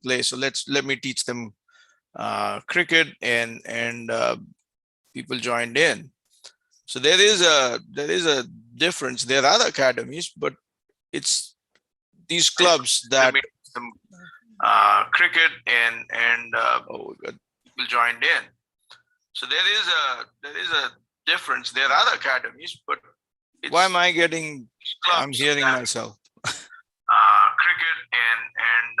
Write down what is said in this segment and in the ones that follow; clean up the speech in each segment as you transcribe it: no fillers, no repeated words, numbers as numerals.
play. So let me teach them cricket, and people joined in. So there is a difference. There are other academies, but it's these clubs that cricket and people joined in. So there is a difference. There are other academies, but why am I getting? I'm hearing myself. Cricket and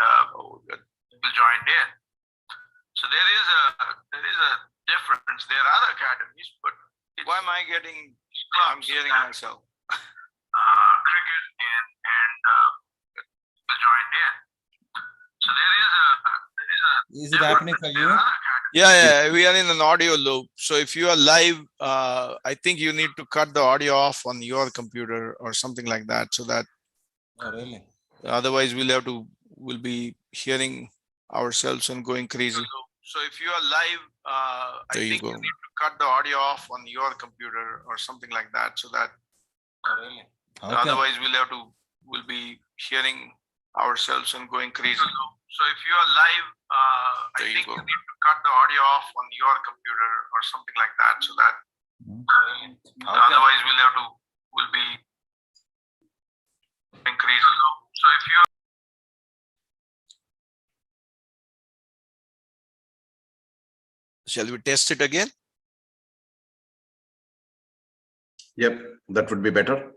people joined in. So there is a difference. There are other academies, but why am I getting? I'm hearing myself. Cricket and people joined in. So there is a. Is it happening for you? Yeah, we are in an audio loop. So if you are live, I think you need to cut the audio off on your computer or something like that, so that. Oh, really? Otherwise, we'll be hearing ourselves and going crazy. So if you are live, I think you need to cut the audio off on your computer or something like that, so that. Oh, really? Okay. Otherwise, we'll be hearing ourselves and going crazy. So if you are live, I think you need to cut the audio off on your computer or something like that, so that. Okay. Otherwise, we'll be going crazy. So if you are. Shall we test it again? Yep, that would be better.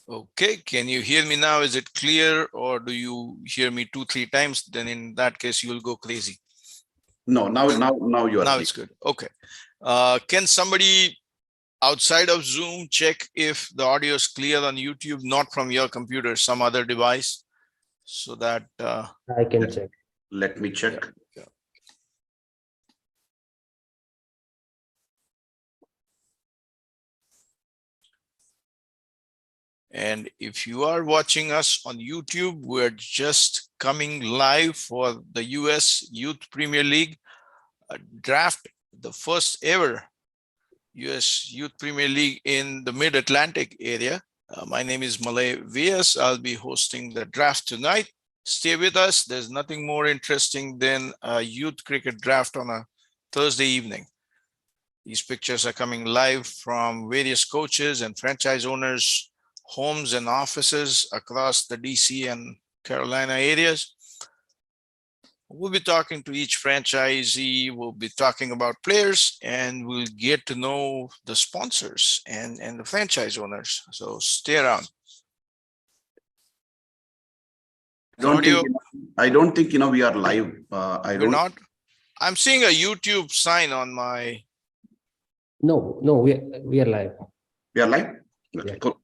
Okay, can you hear me now? Is it clear, or do you hear me 2-3 times? Then in that case, you will go crazy. No, now you are. Now it's good. Okay. Can somebody outside of Zoom check if the audio is clear on YouTube, not from your computer, some other device, so that I can check. Let me check. Yeah. And if you are watching us on YouTube, we're just coming live for the US Youth Premier League draft, the first ever US Youth Premier League in the Mid-Atlantic area. My name is Malay Vias. I'll be hosting the draft tonight. Stay with us. There's nothing more interesting than a youth cricket draft on a Thursday evening. These pictures are coming live from various coaches and franchise owners' homes and offices across the DC and Carolina areas. We'll be talking to each franchisee, we'll be talking about players, and we'll get to know the sponsors and the franchise owners. So stay around. I don't think we are live. We're not. I'm seeing a YouTube sign on my. No, we are live. We are live. Okay, Yeah. cool.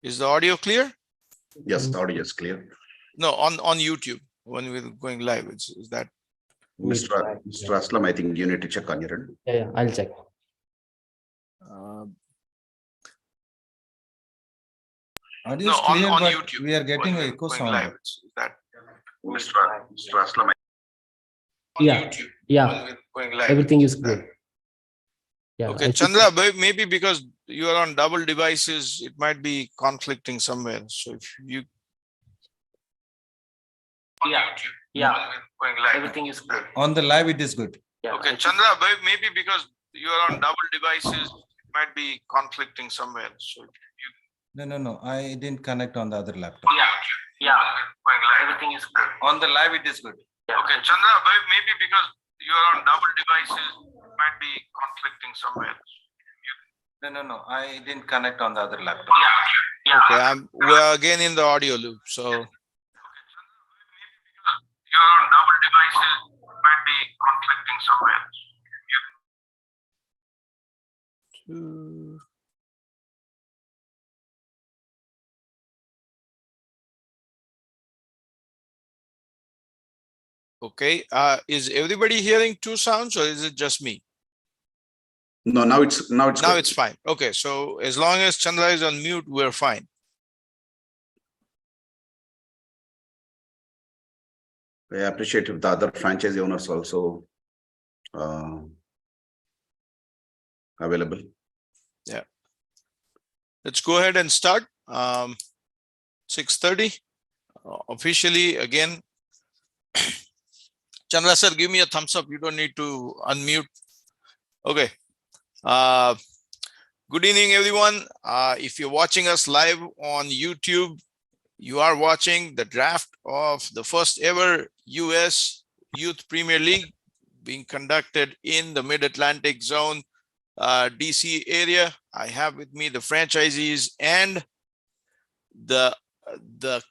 Is the audio clear? Yes, the audio is clear. No, on YouTube when we're going live. Is that? Mr. Aslam, I think you need to check on your end. Yeah, I'll check. Audio is clear, on but YouTube, we are getting an echo sound. Live. Is that? Mr. Aslam. Yeah, YouTube, yeah. when we're going live. Everything is Is good. that? Yeah. Okay, Chandra, maybe because you are on double devices, it might be conflicting somewhere. So if you. Yeah. Going live. Everything is good. On the live, it is good. Yeah. Okay, Chandra, maybe because you are on double devices, it might be conflicting somewhere. So if you. No. I didn't connect on the other laptop. Yeah. Going live. Everything is good. On the live, it is good. Yeah. Okay, Chandra, maybe because you are on double devices, it might be conflicting somewhere. No. I didn't connect on the other laptop. Okay, we're again in the audio loop. So. Yeah. You are on double devices, it might be conflicting somewhere. Okay, is everybody hearing two sounds, or is it just me? No, now it's Now good. it's fine. Okay, so as long as Chandra is on mute, we're fine. I appreciate if the other franchise owners also available. Yeah. Let's go ahead and start. 6:30. Officially, again, Chandra sir, give me a thumbs up. You don't need to unmute. Okay. Good evening, everyone. If you're watching us live on YouTube, you are watching the draft of the first ever US Youth Premier League being conducted in the Mid-Atlantic Zone, DC area. I have with me the franchisees and the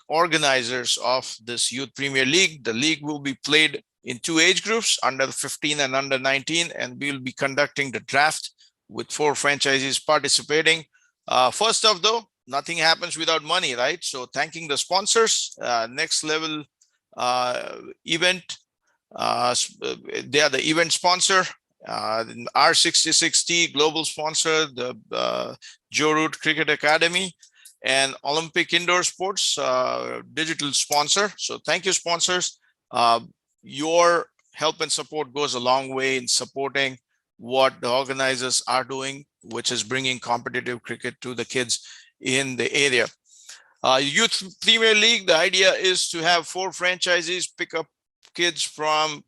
organizers of this Youth Premier League. The league will be played in 2 age groups, under 15 and under 19, and we'll be conducting the draft with 4 franchises participating. First off, though, nothing happens without money, right? So thanking the sponsors, Next Level event. They are the event sponsor. R66T global sponsor, the Joe Root Cricket Academy, and Olympic Indoor Sports digital sponsor. So thank you, sponsors. Your help and support goes a long way in supporting what the organizers are doing, which is bringing competitive cricket to the kids in the area. Youth Premier League, the idea is to have 4 franchises pick up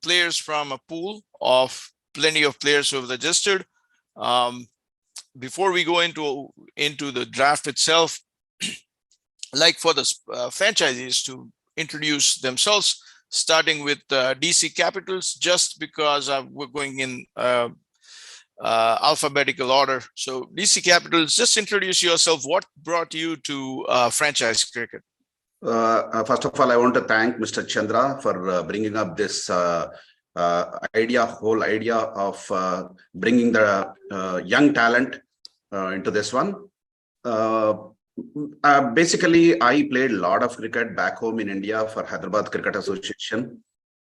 players from a pool of plenty of players who have registered. Before we go into the draft itself, like for the franchises to introduce themselves, starting with DC Capitals, just because we're going in alphabetical order. So DC Capitals, just introduce yourself. What brought you to franchise cricket? First of all, I want to thank Mr. Chandra for bringing up this whole idea of bringing the young talent into this one. Basically, I played a lot of cricket back home in India for Hyderabad Cricket Association.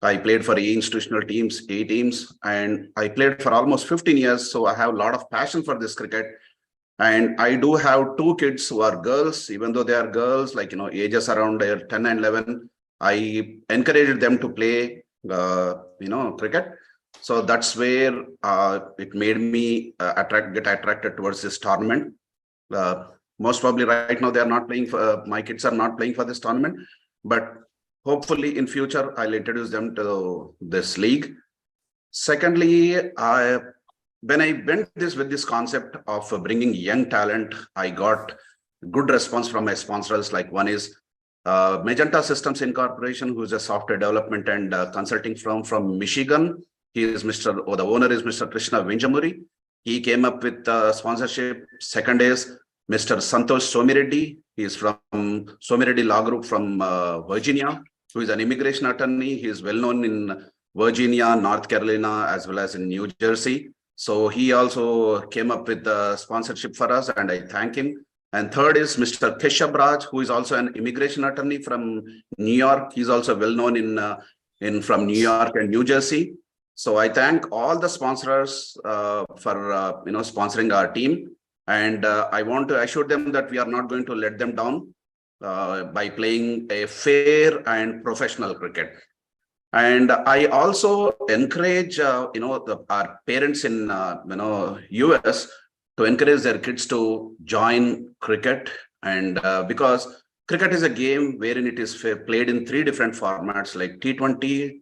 I played for institutional teams, A teams, and I played for almost 15 years. So I have a lot of passion for this cricket. And I do have 2 kids who are girls, even though they are girls, like, ages around 10 and 11. I encouraged them to play, cricket. So that's where it made me get attracted towards this tournament. Most probably right now they are not playing for, my kids are not playing for this tournament, but hopefully in future I'll introduce them to this league. Secondly, when I went with this concept of bringing young talent, I got good response from my sponsors. Like, one is Magenta Systems Incorporation, who is a software development and consulting firm from Michigan. The owner is Mr. Krishna Vinjamuri. He came up with sponsorship. Second is Mr. Santosh Somireddy. He is from Somireddy Law Group from Virginia, who is an immigration attorney. He is well known in Virginia, North Carolina, as well as in New Jersey. So he also came up with the sponsorship for us, and I thank him. And third is Mr. Keshav Raj, who is also an immigration attorney from New York. He's also well known from New York and New Jersey. So I thank all the sponsors for sponsoring our team. And I want to assure them that we are not going to let them down by playing a fair and professional cricket. And I also encourage, our parents in, US to encourage their kids to join cricket. And because cricket is a game wherein it is played in 3 different formats, like T20,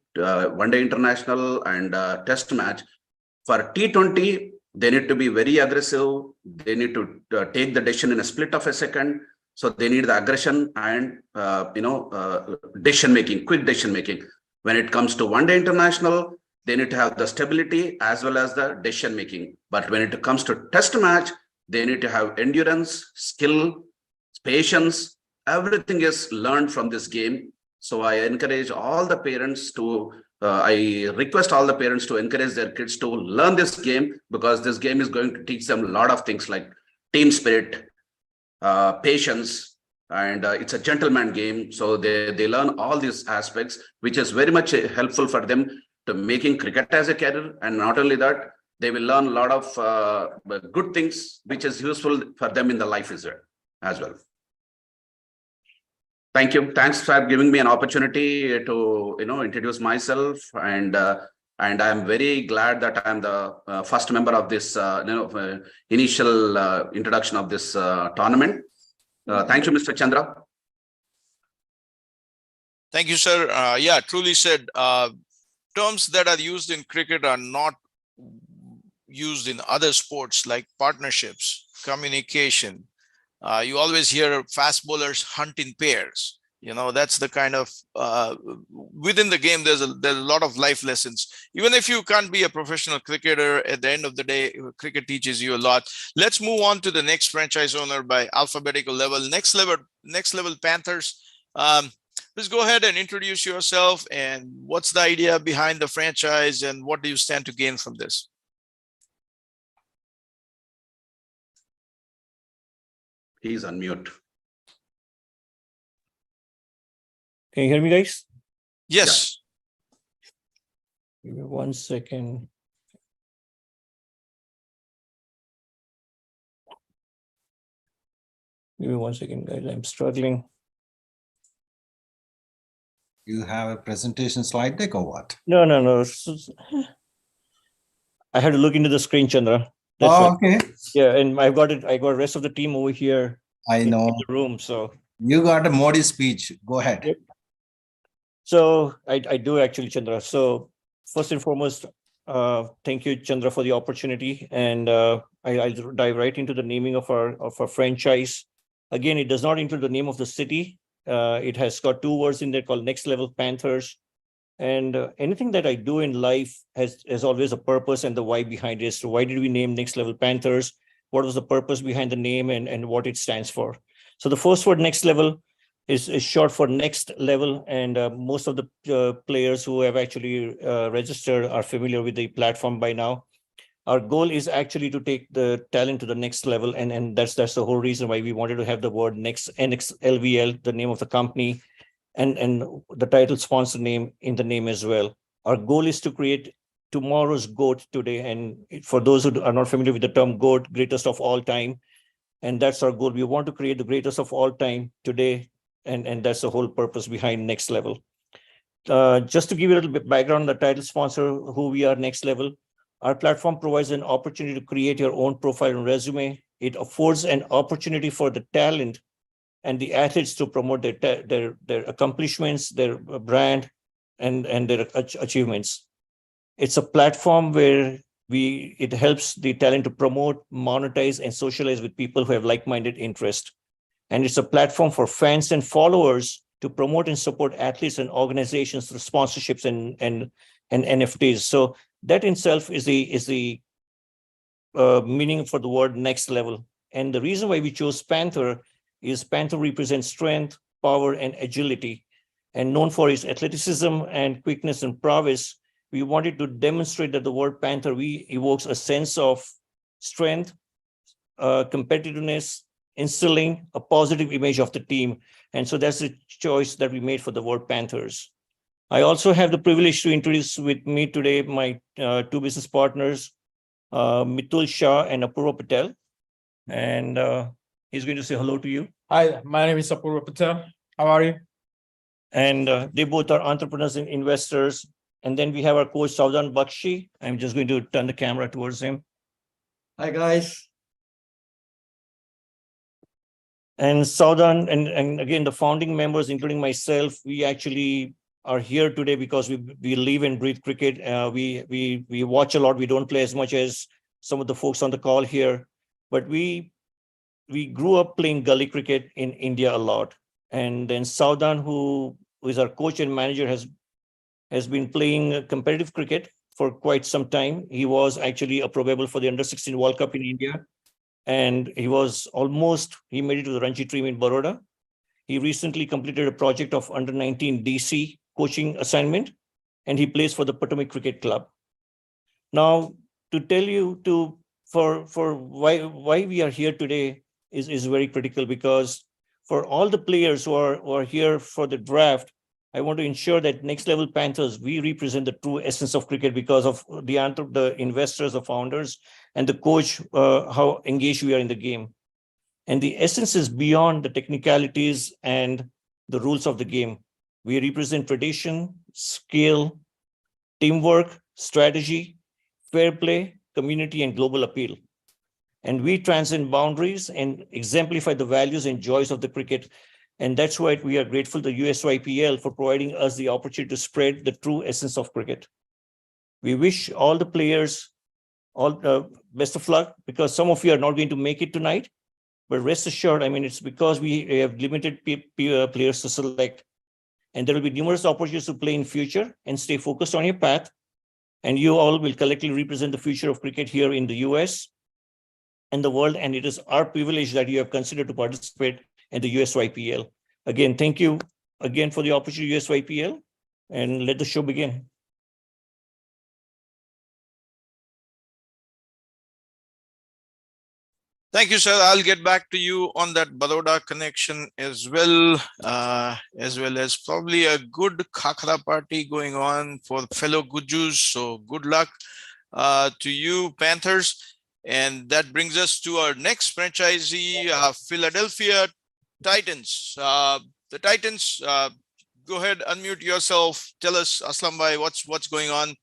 One Day International, and Test match. For T20, they need to be very aggressive. They need to take the decision in a split of a second. So they need the aggression and, decision making, quick decision making. When it comes to One Day International, they need to have the stability as well as the decision making. But when it comes to Test match, they need to have endurance, skill, patience. Everything is learned from this game. So I encourage all the parents to, I request all the parents to encourage their kids to learn this game, because this game is going to teach them a lot of things like team spirit, patience, and it's a gentleman game. So they learn all these aspects, which is very much helpful for them to making cricket as a career. And not only that, they will learn a lot of good things, which is useful for them in the life as well. Thank you. Thanks for giving me an opportunity to introduce myself, and I'm very glad that I'm the first member of this initial introduction of this tournament. Thank you, Mr. Chandra. Thank you, sir. Yeah, truly said. terms that are used in cricket are not used in other sports like partnerships, communication. You always hear fast bowlers hunt in pairs. That's the kind of within the game. There's a lot of life lessons. Even if you can't be a professional cricketer, at the end of the day, cricket teaches you a lot. Let's move on to the next franchise owner by alphabetical level. Next level Panthers. Please go ahead and introduce yourself and what's the idea behind the franchise and what do you stand to gain from this? He's on mute. Can you hear me, guys? Yes. Give me 1 second. Give me 1 second, guys. I'm struggling. You have a presentation slide deck or what? No. I had to look into the screen, Chandra. That's why. Okay. Yeah, and I got rest of the team over here I in know. the room. So You got a Modi speech. Go ahead. Yep. So I do actually, Chandra. So first and foremost, thank you, Chandra, for the opportunity. And I'll dive right into the naming of our franchise. Again, it does not include the name of the city. It has got 2 words in there called Next Level Panthers. And anything that I do in life has always a purpose and the why behind it. So why did we name Next Level Panthers? What was the purpose behind the name and what it stands for? So the first word, Next Level, is short for next level. And most of the players who have actually registered are familiar with the platform by now. Our goal is actually to take the talent to the next level. And that's the whole reason why we wanted to have the word next, NXLVL, the name of the company, and the title sponsor name in the name as well. Our goal is to create tomorrow's GOAT today. And for those who are not familiar with the term GOAT, greatest of all time, and that's our goal. We want to create the greatest of all time today. And that's the whole purpose behind Next Level. Just to give you a little bit background on the title sponsor, who we are, Next Level. Our platform provides an opportunity to create your own profile and resume. It affords an opportunity for the talent and the athletes to promote their accomplishments, their brand, and their achievements. It's a platform where it helps the talent to promote, monetize, and socialize with people who have like-minded interests. And it's a platform for fans and followers to promote and support athletes and organizations through sponsorships and NFTs. So that in itself is the meaning for the word next level. And the reason why we chose Panther is Panther represents strength, power, and agility. And known for its athleticism and quickness and prowess, we wanted to demonstrate that the word Panther evokes a sense of strength, competitiveness, instilling a positive image of the team. And so that's the choice that we made for the word Panthers. I also have the privilege to introduce with me today my 2 business partners, Mitul Shah and Apurva Patel. And he's going to say hello to you. Hi, my name is Apurva Patel. How are you? And they both are entrepreneurs and investors. And then we have our coach, Saudan Bakshi. I'm just going to turn the camera towards him. Hi, guys. And Saudan, and again, the founding members, including myself, we actually are here today because we live and breathe cricket. We watch a lot. We don't play as much as some of the folks on the call here, but we grew up playing gully cricket in India a lot. And then Saudan, who is our coach and manager, has been playing competitive cricket for quite some time. He was actually a probable for the Under-16 World Cup in India. And he made it to the Ranji team in Baroda. He recently completed a project of Under-19 DC coaching assignment, and he plays for the Potomac Cricket Club. Now, to tell you for why we are here today is very critical, because for all the players who are here for the draft, I want to ensure that Next Level Panthers, we represent the true essence of cricket because of the investors, the founders, and the coach, how engaged we are in the game. And the essence is beyond the technicalities and the rules of the game. We represent tradition, skill, teamwork, strategy, fair play, community, and global appeal. And we transcend boundaries and exemplify the values and joys of the cricket. And that's why we are grateful to USYPL for providing us the opportunity to spread the true essence of cricket. We wish all the players all the best of luck, because some of you are not going to make it tonight. But rest assured, I mean, it's because we have limited players to select, and there will be numerous opportunities to play in future, and stay focused on your path. And you all will collectively represent the future of cricket here in the US and the world. And it is our privilege that you have considered to participate in the USYPL. Again, thank you again for the opportunity, USYPL, and let the show begin. Thank you, sir. I'll get back to you on that Baroda connection as well as probably a good Khakra party going on for fellow Gujus. So good luck to you, Panthers. And that brings us to our next franchisee, Philadelphia Titans. The Titans, go ahead, unmute yourself. Tell us, Aslam bhai, what's going on,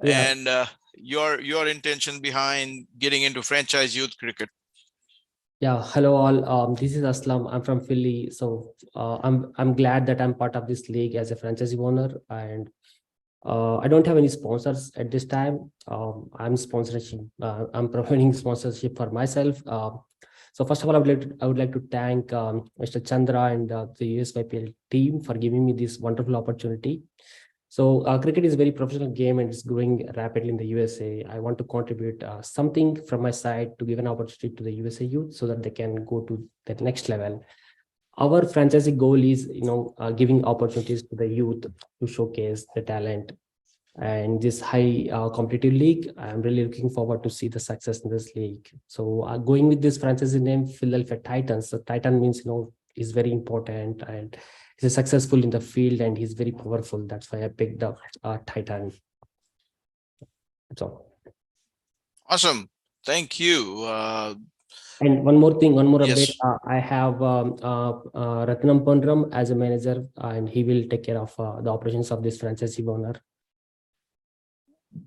and your intention behind getting into franchise youth cricket. Yeah, hello all. This is Aslam. I'm from Philly, so I'm glad that I'm part of this league as a franchise owner, and I don't have any sponsors at this time. I'm sponsorship. I'm providing sponsorship for myself. So first of all, I would like to thank Mr. Chandra and the USYPL team for giving me this wonderful opportunity. So cricket is a very professional game and it's growing rapidly in the USA. I want to contribute something from my side to give an opportunity to the USA youth so that they can go to the next level. Our franchisee goal is, giving opportunities to the youth to showcase the talent. And this high competitive league, I'm really looking forward to see the success in this league. So going with this franchisee name, Philadelphia Titans. So Titan means, is very important, and he's successful in the field and he's very powerful. That's why I picked up Titan. That's all. Awesome. Thank you. And one more thing, one more Yes. update. I have Ratnam Pondram as a manager, and he will take care of the operations of this franchisee owner.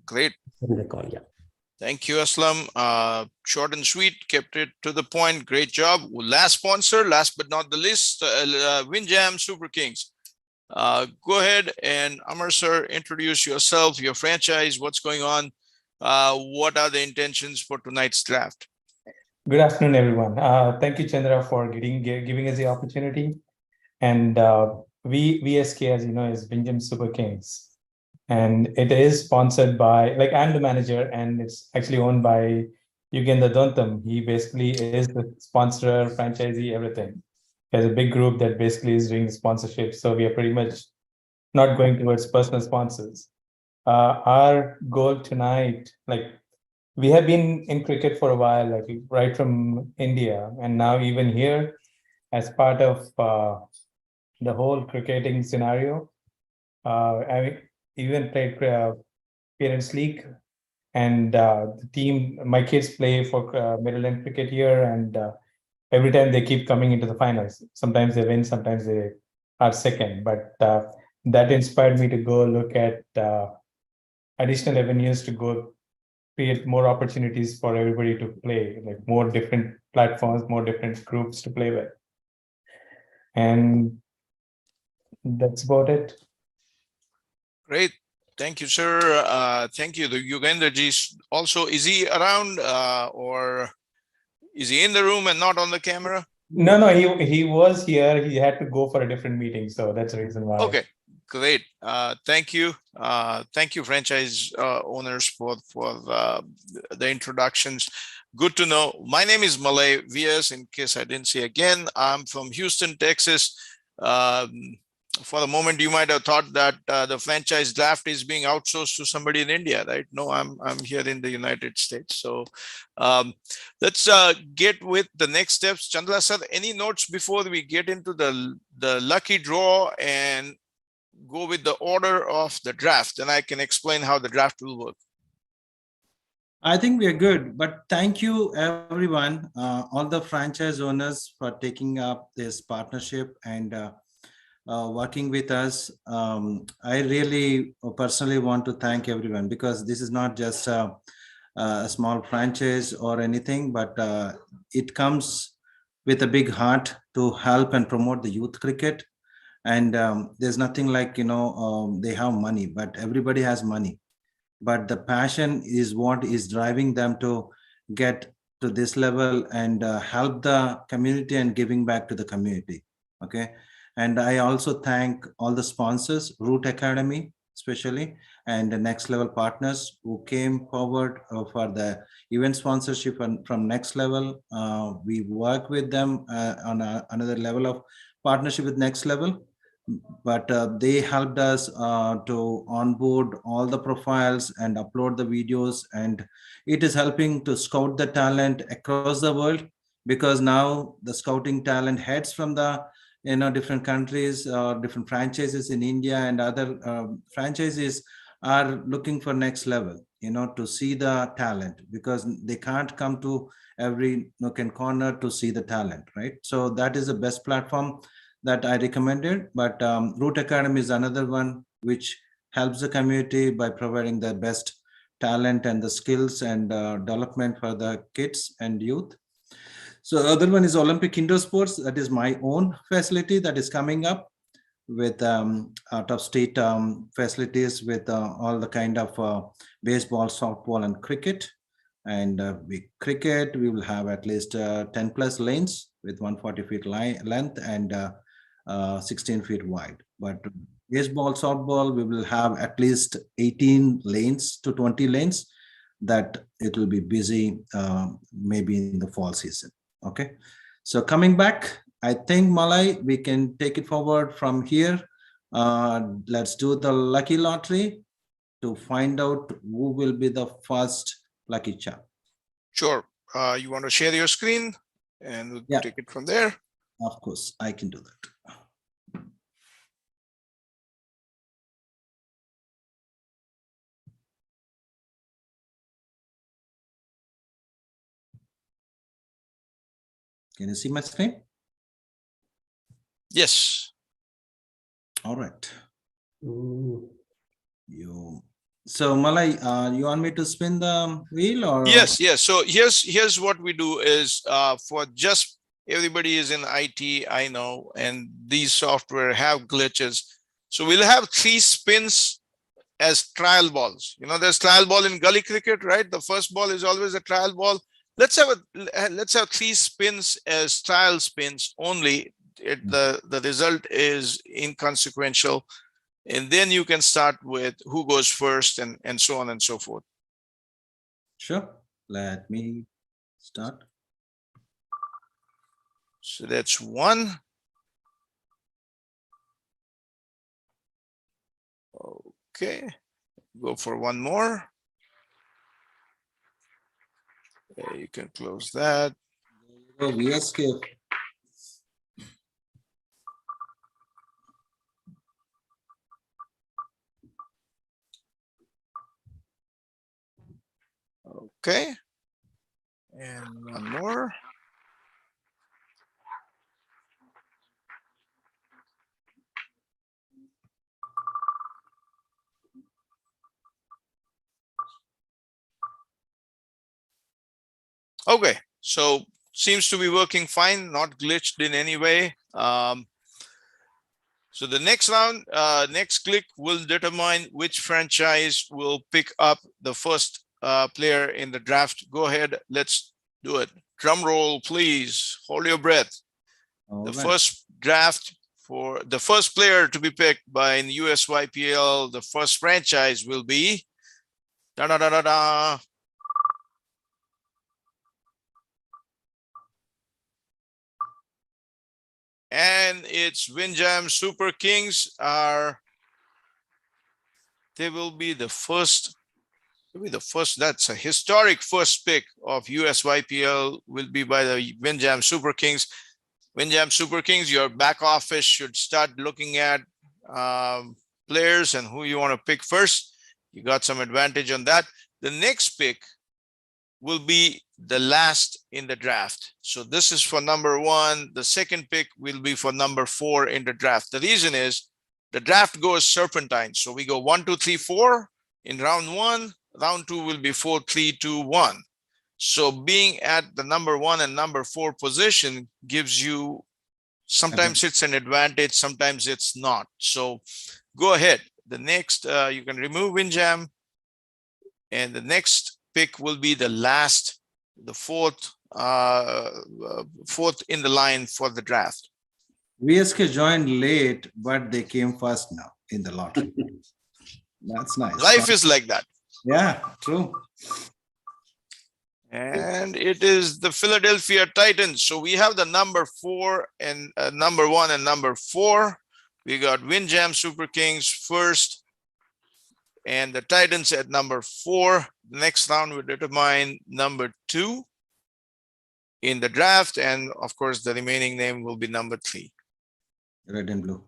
Great. In the call, yeah. Thank you, Aslam. Short and sweet, kept it to the point. Great job. Last sponsor, last but not the least, Windjam Super Kings. Go ahead and Amar sir, introduce yourself, your franchise, what's going on, what are the intentions for tonight's draft? Good afternoon, everyone. Thank you, Chandra, for giving us the opportunity. And VSK, as you know, is Binjam Super Kings. And it is sponsored by, I'm the manager, and it's actually owned by Yugenda Dontam. He basically is the sponsor, franchisee, everything. There's a big group that basically is doing the sponsorship. So we are pretty much not going towards personal sponsors. Our goal tonight, we have been in cricket for a while, right from India, and now even here as part of the whole cricketing scenario. I even played Parents League, and the team, my kids play for Maryland Cricket here, and every time they keep coming into the finals. Sometimes they win, sometimes they are second, but that inspired me to go look at additional avenues to go create more opportunities for everybody to play, more different platforms, more different groups to play with. And that's about it. Great. Thank you, sir. Thank you. The Yugenda ji also, is he around or is he in the room and not on the camera? No, he was here. He had to go for a different meeting. So that's the reason why. Okay, great. Thank you. Thank you, franchise owners, for the introductions. Good to know. My name is Malay VS, in case I didn't say again. I'm from Houston, Texas. For the moment, you might have thought that the franchise draft is being outsourced to somebody in India, right? No, I'm here in the United States. So let's get with the next steps. Chandra sir, any notes before we get into the lucky draw and go with the order of the draft? Then I can explain how the draft will work. I think we are good, but thank you everyone, all the franchise owners for taking up this partnership and working with us. I really personally want to thank everyone, because this is not just a small franchise or anything, but it comes with a big heart to help and promote the youth cricket. And there's nothing like, they have money, but everybody has money. but the passion is what is driving them to get to this level and help the community and giving back to the community. Okay. And I also thank all the sponsors, Root Academy, especially, and the Next Level partners who came forward for the event sponsorship from Next Level. We work with them on another level of partnership with Next Level, but they helped us to onboard all the profiles and upload the videos, and it is helping to scout the talent across the world, because now the scouting talent heads from the different countries or different franchises in India, and other franchises are looking for Next Level, to see the talent, because they can't come to every nook and corner to see the talent, right? So that is the best platform that I recommended. But Root Academy is another one which helps the community by providing the best talent and the skills and development for the kids and youth. So other one is Olympic Indoor Sports. That is my own facility that is coming up with out of state facilities with all the kind of baseball, softball, and cricket. And we will have at least 10 plus lanes with 140 feet length and 16 feet wide. But baseball, softball, we will have at least 18 lanes to 20 lanes, that it will be busy maybe in the fall season. Okay. So coming back, I think, Malay, we can take it forward from here. Let's do the lucky lottery to find out who will be the first lucky chap. Sure. You want to share your screen and we'll Yeah. take it from there. Of course, I can do that. Can you see my screen? Yes. All right. Mm. So Malay, you want me to spin the wheel or? Yes. So here's what we do is for just everybody is in IT, I know, and these software have glitches. So we'll have 3 spins as trial balls. There's trial ball in gully cricket, right? The first ball is always a trial ball. Let's have 3 spins as trial spins only. The result is inconsequential. And then you can start with who goes first and so on and so forth. Sure. Let me start. So that's 1. Okay. Go for 1 more. You can close that. VSK. Okay. And 1 more. Okay, so seems to be working fine, not glitched in any way. So the next round, next click will determine which franchise will pick up the first player in the draft. Go ahead, let's do it. Drum roll, please. Hold your breath. The first draft for the first player to be picked by in USYPL, the first franchise will be da da da da da. And it's Windjam Super Kings they will be the first. That's a historic first pick of USYPL will be by the Windjam Super Kings. Windjam Super Kings, your back office should start looking at players and who you want to pick first. You got some advantage on that. The next pick will be the last in the draft. So this is for number 1. The second pick will be for number 4 in the draft. The reason is the draft goes serpentine. So we go 1, 2, 3, 4 in round 1. Round 2 will be 4, 3, 2, 1. So being at the number 1 and number 4 position gives you, sometimes it's an advantage, sometimes it's not. So go ahead. The next, you can remove Windjam. And the next pick will be the last, the fourth in the line for the draft. VSK joined late, but they came first now in the lottery. That's nice. Life is like that. Yeah, true. And it is the Philadelphia Titans. So we have the number 4 and number 1 and number 4. We got Windjam Super Kings first and the Titans at number 4. The next round will determine number 2 in the draft. And of course, the remaining name will be number 3. Red and blue.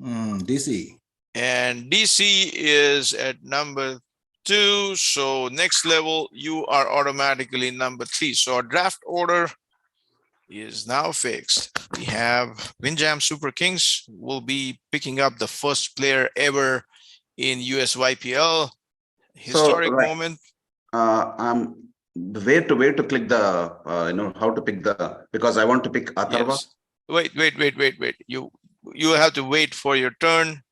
DC. And DC is at number 2. So next level, you are automatically number 3. So our draft order is now fixed. We have Windjam Super Kings will be picking up the first player ever in USYPL. Historic right. moment. Where to click the how to pick the, because I want to pick Atharva. Yes. Wait. You have to wait for your turn.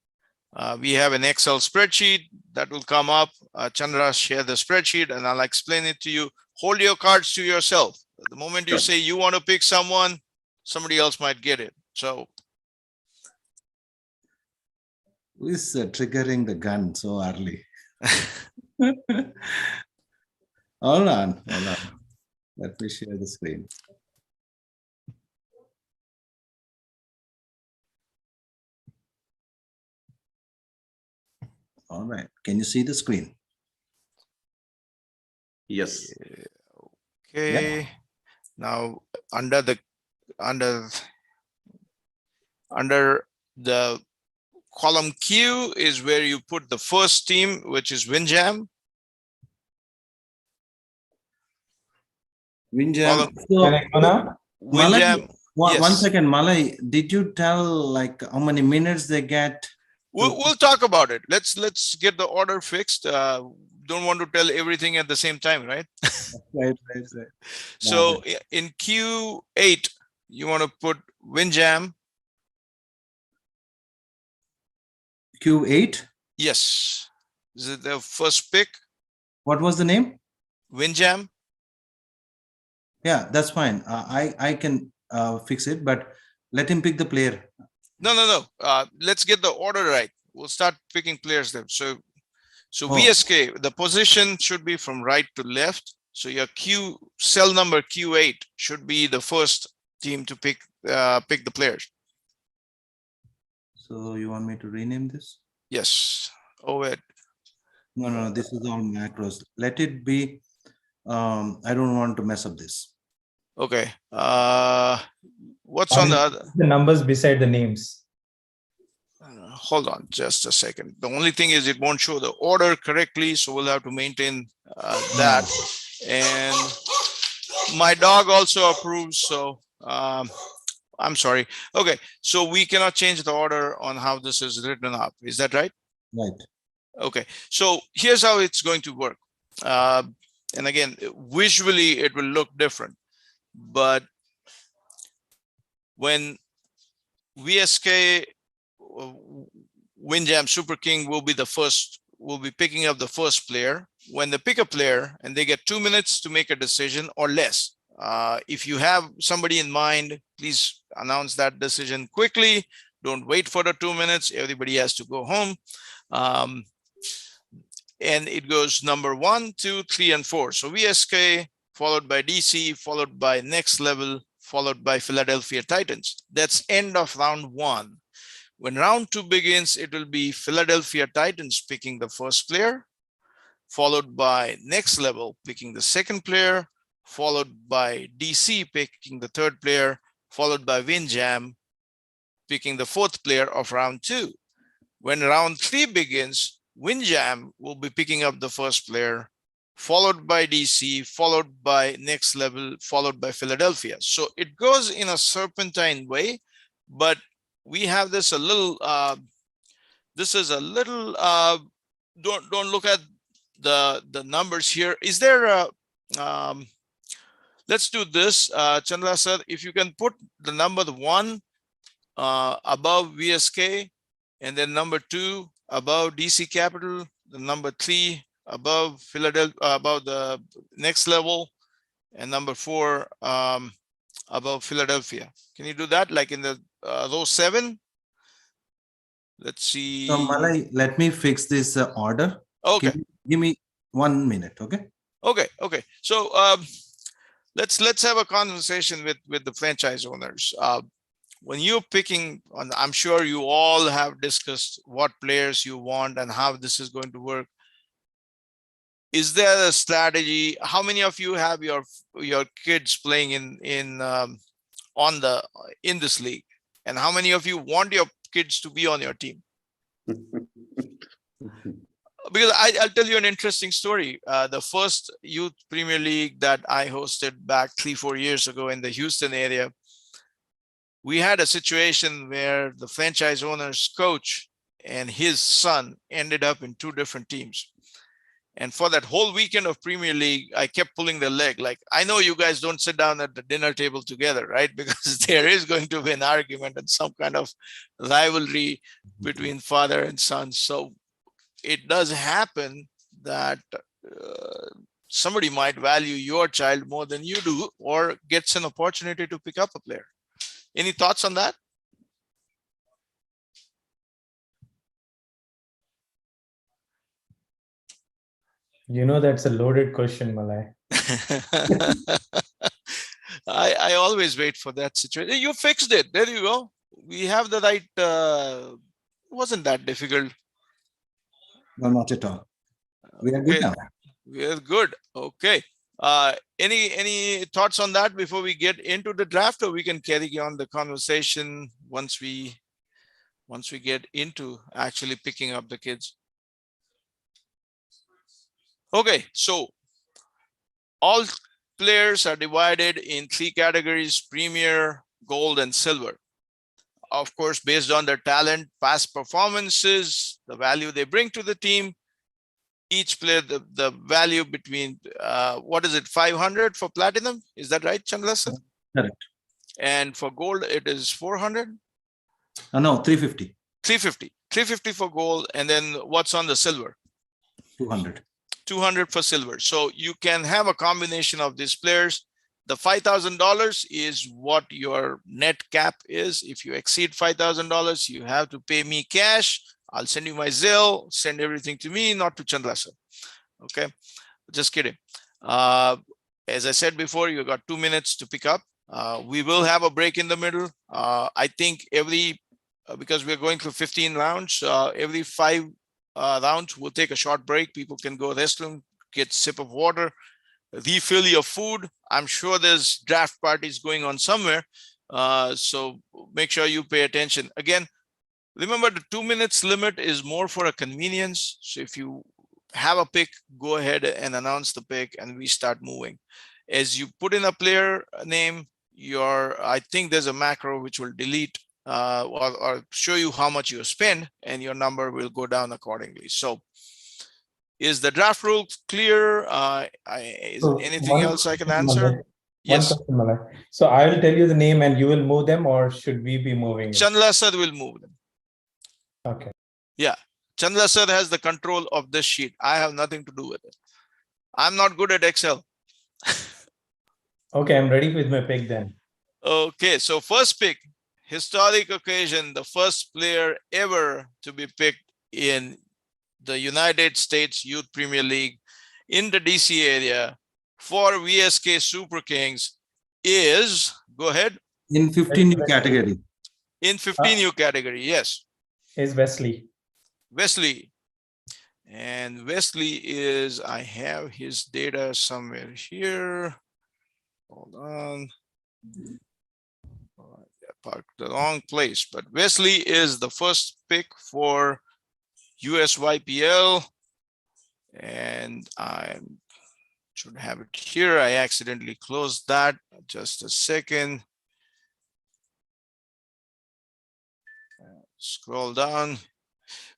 We have an Excel spreadsheet that will come up. Chandra, share the spreadsheet and I'll explain it to you. Hold your cards to yourself. The moment you say you want to pick someone, somebody else might get it. So Who is triggering the gun so early? Hold on. Let me share the screen. All right. Can you see the screen? Yes. okay. Yeah. Now under the column Q is where you put the first team, which is Windjam. Windjam. Can I go now? Windjam. One Yes. second, Malay. Did you tell like how many minutes they get? We'll talk about it. Let's get the order fixed. Don't want to tell everything at the same time, right? Right. So in Q8, you want to put Windjam. Q8. Yes. Is it the first pick? What was the name? Windjam. Yeah, that's fine. I can fix it, but let him pick the player. No. Let's get the order right. We'll start picking players then. So Oh. VSK, the position should be from right to left. So your cell number Q8 should be the first team to pick the players. So you want me to rename this? Yes. Wait. No, this is all macros. Let it be. I don't want to mess up this. Okay. What's on the other? The numbers beside the names. Hold on just a second. The only thing is it won't show the order correctly, so we'll have to maintain that. And my dog also approves, so I'm sorry. Okay, so we cannot change the order on how this is written up. Is that right? Right. Okay, so here's how it's going to work. And again, visually it will look different, but when VSK Windjam Super King will be picking up the first player. When they pick a player and they get 2 minutes to make a decision or less. If you have somebody in mind, please announce that decision quickly. Don't wait for the 2 minutes. Everybody has to go home. And it goes number 1, 2, 3, and 4. So VSK followed by DC, followed by Next Level, followed by Philadelphia Titans. That's end of round 1. When round 2 begins, it will be Philadelphia Titans picking the first player, followed by Next Level picking the second player, followed by DC picking the third player, followed by Windjam picking the fourth player of round 2. When round 3 begins, Windjam will be picking up the first player, followed by DC, followed by Next Level, followed by Philadelphia. So it goes in a serpentine way, but we have this a little, don't look at the numbers here. Is there a, let's do this, Chandra sir, if you can put the number 1 above VSK and then number 2 above DC Capital, the number 3 above Philadelphia, above the next level, and number 4 above Philadelphia. Can you do that like in the row 7? Let's see. So Malay, let me fix this order. Okay. Can you give me 1 minute, okay? Okay. So let's have a conversation with the franchise owners. When you're picking on, I'm sure you all have discussed what players you want and how this is going to work. Is there a strategy? How many of you have your kids playing in this league, and how many of you want your kids to be on your team? Because I'll tell you an interesting story. The first youth Premier League that I hosted back 3-4 years ago in the Houston area, we had a situation where the franchise owner's coach and his son ended up in 2 different teams. And for that whole weekend of Premier League, I kept pulling their leg. Like, I know you guys don't sit down at the dinner table together, right? Because there is going to be an argument and some kind of rivalry between father and son. So it does happen that somebody might value your child more than you do, or gets an opportunity to pick up a player. Any thoughts on that? You know, that's a loaded question, Malay. I always wait for that situation. You fixed it. There you go. We have the right. Wasn't that difficult? No, not at all. We are good Okay. now. We are good. Okay. Any thoughts on that before we get into the draft, or we can carry on the conversation once we get into actually picking up the kids? Okay, so all players are divided in 3 categories: Premier, Gold, and Silver. Of course, based on their talent, past performances, the value they bring to the team. Each player, the value between, what is it, 500 for Platinum? Is that right, Chandlasa? Correct. And for Gold, it is 400? No, 350. 350 for Gold. And then what's on the Silver? 200. 200 for Silver. So you can have a combination of these players. The $5,000 is what your net cap is. If you exceed $5,000, you have to pay me cash. I'll send you my Zelle, send everything to me, not to Chandlasa. Okay, just kidding. As I said before, you got 2 minutes to pick up. We will have a break in the middle. I think because we're going through 15 rounds, every 5 rounds, we'll take a short break. People can go restroom, get a sip of water, refill your food. I'm sure there's draft parties going on somewhere. So make sure you pay attention. Again, remember the 2 minutes limit is more for a convenience. So if you have a pick, go ahead and announce the pick and we start moving. As you put in a player name, I think there's a macro which will delete or show you how much you spend, and your number will go down accordingly. So is the draft rule clear? Is So anything else I can question, answer? Malay. Yes. One question, Malay. So I'll tell you the name and you will move them, or should we be moving it? Chandla sir will move them. Okay. Yeah. Chandla sir has the control of this sheet. I have nothing to do with it. I'm not good at Excel. Okay, I'm ready with my pick then. Okay, so first pick, historic occasion, the first player ever to be picked in the United States Youth Premier League in the DC area for VSK Super Kings is, go ahead. In 15U category. In 15U category, yes. Is Wesley. Wesley. And Wesley is, I have his data somewhere here. Hold on. I parked the wrong place, but Wesley is the first pick for USYPL. And I should have it here. I accidentally closed that. Just a second. Scroll down.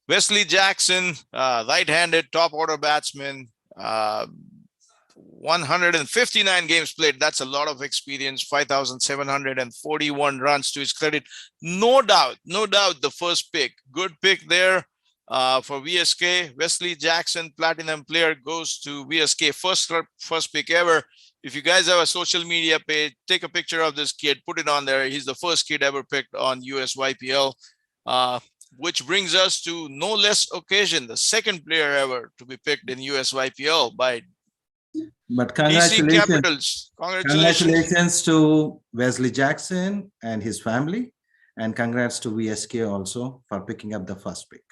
Wesley Jackson, right-handed top order batsman. 159 games played. That's a lot of experience. 5,741 runs to his credit. No doubt, the first pick. Good pick there for VSK. Wesley Jackson, platinum player, goes to VSK. First pick ever. If you guys have a social media page, take a picture of this kid, put it on there. He's the first kid ever picked on USYPL. Which brings us to no less occasion, the second player ever to be picked in USYPL by But DC congratulations. Capitals. Congratulations to Wesley Jackson and his family. And congrats to VSK also for picking up the first pick.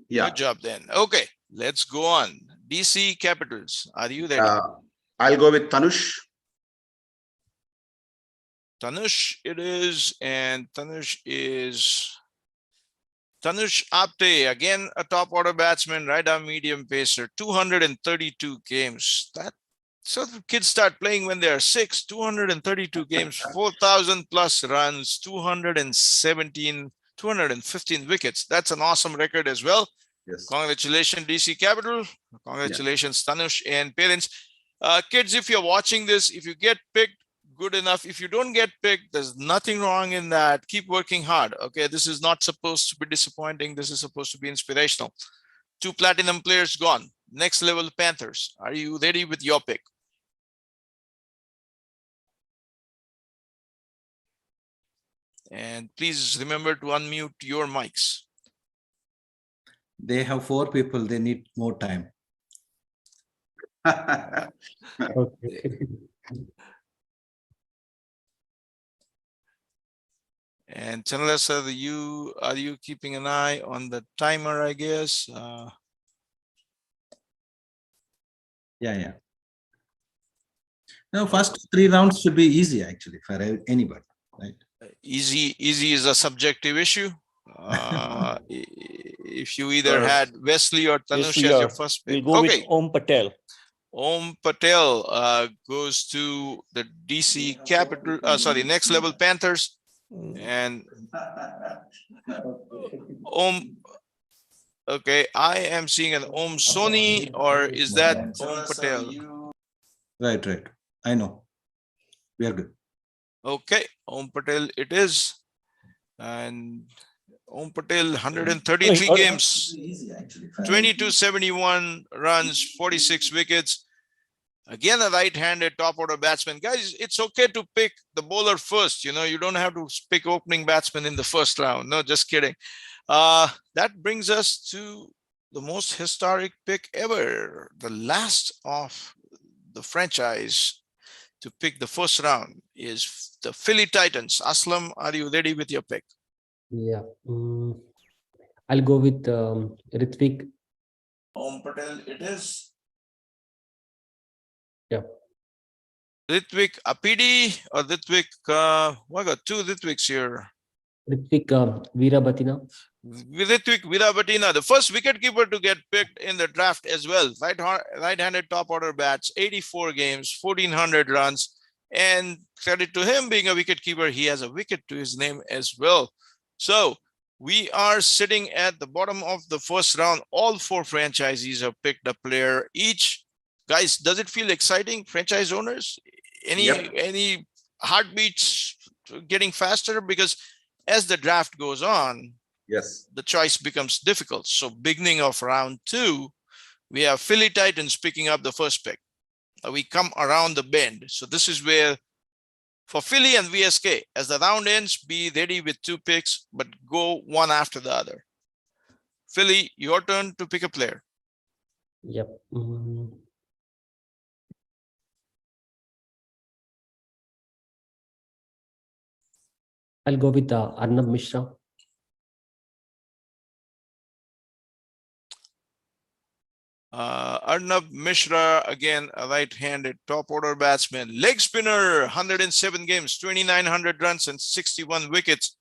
Yeah. Good job then. Okay, let's go on. DC Capitals, are you ready? I'll go with Tanush. Tanush it is, and Tanush Apte, again a top order batsman, right arm medium pacer, 232 games. So the kids start playing when they are 6, 232 games, 4,000 plus runs, 215 wickets. That's an awesome record as well. Yes. Congratulations, DC Capital. Congratulations, Tanush and parents. Kids, if you're watching this, if you get picked, good enough. If you don't get picked, there's nothing wrong in that. Keep working hard. Okay, this is not supposed to be disappointing. This is supposed to be inspirational. 2 platinum players gone. Next level Panthers. Are you ready with your pick? And please remember to unmute your mics. They have 4 people. They need more time. Okay. And Chandra sir, are you keeping an eye on the timer, I guess? Yeah. No, first 3 rounds should be easy actually for anybody, right? Easy is a subjective issue. If you either had Wesley or Tanush as your first pick. We'll go with Om Patel. Om Patel goes to the DC Capital, Next Level Panthers. And okay, I am seeing an Om Soni, or is that Om Patel? Right. I know. We are good. Okay, Om Patel it is. And Om Patel, 133 games, 2271 runs, 46 wickets. Again, a right-handed top order batsman. Guys, it's okay to pick the bowler first. You don't have to pick opening batsman in the first round. No, just kidding. That brings us to the most historic pick ever. The last of the franchise to pick the first round is the Philly Titans. Aslam, are you ready with your pick? Yeah. I'll go with Ritvik. Om Patel it is. Yeah. Ritvik Apidi or Ritvik, I got 2 Ritviks here. Ritvik Veerabatina. Ritvik Veerabatina, the first wicketkeeper to get picked in the draft as well. Right-handed top order bats, 84 games, 1,400 runs. And credit to him being a wicketkeeper, he has a wicket to his name as well. So we are sitting at the bottom of the first round. All 4 franchisees have picked a player each. Guys, does it feel exciting, franchise owners? Any heartbeats getting faster? Because as the draft goes on, yes, the choice becomes difficult. So beginning of round 2, we have Philly Titans picking up the first pick. We come around the bend. So this is where for Philly and VSK, as the round ends, be ready with 2 picks, but go one after the other. Philly, your turn to pick a player. Yep. I'll go with Arnab Mishra. Arnab Mishra, again, a right-handed top order batsman. Leg spinner, 107 games, 2,900 runs and 61 wickets.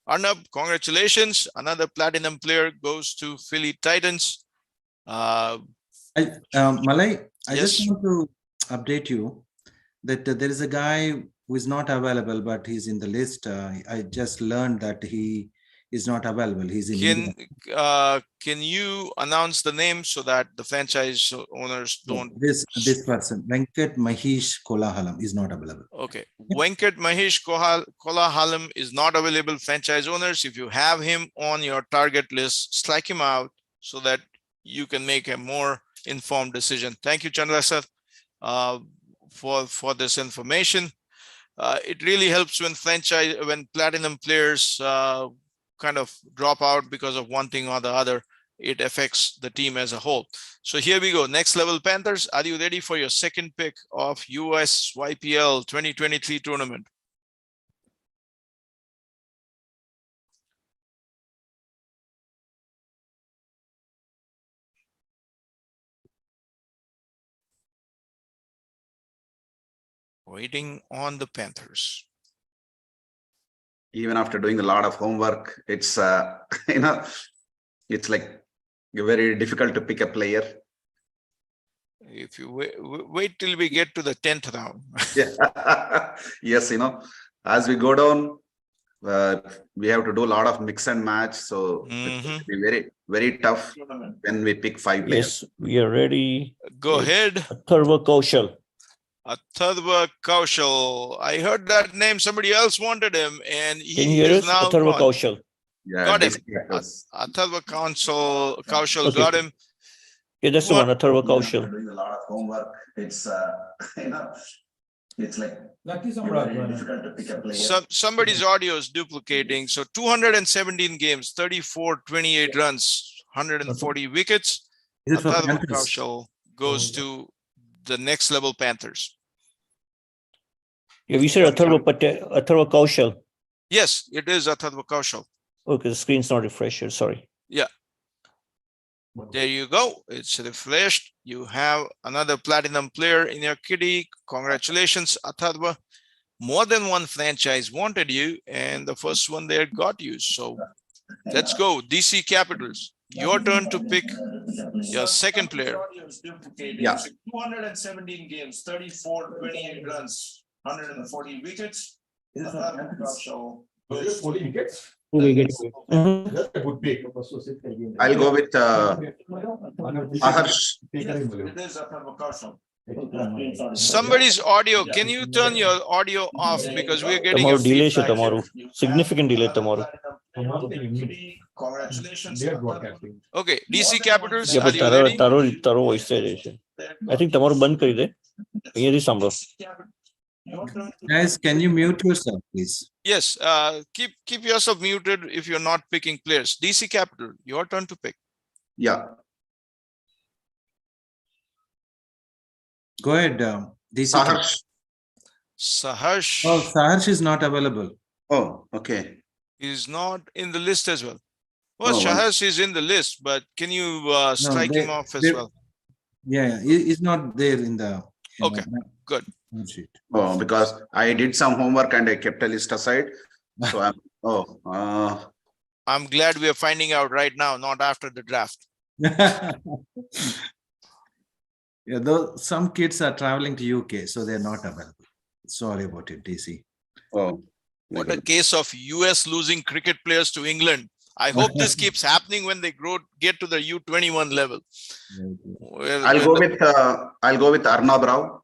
Arnab, congratulations. Another platinum player goes to Philly Titans. Malay, I Yes. just want to update you that there is a guy who is not available, but he's in the list. I just learned that he is not available. He's in India. Can you announce the name so that the franchise owners don't? This person, Venkat Mahesh Kolahalam, is not available. Okay, Venkat Mahesh Kolahalam is not available. Franchise owners, if you have him on your target list, strike him out so that you can make a more informed decision. Thank you, Chandra sir, for this information. It really helps when platinum players kind of drop out because of one thing or the other. It affects the team as a whole. So here we go. Next level Panthers. Are you ready for your second pick of USYPL 2023 tournament? Waiting on the Panthers. Even after doing a lot of homework, it's it's like very difficult to pick a player. If you wait till we get to the 10th round. Yeah. Yes, as we go down, we have to do a lot of mix and match. So it's going to be very, very tough when we pick 5 players. Yes, we are ready. Go ahead. Atharva Kaushal. Atharva Kaushal. I heard that name. Somebody else wanted him, and he is now Atharva gone. Kaushal. Yeah, Got him. yes. Atharva Kaushal Okay. got him. Yeah, that's the one. Atharva After Kaushal. doing a lot of homework, it's it's like very difficult to pick a player. Somebody's audio is duplicating. So 217 games, 34, 28 runs, 140 wickets. Is it for Atharva Panthers? Kaushal goes to the next level Panthers. Yeah, we said Atharva Kaushal. Yes, it is Atharva Kaushal. Okay, the screen's not refreshed here. Sorry. Yeah. There you go. It's refreshed. You have another platinum player in your kitty. Congratulations, Atharva. More than one franchise wanted you, and the first one there got you. So let's go. DC Capitals. Your turn to pick your second player. Yeah. 217 games, 34, 28 runs, 140 wickets. Who will get I'll go with Maharsh. Somebody's audio. Can you turn your audio off because we're getting a Tomorrow delay છે feedback તમારું. here. Significant delay tomorrow. Congratulations. Okay, DC Capitals. Yeah, Are but you ready? તારો voice છે. I think તમારું બંધ કરી દે. અહીંયાથી સાંભળો. Guys, can you mute yourself, please? Yes, keep yourself muted if you're not picking players. DC Capital, your turn to pick. Yeah. Go ahead, DC. Saharsh. Saharsh Oh, Saharsh is not available. Oh, okay. is not in the list as well. Well, Oh, Saharsh is in the list, but can you strike him off as well? Yeah, he's not there in the. Okay, good. Sheet. Oh, because I did some homework and I kept a list aside. So I'm glad we are finding out right now, not after the draft. Yeah, though some kids are traveling to UK, so they're not available. Sorry about it, DC. oh, What a case of US losing cricket players to England. I hope this keeps happening when they get to the U21 level. I'll go with Arnab Rao.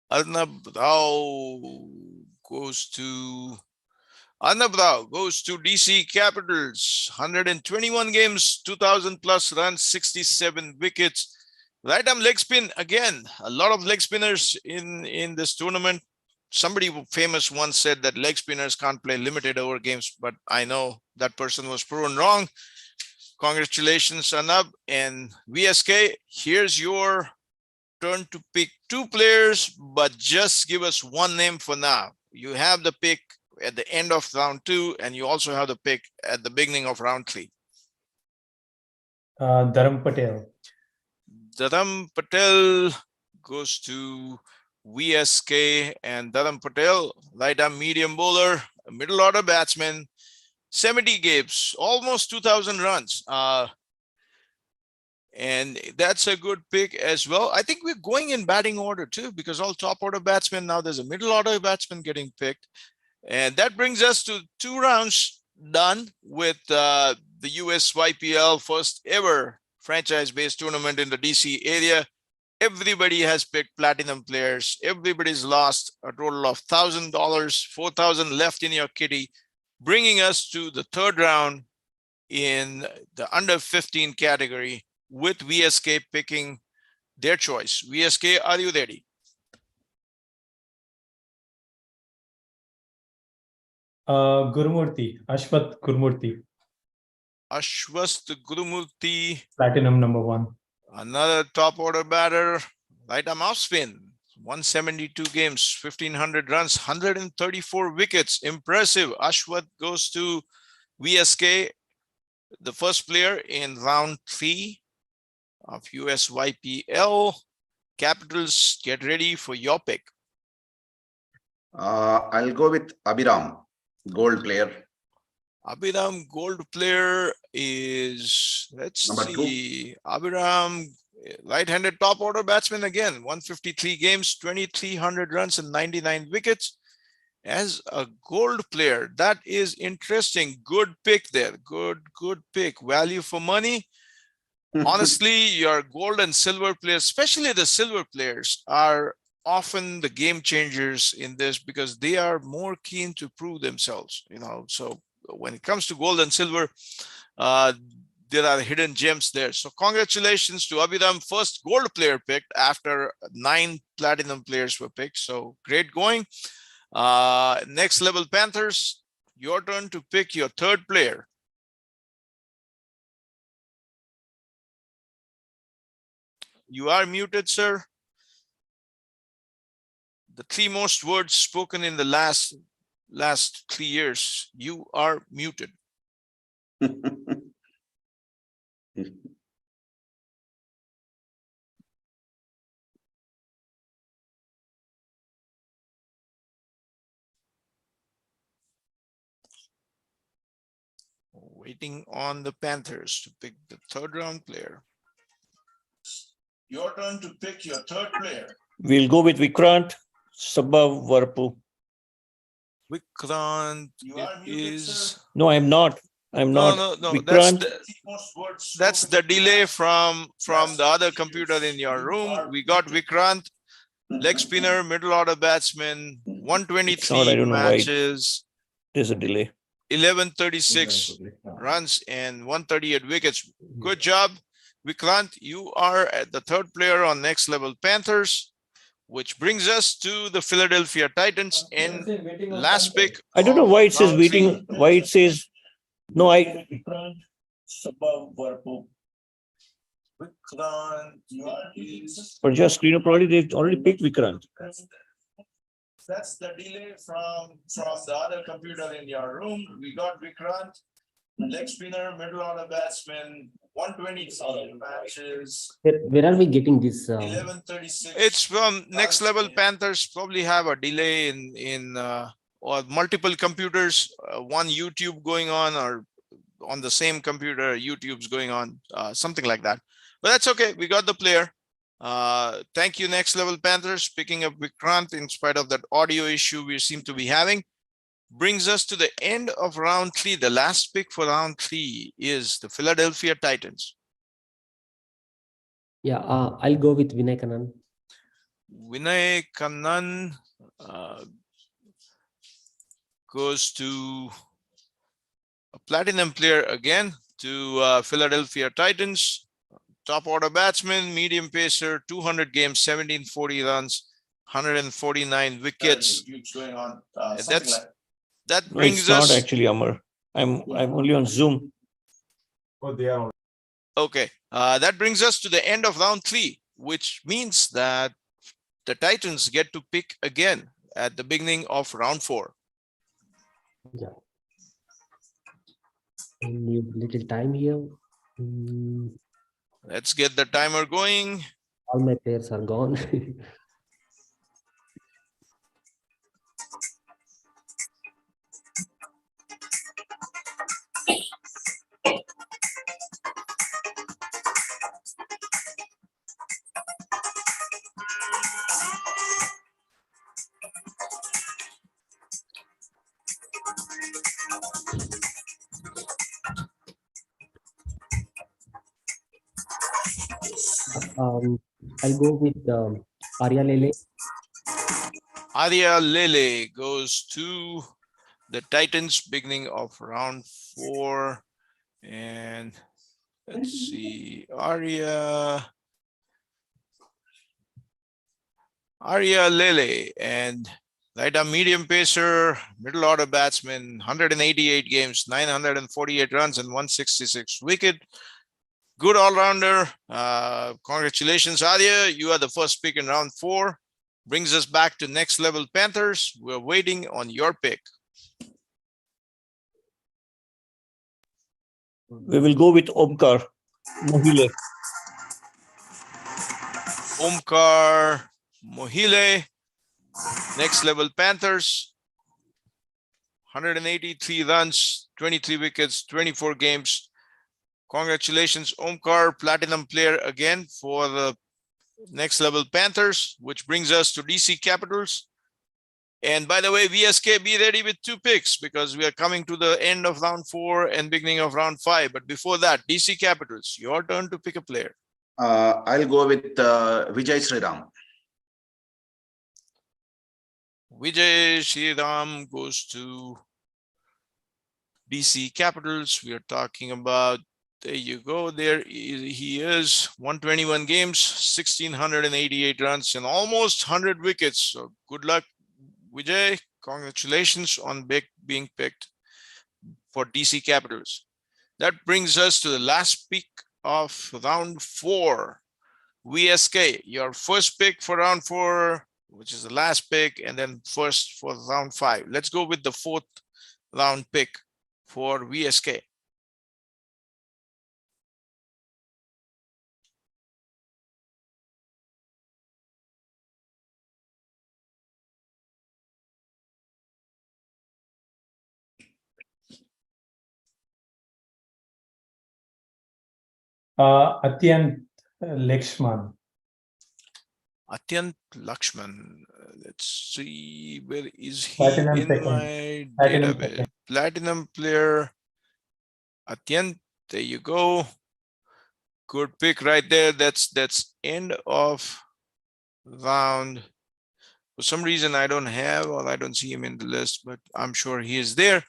Arnab Rao goes to DC Capitals. 121 games, 2,000 plus runs, 67 wickets. Right arm leg spin again. A lot of leg spinners in this tournament. Somebody famous once said that leg spinners can't play limited over games, but I know that person was proven wrong. Congratulations, Arnab. And VSK, here's your turn to pick 2 players, but just give us one name for now. You have the pick at the end of round 2, and you also have the pick at the beginning of round 3. Dharam Patel. Dharam Patel goes to VSK, and Dharam Patel, right arm medium bowler, middle order batsman, 70 games, almost 2,000 runs. And that's a good pick as well. I think we're going in batting order too, because all top order batsmen, now there's a middle order batsman getting picked. And that brings us to 2 rounds done with the USYPL first ever franchise-based tournament in the DC area. Everybody has picked platinum players. Everybody's lost a total of $1,000, 4,000 left in your kitty, bringing us to the third round in the under 15 category with VSK picking their choice. VSK, are you ready? Gurumurthy, Ashwath Gurumurthy, Ashwast Gurumurthy, platinum #1. another top order batter, right arm off spin, 172 games, 1,500 runs, 134 wickets. Impressive. Ashwath goes to VSK, the first player in round 3 of USYPL. Capitals, get ready for your pick. I'll go with Abhiram, gold player. Abhiram gold player is, let's Number see, Abhiram, right-handed top order batsman again, 153 games, 2,300 runs and 99 wickets. As a gold player, that is interesting. Good pick there. Good pick. Value for money. Honestly, your gold and silver players, especially the silver players, are often the game changers in this because they are more keen to prove themselves, So when it comes to gold and silver, there are hidden gems there. So congratulations to Abhiram, first gold player picked after 9 platinum players were picked. So great going. Next Level Panthers, your turn to pick your third player. You are muted, sir. The 3 most words spoken in the last 3 years. You are muted. Waiting on the Panthers to pick the third round player. Your turn to pick your third player. We'll go with Vikrant Sabhavarpu. Vikrant is. No, I'm not. I'm not. No. Vikrant. That's the delay from the other computer in your room. We got Vikrant, leg spinner, middle order batsman, 123 matches. There's a delay. 1136 runs and 138 wickets. Good job, Vikrant. You are the third player on Next Level Panthers, which brings us to the Philadelphia Titans and last pick. I don't know why it says waiting. Why it says no. Vikrant Sabhavarpu. For just screen, probably they already picked Vikrant. That's the delay from the other computer in your room. We got Vikrant, leg spinner, middle order batsman, 120 matches. Where are we getting this? 1136. It's from Next Level Panthers. Probably have a delay in or multiple computers. One YouTube going on, or on the same computer, YouTube's going on, something like that. But that's okay. We got the player. Thank you, Next Level Panthers, picking up Vikrant in spite of that audio issue we seem to be having. Brings us to the end of round 3. The last pick for round 3 is the Philadelphia Titans. Yeah, I'll go with Vinay Kannan. Vinay Kannan goes to a platinum player again, to Philadelphia Titans. Top order batsman, medium pacer, 200 games, 1,740 runs, 149 wickets. That brings us. It's not actually Amar. I'm only on Zoom. Oh, they are. Okay, that brings us to the end of round 3, which means that the Titans get to pick again at the beginning of round 4. Yeah. I need little time here. Let's get the timer going. All my players are gone. I'll go with Arya Lele. Arya Lele goes to the Titans, beginning of round 4. And let's see, Arya Lele, and right, a medium pacer, middle order batsman, 188 games, 948 runs, and 166 wicket. Good all-rounder. Congratulations, Arya. You are the first pick in round 4. Brings us back to next level Panthers. We're waiting on your pick. We will go with Omkar Mohile. Omkar Mohile, next level Panthers. 183 runs, 23 wickets, 24 games. Congratulations, Omkar, platinum player again for the next level Panthers, which brings us to DC Capitals. And by the way, VSK, be ready with 2 picks because we are coming to the end of round 4 and beginning of round 5. But before that, DC Capitals, your turn to pick a player. I'll go with Vijay Sriram. Vijay Sriram goes to DC Capitals. We are talking about, there you go, there he is, 121 games, 1,688 runs, and almost 100 wickets. So good luck, Vijay. Congratulations on being picked for DC Capitals. That brings us to the last pick of round 4. VSK, your first pick for round 4, which is the last pick, and then first for round 5. Let's go with the 4th round pick for VSK. Atyant Lakshman. Atyant Lakshman. Let's see, where is he Platinum in second. my Platinum database? second. Platinum player. Atyant, there you go. Good pick right there. That's end of round. For some reason, I don't have, or I don't see him in the list, but I'm sure he is there.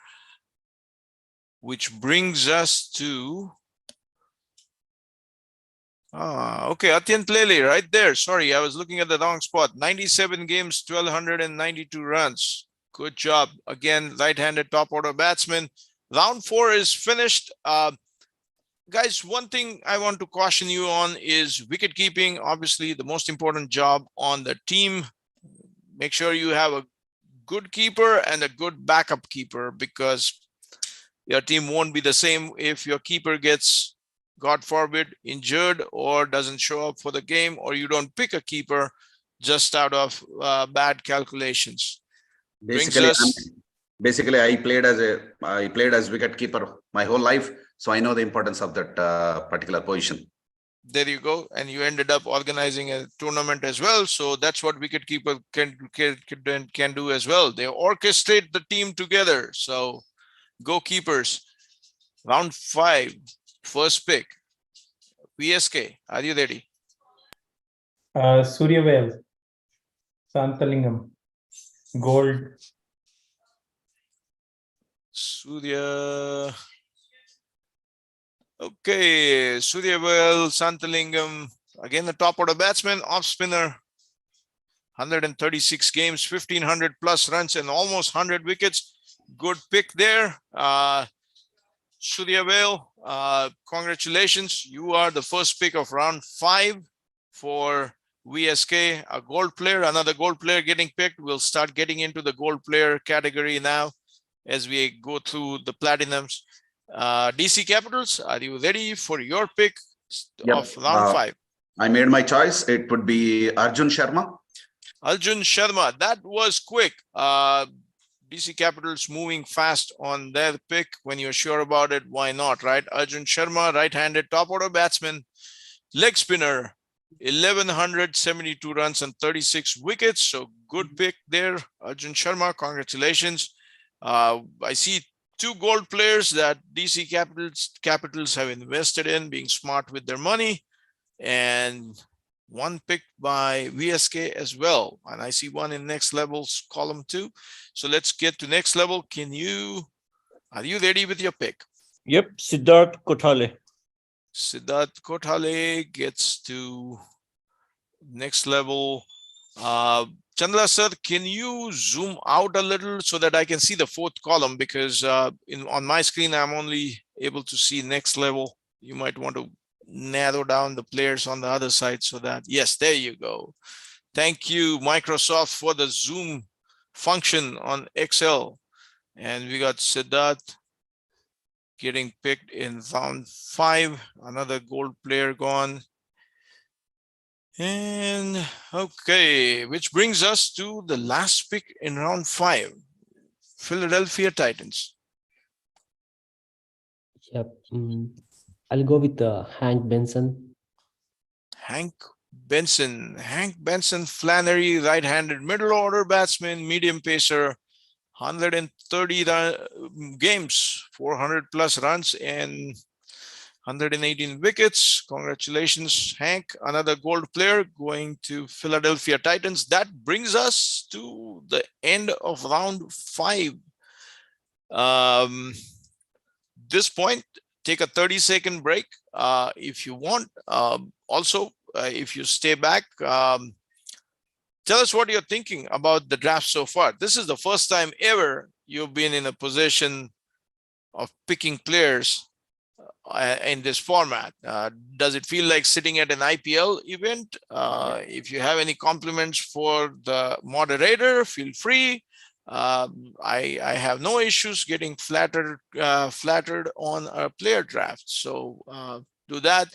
Which brings us to, okay, Atyant Lele right there. Sorry, I was looking at the wrong spot. 97 games, 1,292 runs. Good job. Again, right-handed top order batsman. Round 4 is finished. Guys, one thing I want to caution you on is wicket keeping. Obviously, the most important job on the team. Make sure you have a good keeper and a good backup keeper, because your team won't be the same if your keeper gets, God forbid, injured or doesn't show up for the game, or you don't pick a keeper just out of bad calculations. Basically, I played as wicket keeper my whole life, so I know the importance of that particular position. There you go, and you ended up organizing a tournament as well. So that's what wicketkeeper can do as well. They orchestrate the team together. So go keepers. Round 5, first pick. VSK, are you ready? Suryavel, Santalingam, gold. Surya. Okay, Suryavel, Santalingam, again the top order batsman, off spinner, 136 games, 1,500 plus runs, and almost 100 wickets. Good pick there. Suryavel, congratulations. You are the first pick of round 5 for VSK, a gold player, another gold player getting picked. We'll start getting into the gold player category now as we go through the platinums. DC Capitals, are you ready for your pick of round 5? I made my choice. It would be Arjun Sharma. Arjun Sharma, that was quick. DC Capitals moving fast on their pick. When you're sure about it, why not, right? Arjun Sharma, right-handed top order batsman, leg spinner, 1,172 runs and 36 wickets. So good pick there, Arjun Sharma. Congratulations. I see 2 gold players that DC Capitals have invested in, being smart with their money. and one picked by VSK as well. And I see one in next levels column too. So let's get to next level. Are you ready with your pick? Yep, Siddharth Kothale. Siddharth Kothale gets to next level. Chandra sir, can you zoom out a little so that I can see the fourth column? Because on my screen, I'm only able to see next level. You might want to narrow down the players on the other side so that, yes, there you go. Thank you, Microsoft, for the zoom function on Excel. And we got Siddharth getting picked in round 5, another gold player gone. And okay, which brings us to the last pick in round 5, Philadelphia Titans. Yep. I'll go with Hank Benson. Hank Benson, Flannery, right-handed middle order batsman, medium pacer, 130 games, 400 plus runs and 118 wickets. Congratulations, Hank. Another gold player going to Philadelphia Titans. That brings us to the end of round 5. This point, take a 30-second break if you want. Also, if you stay back, tell us what you're thinking about the draft so far. This is the first time ever you've been in a position of picking players in this format. Does it feel like sitting at an IPL event? If you have any compliments for the moderator, feel free. I have no issues getting flattered on a player draft. So do that.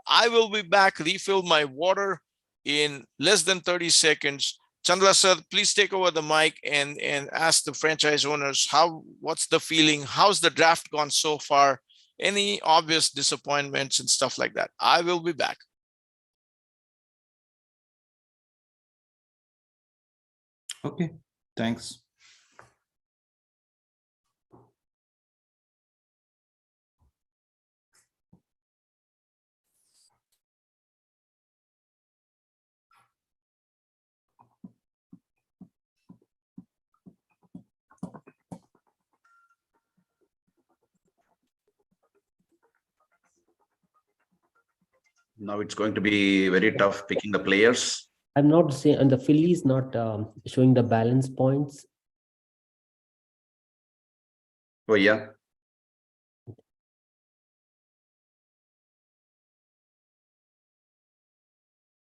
I will be back, refill my water in less than 30 seconds. Chandra sir, please take over the mic and ask the franchise owners what's the feeling? How's the draft gone so far? Any obvious disappointments and stuff like that. I will be back. Okay, thanks. Now it's going to be very tough picking the players. I'm not saying, and the Phillies not showing the balance points. Oh, yeah.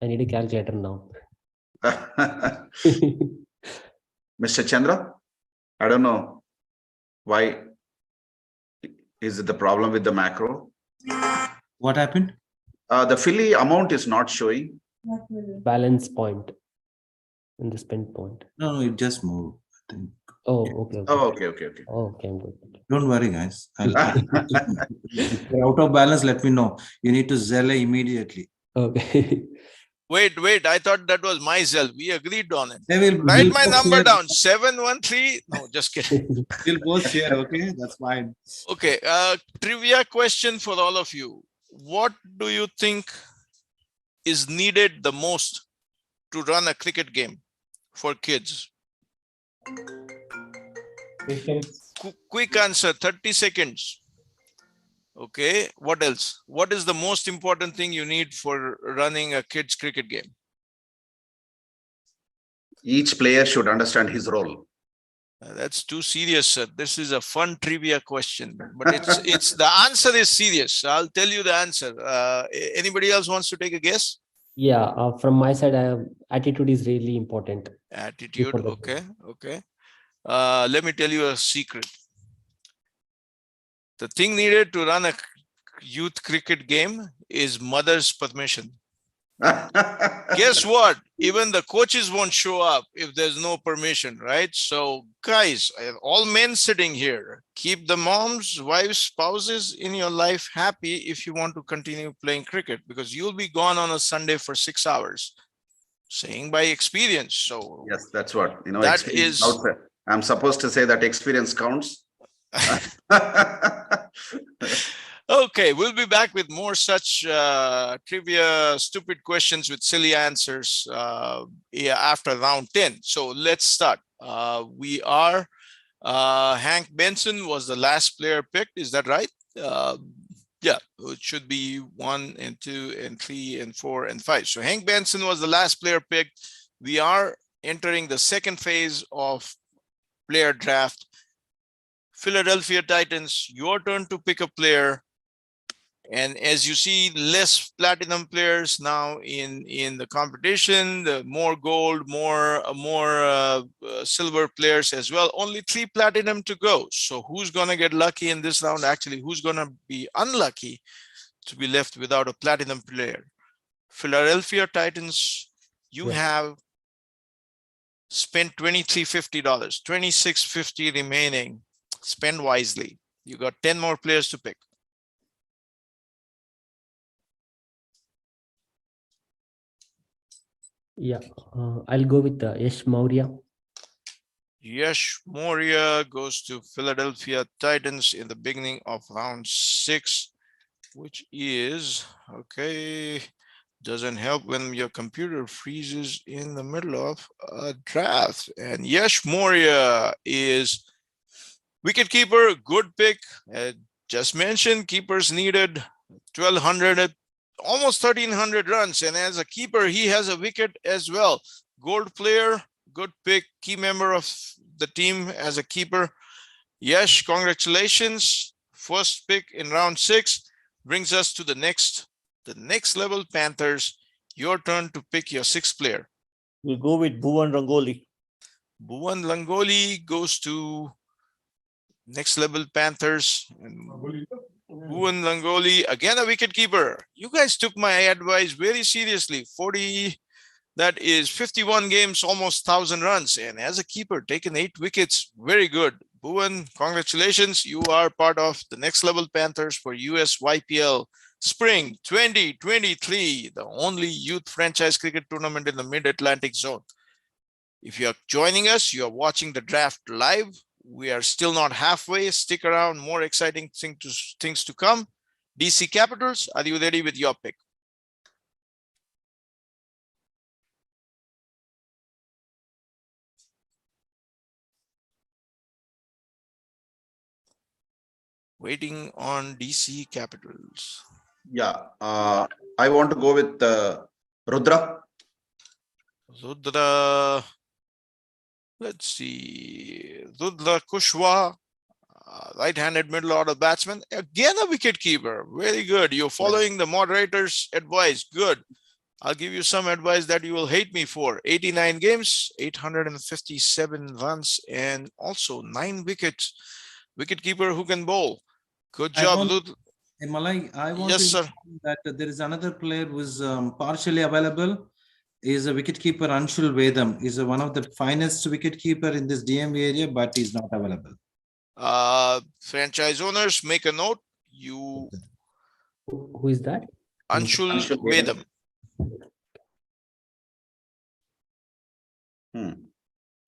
I need a calculator now. Mr. Chandra, I don't know why. Is it the problem with the macro? What happened? The Philly amount is not showing. Balance point in the spend point. No, it just moved. I think. Oh, okay. Oh, okay. Oh, okay, I'm good. Don't worry, guys. If you're out of balance, let me know. You need to Zelle immediately. Okay. Wait. I thought that was my Zelle. We agreed on it. They will Write my number down. 713. No, just kidding. We'll both share. Okay, that's fine. Okay. Trivia question for all of you. What do you think is needed the most to run a cricket game for kids? Patience. Quick answer, 30 seconds. Okay, what else? What is the most important thing you need for running a kids cricket game? Each player should understand his role. That's too serious, sir. This is a fun trivia question, but it's the answer is serious. I'll tell you the answer. Anybody else wants to take a guess? Yeah, from my side, attitude is really important. Attitude, okay. Let me tell you a secret. The thing needed to run a youth cricket game is mother's permission. Guess what? Even the coaches won't show up if there's no permission, right? So guys, all men sitting here, keep the moms, wives, spouses in your life happy if you want to continue playing cricket, because you'll be gone on a Sunday for 6 hours. Saying by experience. So yes, that's what, that is. I'm supposed to say that experience counts. Okay, we'll be back with more such trivia, stupid questions with silly answers yeah, after round 10. So let's start. We are Hank Benson was the last player picked. Is that right? Yeah, it should be 1 and 2 and 3 and 4 and 5. So Hank Benson was the last player picked. We are entering the second phase of player draft. Philadelphia Titans, your turn to pick a player. And as you see, less platinum players now in the competition, the more gold, more silver players as well. Only 3 platinum to go. So who's gonna get lucky in this round? Actually, who's gonna be unlucky to be left without a platinum player? Philadelphia Titans, you have spent $2,350, $2,650 remaining. Spend wisely. You got 10 more players to pick. Yeah, I'll go with Yash Maurya. Yash Moria goes to Philadelphia Titans in the beginning of round 6, which is, okay, doesn't help when your computer freezes in the middle of a draft. And Yash Moria is wicketkeeper, good pick. Just mentioned, keepers needed 1,200, almost 1,300 runs. And as a keeper, he has a wicket as well. Gold player, good pick, key member of the team as a keeper. Yash, congratulations. First pick in round 6 brings us to the next level Panthers. Your turn to pick your 6th player. We'll go with Bhuvan Rangoli. Bhuvan Langoli goes to next level Panthers. And Bhuvan Langoli, again a wicket keeper. You guys took my advice very seriously. 40, that is 51 games, almost 1,000 runs. And as a keeper, taken 8 wickets. Very good. Bhuvan, congratulations. You are part of the next level Panthers for USYPL Spring 2023, the only youth franchise cricket tournament in the Mid-Atlantic zone. If you're joining us, you're watching the draft live. We are still not halfway. Stick around, more exciting things to come. DC Capitals, are you ready with your pick? Waiting on DC Capitals. Yeah, I want to go with Rudra. Rudra, let's see. Rudra Kushwa, right-handed middle order batsman. Again, a wicket keeper. Very good. You're following the moderator's advice. Good. I'll give you some advice that you will hate me for. 89 games, 857 runs, and also 9 wickets. Wicket keeper who can bowl. Good job, Rudra. Malay, I want Yes, to sir. inform that there is another player who is partially available. Is a wicketkeeper Anshul Vedam. Is one of the finest wicketkeeper in this DMV area, but he's not available. Franchise owners, make a note. You Who is that? Anshul Vedam.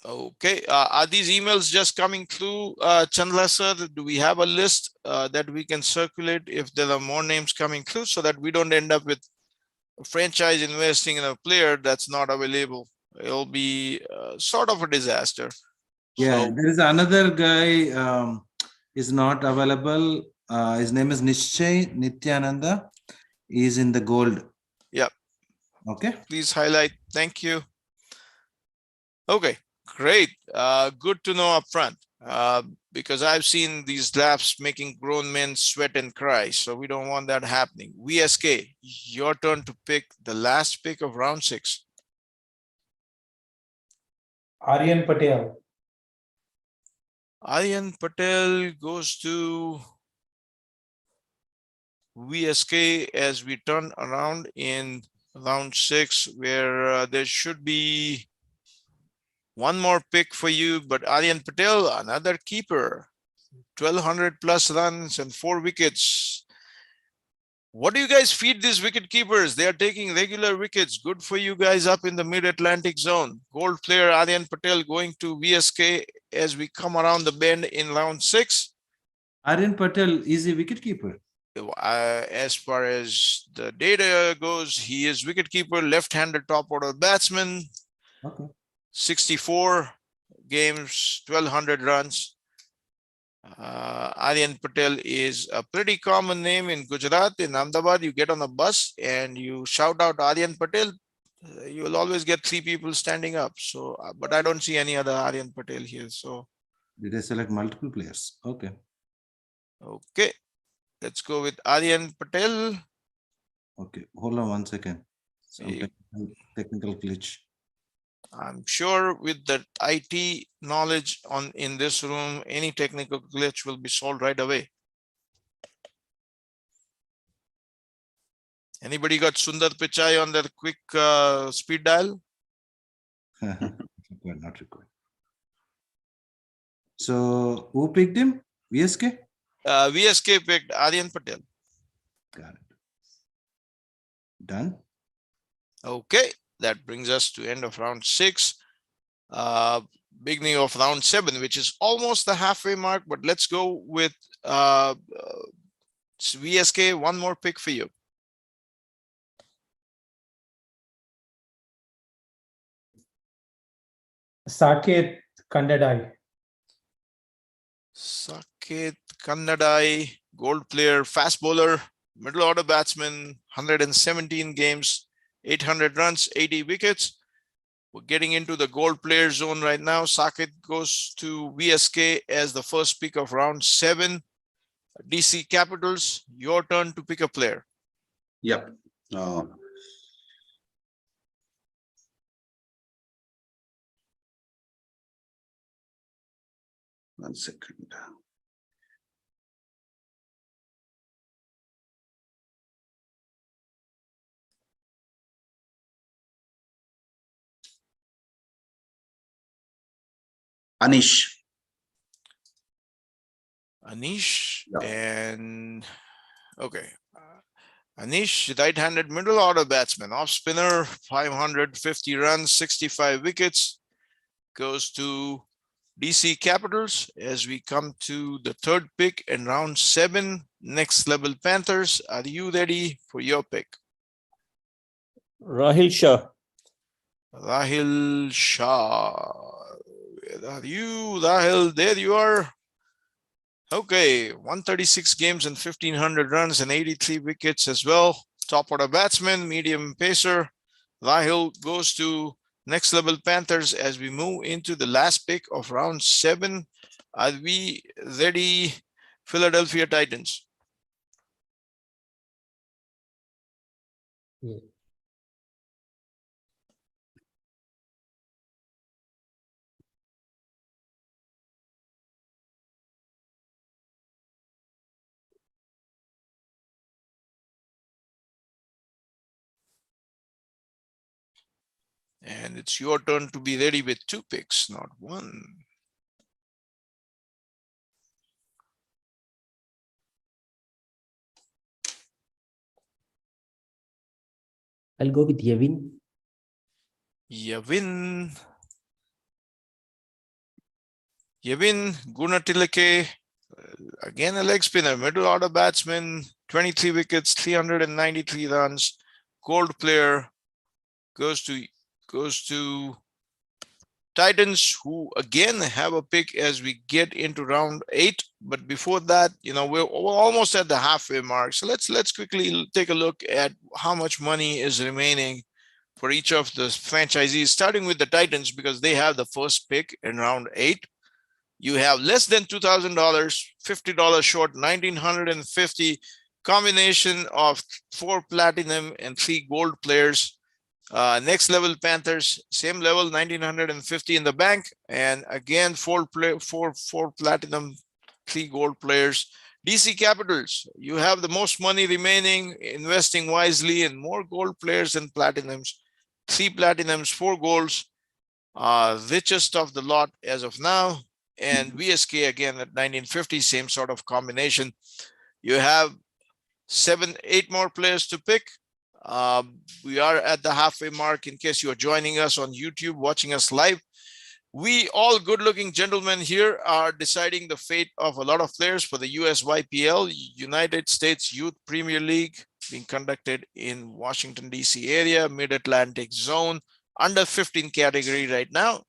Okay. Are these emails just coming through, Chandla sir? Do we have a list that we can circulate if there are more names coming through so that we don't end up with a franchise investing in a player that's not available? It'll be sort of a disaster. Yeah, So, there is another guy is not available. His name is Nishchay Nityananda. He is in the gold. yeah, Okay. please highlight. Thank you. Okay, great. Good to know upfront. Because I've seen these drafts making grown men sweat and cry. So we don't want that happening. VSK, your turn to pick the last pick of round 6. Aryan Patel. Aryan Patel goes to VSK as we turn around in round 6, where there should be one more pick for you, but Aryan Patel, another keeper, 1,200 plus runs and 4 wickets. What do you guys feed these wicket keepers? They are taking regular wickets. Good for you guys up in the Mid-Atlantic zone. Gold player Aryan Patel going to VSK as we come around the bend in round 6. Aryan Patel is a wicketkeeper. As far as the data goes, he is wicketkeeper, left-handed top order batsman, Okay. 64 games, 1,200 runs. Aryan Patel is a pretty common name in Gujarat. In Ahmedabad, you get on a bus and you shout out Aryan Patel, you will always get 3 people standing up. So, but I don't see any other Aryan Patel here. So, Did I select multiple players? Okay. okay, let's go with Aryan Patel. Okay. Hold on 1 second. Some Yeah. technical glitch. I'm sure with the IT knowledge in this room, any technical glitch will be solved right away. Anybody got Sundar Pichai on their quick speed dial? Not required. So who picked him? VSK? VSK picked Aryan Patel. Got it. Done. Okay, that brings us to end of round 6. Beginning of round 7, which is almost the halfway mark, but let's go with VSK. One more pick for you. Saket Kandadai. Saket Kannadai, gold player, fast bowler, middle order batsman, 117 games, 800 runs, 80 wickets. We're getting into the gold player zone right now. Saket goes to VSK as the first pick of round 7. DC Capitals, your turn to pick a player. Yep. 1 second. Anish. Anish Yeah. and okay. Anish, right-handed middle order batsman, off spinner, 550 runs, 65 wickets, goes to DC Capitals as we come to the third pick in round 7. Next Level Panthers, are you ready for your pick? Rahil Shah. Rahil Shah. Where are you, Rahil? There you are. Okay, 136 games and 1,500 runs and 83 wickets as well. Top order batsman, medium pacer. Rahil goes to Next Level Panthers as we move into the last pick of round 7. Are we ready, Philadelphia Titans? Yeah. And it's your turn to be ready with 2 picks, not 1. I'll go with Yevin. Yavin Gunatilake, again a leg spinner, middle order batsman, 23 wickets, 393 runs, gold player, goes to Titans, who again have a pick as we get into round 8. But before that, we're almost at the halfway mark. So let's quickly take a look at how much money is remaining for each of the franchisees, starting with the Titans, because they have the first pick in round 8. You have less than $2,000, $50 short, 1,950, combination of 4 platinum and 3 gold players. Next Level Panthers, same level, 1,950 in the bank, and again 4 platinum, 3 gold players. DC Capitals, you have the most money remaining, investing wisely in more gold players and platinums. 3 platinums, 4 golds, richest of the lot as of now. And VSK again at 1,950, same sort of combination. You have 8 more players to pick. We are at the halfway mark in case you are joining us on YouTube, watching us live. We all good-looking gentlemen here are deciding the fate of a lot of players for the USYPL, United States Youth Premier League, being conducted in Washington, D.C. area, Mid-Atlantic zone, under 15 category right now.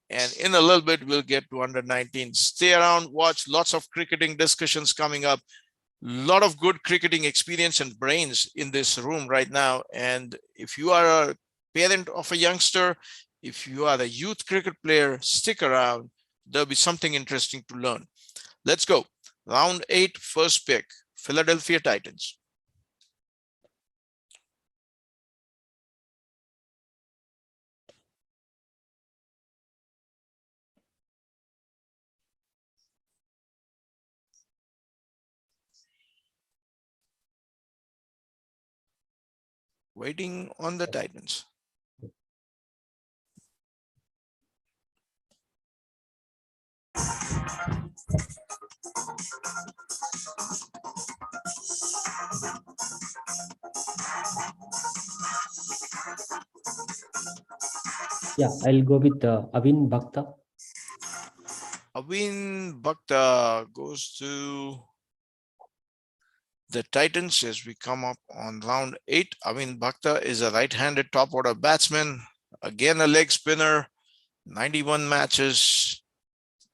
And in a little bit, we'll get to under 19. Stay around, watch lots of cricketing discussions coming up. Lot of good cricketing experience and brains in this room right now. And if you are a parent of a youngster, if you are a youth cricket player, stick around. There'll be something interesting to learn. Let's go. Round 8, first pick, Philadelphia Titans. Waiting on the Titans. Yeah, I'll go with Avin Bhakta. Avin Bhakta goes to the Titans as we come up on round 8. Avin Bhakta is a right-handed top order batsman. Again, a leg spinner, 91 matches,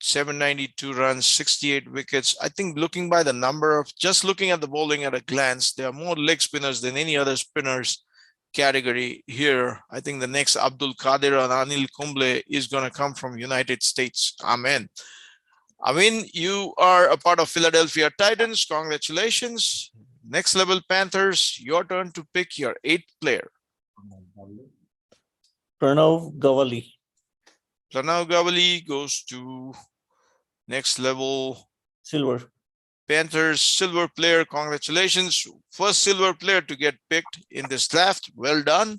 792 runs, 68 wickets. I think looking by the number of, just looking at the bowling at a glance, there are more leg spinners than any other spinners category here. I think the next Abdul Qadir and Anil Kumble is going to come from United States. Amen. Avin, you are a part of Philadelphia Titans. Congratulations. Next level Panthers, your turn to pick your 8th player. Pranav Gawali. Pranav Gawali goes to next level Silver. Panthers silver player. Congratulations. First silver player to get picked in this draft. Well done.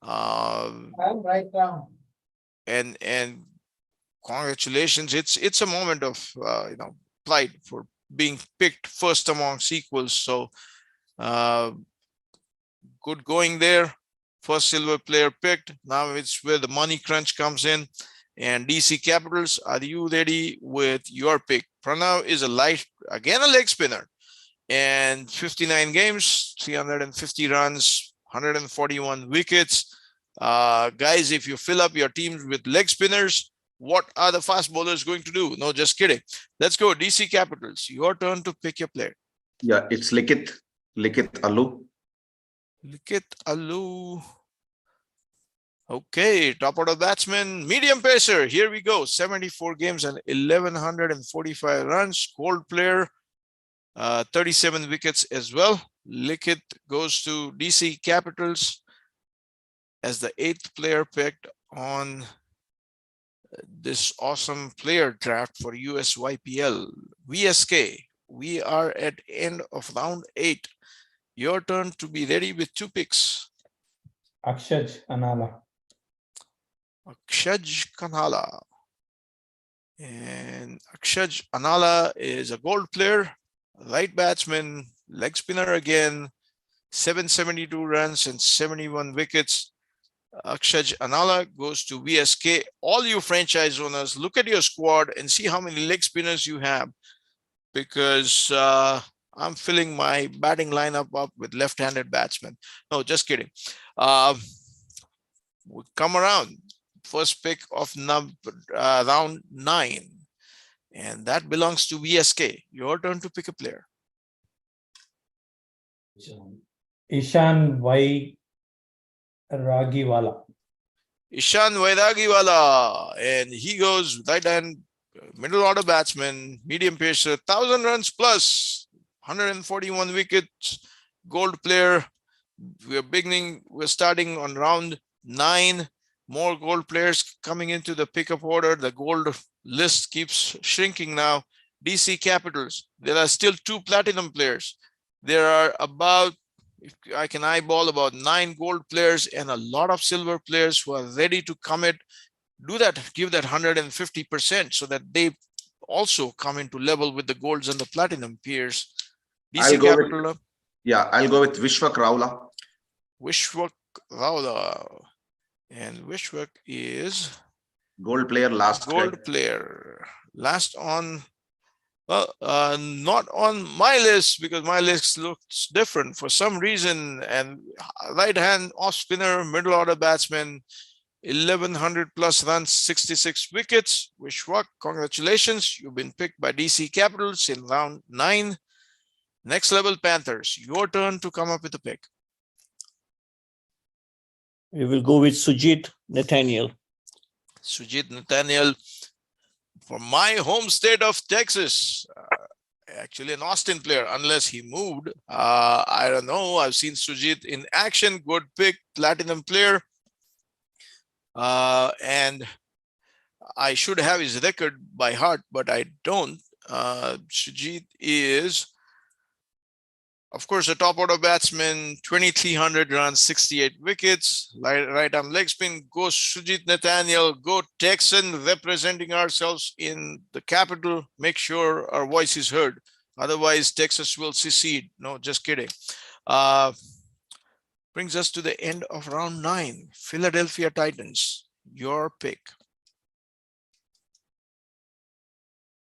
I'm right down. And congratulations. It's a moment of pride for being picked first among sequels. So good going there. First silver player picked. Now it's where the money crunch comes in. And DC Capitals, are you ready with your pick? Pranav is a leg spinner, and 59 games, 350 runs, 141 wickets. Guys, if you fill up your teams with leg spinners, what are the fast bowlers going to do? No, just kidding. Let's go. DC Capitals, your turn to pick your player. Yeah, it's Likith Allu. Likith Allu. Okay, top order batsman, medium pacer. Here we go. 74 games and 1,145 runs. Gold player, 37 wickets as well. Likith goes to DC Capitals as the 8th player picked on this awesome player draft for USYPL. VSK, we are at end of round 8. Your turn to be ready with 2 picks. Akshaj Anala. Akshaj Kanhala. And Akshaj Anala is a gold player, right batsman, leg spinner again, 772 runs and 71 wickets. Akshaj Anala goes to VSK. All you franchise owners, look at your squad and see how many leg spinners you have, because I'm filling my batting lineup up with left-handed batsmen. No, just kidding. We'll come around. First pick of round 9, and that belongs to VSK. Your turn to pick a player. Ishan Vairagiwala. Ishan Vairagiwala, and he goes right hand, middle order batsman, medium pacer, 1,000 runs plus, 141 wickets, gold player. We're starting on round 9. More gold players coming into the pickup order. The gold list keeps shrinking now. DC Capitals, there are still 2 platinum players. There are about, if I can eyeball, about 9 gold players and a lot of silver players who are ready to commit, do that, give that 150% so that they also come into level with the golds and the platinum peers. DC Capital. I'll go with Vishwak Raula. Vishwak Raula. And Vishwak is Gold player last. Gold player. Last on, well, not on my list because my list looks different for some reason. And right hand off spinner, middle order batsman, 1100 plus runs, 66 wickets. Vishwak, congratulations. You've been picked by DC Capitals in round 9. Next level Panthers, your turn to come up with a pick. We will go with Sujit Nathaniel. Sujit Nathaniel from my home state of Texas. Actually an Austin player, unless he moved. I don't know. I've seen Sujit in action. Good pick, platinum player. And I should have his record by heart, but I don't. Sujit is, of course, a top order batsman, 2,300 runs, 68 wickets. Right arm leg spin. Go Sujit Nathaniel. Go Texan, representing ourselves in the capital. Make sure our voice is heard. Otherwise, Texas will secede. No, just kidding. Brings us to the end of round 9. Philadelphia Titans, your pick.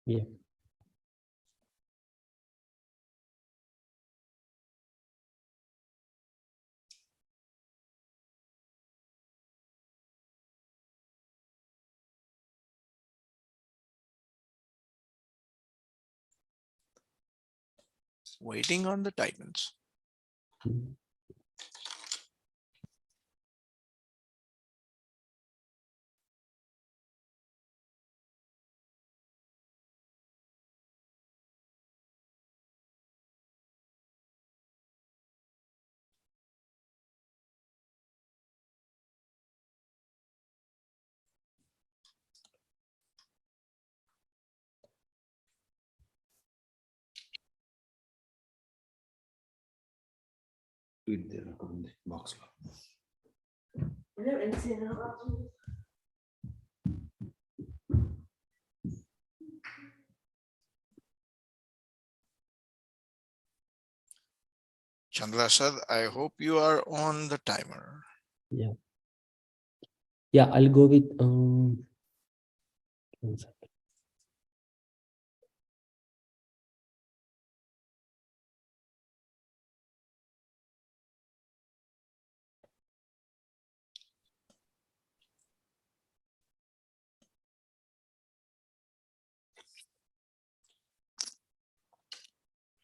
Yeah. Waiting on the Titans. Box. Chandra sir, I hope you are on the timer. Yeah. Yeah, I'll go with one second.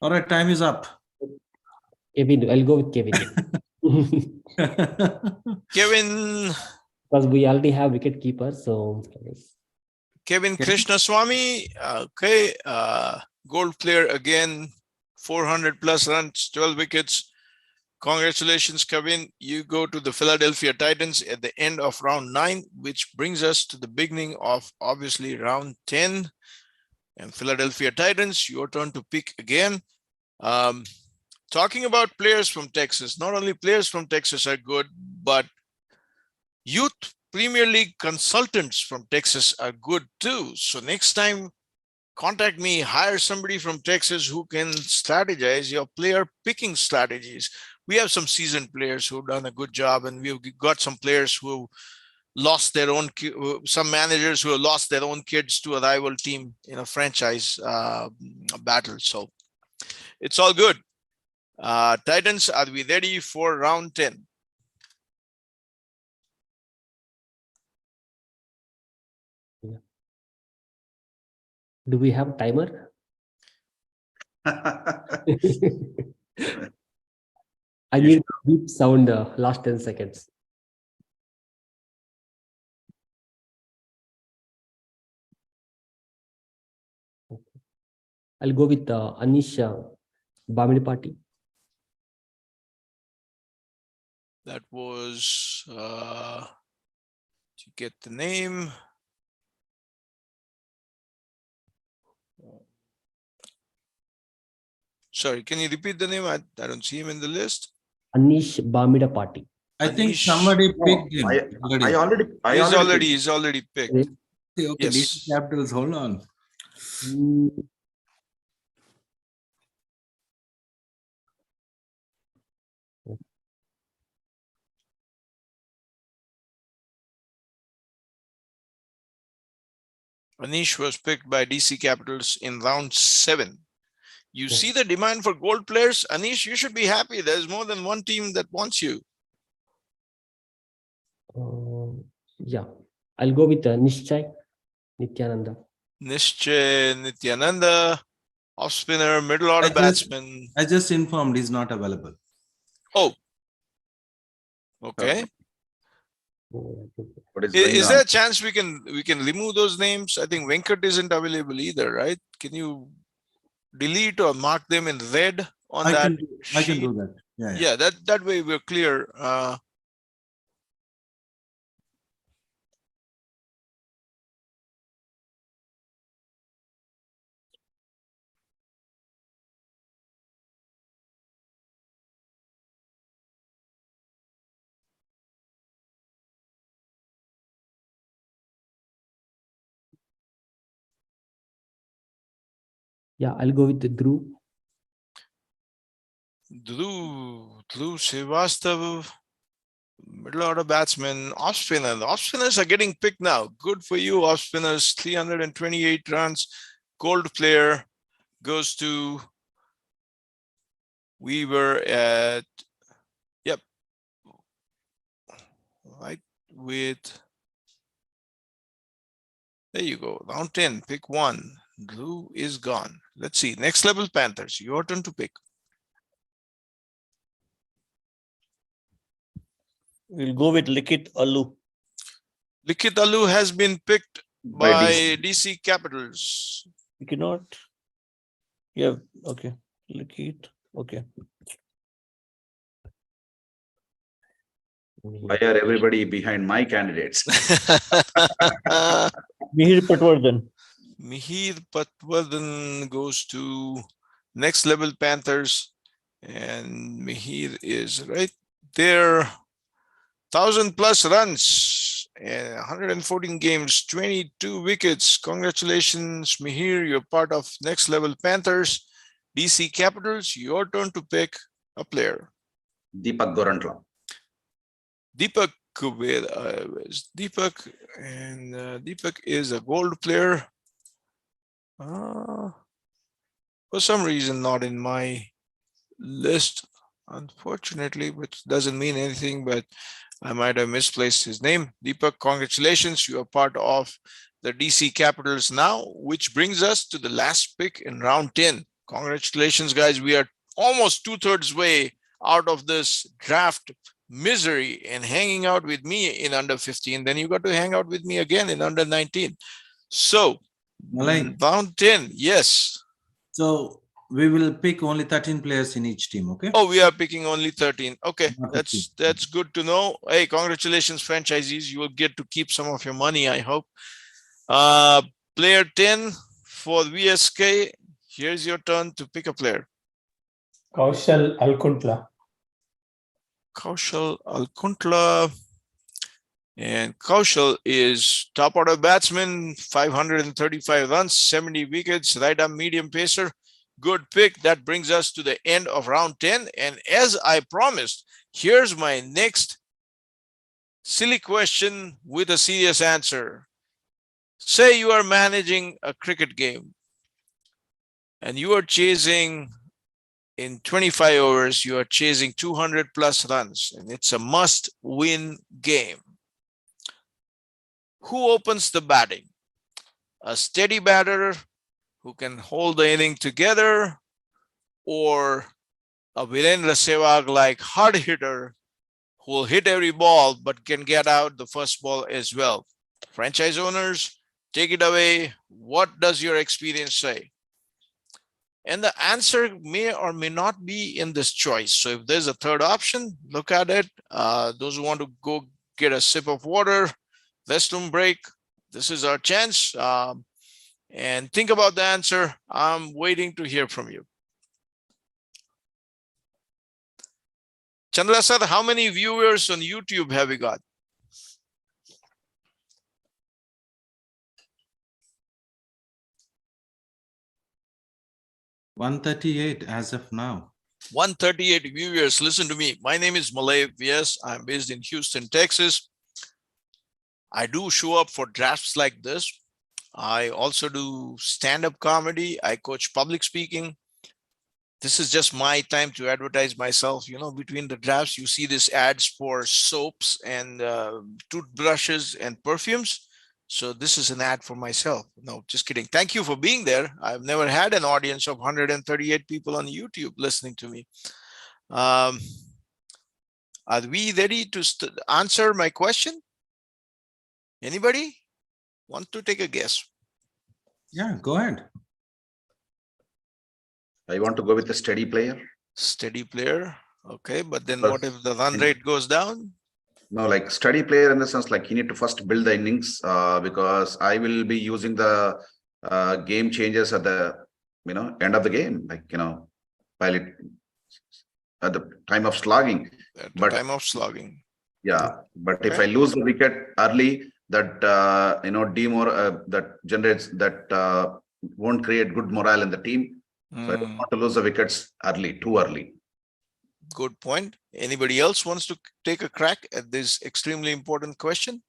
All right, time is up. Kevin, I'll go with Kevin. Kevin Because we already have wicket keeper, so Kevin Krishnaswamy, okay, gold player again, 400 plus runs, 12 wickets. Congratulations, Kevin. You go to the Philadelphia Titans at the end of round 9, which brings us to the beginning of obviously round 10. And Philadelphia Titans, your turn to pick again. Talking about players from Texas, not only players from Texas are good, but youth Premier League consultants from Texas are good too. So next time, contact me, hire somebody from Texas who can strategize your player picking strategies. We have some seasoned players who've done a good job, and we've got some players who lost their own, some managers who have lost their own kids to a rival team in a franchise battle. So it's all good. Titans, are we ready for round 10? do we have timer? I need beep sound last 10 seconds. I'll go with Anish Bamidipati. That was, to get the name. Sorry, can you repeat the name? I don't see him in the list. Anish Bamidipati. I think Anish. somebody No, picked him. He's already picked. Okay, Yes. DC Capitals, hold on. Mm, Anish was picked by DC Capitals in round 7. You Yes. see the demand for gold players? Anish, you should be happy. There's more than one team that wants you. Yeah, I'll go with Nishchay Nityananda. Nischay Nityananda, off spinner, middle order batsman. I just informed he's not available. Oh, okay. What is Is, going is on? there a chance we can remove those names? I think Venkat isn't available either, right? Can you delete or mark them in red on that I can sheet? do that. Yeah. Yeah, that way we're clear. Yeah, I'll go with the Dhruv. Dhruv Srivastav, middle order batsman, off spinner. The off spinners are getting picked now. Good for you, off spinners. 328 runs. Gold player goes to. We were at. Yep. Right with. There you go. Round 10. Pick one. Dhruv is gone. Let's see. Next level Panthers. Your turn to pick. We'll go with Likit Allu. Likit Allu has been picked By by DC. DC Capitals. You cannot. Yeah, okay. Likit. Okay. Why are everybody behind my candidates? Mihir Patwardhan. Mihir Patwardhan goes to next level Panthers, and Mihir is right there. 1,000+ runs and 114 games, 22 wickets. Congratulations, Mihir. You're part of next level Panthers. DC Capitals, your turn to pick a player. Deepak Gorantla. Deepak, where's Deepak? And Deepak is a gold player. For some reason, not in my list, unfortunately, which doesn't mean anything, but I might have misplaced his name. Deepak, congratulations. You are part of the DC Capitals now, which brings us to the last pick in round 10. Congratulations, guys. We are almost 2/3 way out of this draft misery and hanging out with me in under 15. Then you got to hang out with me again in under 19. So, Malay. round 10, yes. So we will pick only 13 players in each team. Okay. Oh, we are picking only 13. Okay, Not that's good to know. Hey, congratulations, franchisees. You will get to keep some of your money, I hope. Player 10 for VSK. Here's your turn to pick a player. Kaushal Alkuntla. Kaushal Alkuntla. And Kaushal is top order batsman, 535 runs, 70 wickets, right arm medium pacer. Good pick. That brings us to the end of round 10. And as I promised, here's my next silly question with a serious answer. Say you are managing a cricket game and you are chasing in 25 overs, you are chasing 200+ runs, and it's a must-win game. Who opens the batting? A steady batter who can hold the inning together, or a Virendra Sehwag-like hard hitter who will hit every ball but can get out the first ball as well? Franchise owners, take it away. What does your experience say? And the answer may or may not be in this choice. So if there's a third option, look at it. Those who want to go get a sip of water, restroom break, this is our chance. And think about the answer. I'm waiting to hear from you. Chandra sir, how many viewers on YouTube have we got? $138 as of now. 138 viewers. Listen to me. My name is Malay. Yes, I'm based in Houston, Texas. I do show up for drafts like this. I also do stand-up comedy. I coach public speaking. This is just my time to advertise myself. You know, between the drafts, you see this ads for soaps and toothbrushes and perfumes. So this is an ad for myself. No, just kidding. Thank you for being there. I've never had an audience of 138 people on YouTube listening to me. Are we ready to answer my question? Anybody want to take a guess? Yeah, go ahead. I want to go with a steady player. Steady player. Okay, but then But what if the run in- rate goes down? No, like steady player in the sense like you need to first build the innings because I will be using the game changes at the end of the game, like while it at the time of slogging. At the But time of slogging. yeah, but if Okay. I lose the wicket early, that that generates that won't create good morale in the team. So I don't want to lose the wickets early, too early. Good point. Anybody else wants to take a crack at this extremely important question?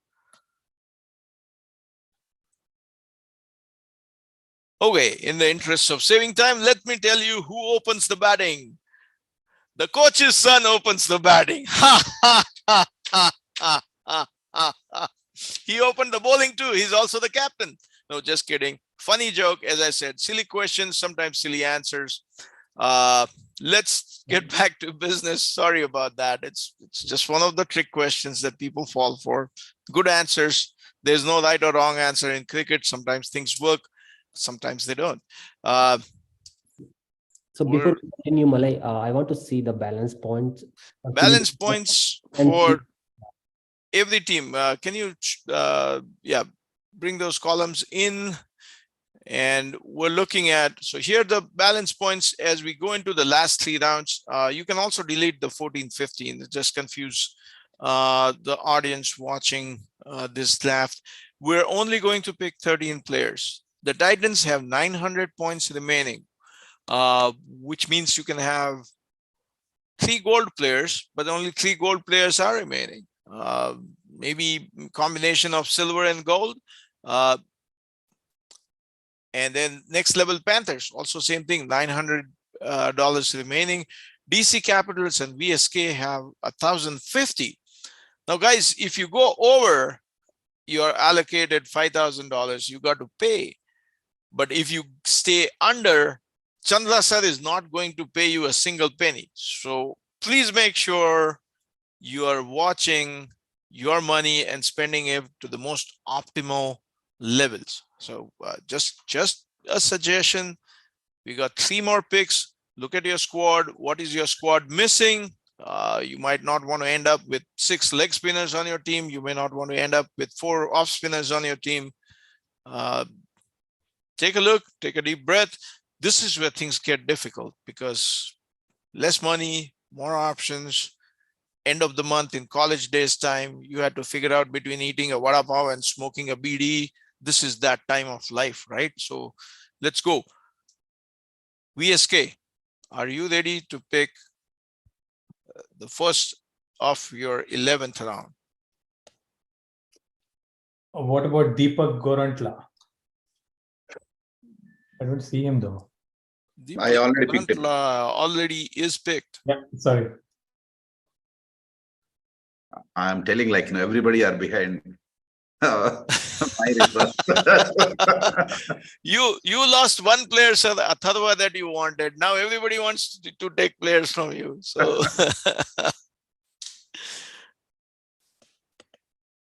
Okay, in the interest of saving time, let me tell you who opens the batting. The coach's son opens the batting. He opened the bowling too. He's also the captain. No, just kidding. Funny joke, as I said, silly questions, sometimes silly answers. Let's get back to business. Sorry about that. It's just one of the trick questions that people fall for. Good answers. There's no right or wrong answer in cricket. Sometimes things work, sometimes they don't. So before we continue, Malay, I want to see the balance points. Balance points for every team. Can you, bring those columns in? And we're looking at, so here are the balance points as we go into the last 3 rounds. You can also delete the 14, 15, just confuse the audience watching this draft. We're only going to pick 13 players. The Titans have 900 points remaining, which means you can have 3 gold players, but only 3 gold players are remaining. Maybe combination of silver and gold. And then next level Panthers, also same thing, $900 remaining. DC Capitals and VSK have 1,050. Now, guys, if you go over your allocated $5,000, you got to pay. But if you stay under, Chandra sir is not going to pay you a single penny. So please make sure you are watching your money and spending it to the most optimal levels. So just a suggestion. We got 3 more picks. Look at your squad. What is your squad missing? You might not want to end up with 6 leg spinners on your team. You may not want to end up with 4 off spinners on your team. Take a look, take a deep breath. This is where things get difficult because less money, more options. End of the month in college days time, you had to figure out between eating a vada pav and smoking a BD. This is that time of life, right? So let's go. VSK, are you ready to pick the first of your 11th round? What about Deepak Gorantla? I don't see him though. I already picked him. Already is picked. Yeah, sorry. I'm telling everybody are behind my research. You lost one player, sir, Atharva, that you wanted. Now everybody wants to take players from you. So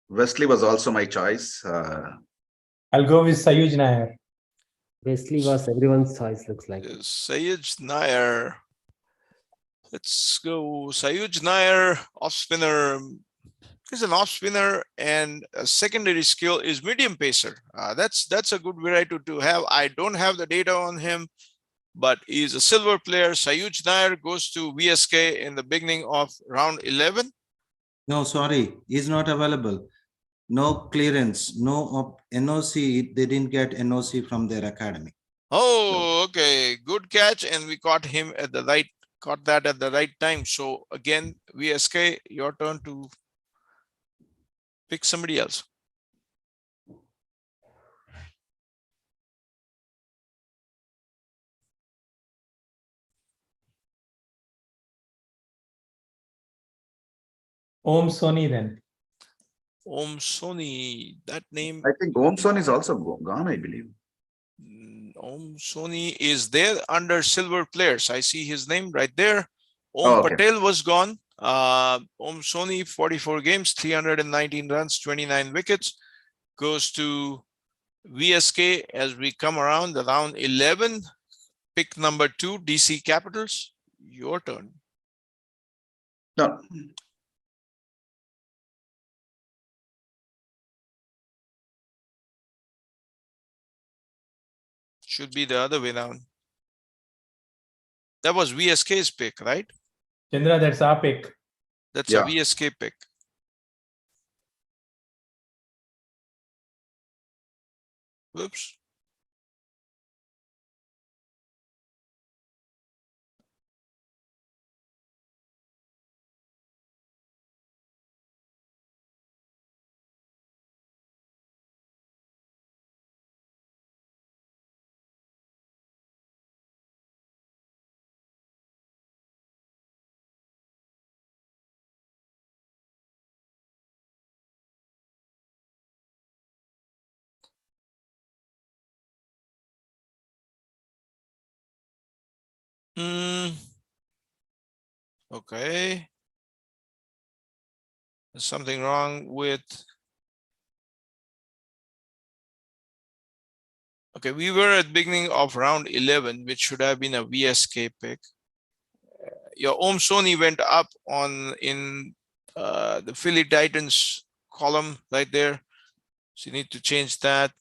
Wesley was also my choice. I'll go with Sayuj Nair. Wesley was everyone's choice, looks like. Sayuj Nair. Let's go. Sayuj Nair, off spinner. He's an off spinner, and a secondary skill is medium pacer. That's a good variety to have. I don't have the data on him, but he's a silver player. Sayuj Nair goes to VSK in the beginning of round 11. No, sorry, he's not available. No clearance, no NOC. They didn't get NOC from their academy. Oh, okay. Good catch. And we caught him at the right, caught that at the right time. So again, VSK, your turn to pick somebody else. Om Soni then. Om Soni, that name. I think Omson is also gone, I believe. Om Soni is there under silver players. I see his name right there. Om Oh, okay. Patel was gone. Om Soni, 44 games, 319 runs, 29 wickets. Goes to VSK as we come around the round 11. Pick number 2, DC Capitals. Your turn. No. Should be the other way around. That was VSK's pick, right? Chandra, that's our pick. That's Yeah. a VSK pick. Whoops. Okay. There's something wrong with. Okay, we were at beginning of round 11, which should have been a VSK pick. Your Om Soni went up in the Philly Titans column right there. So you need to change that.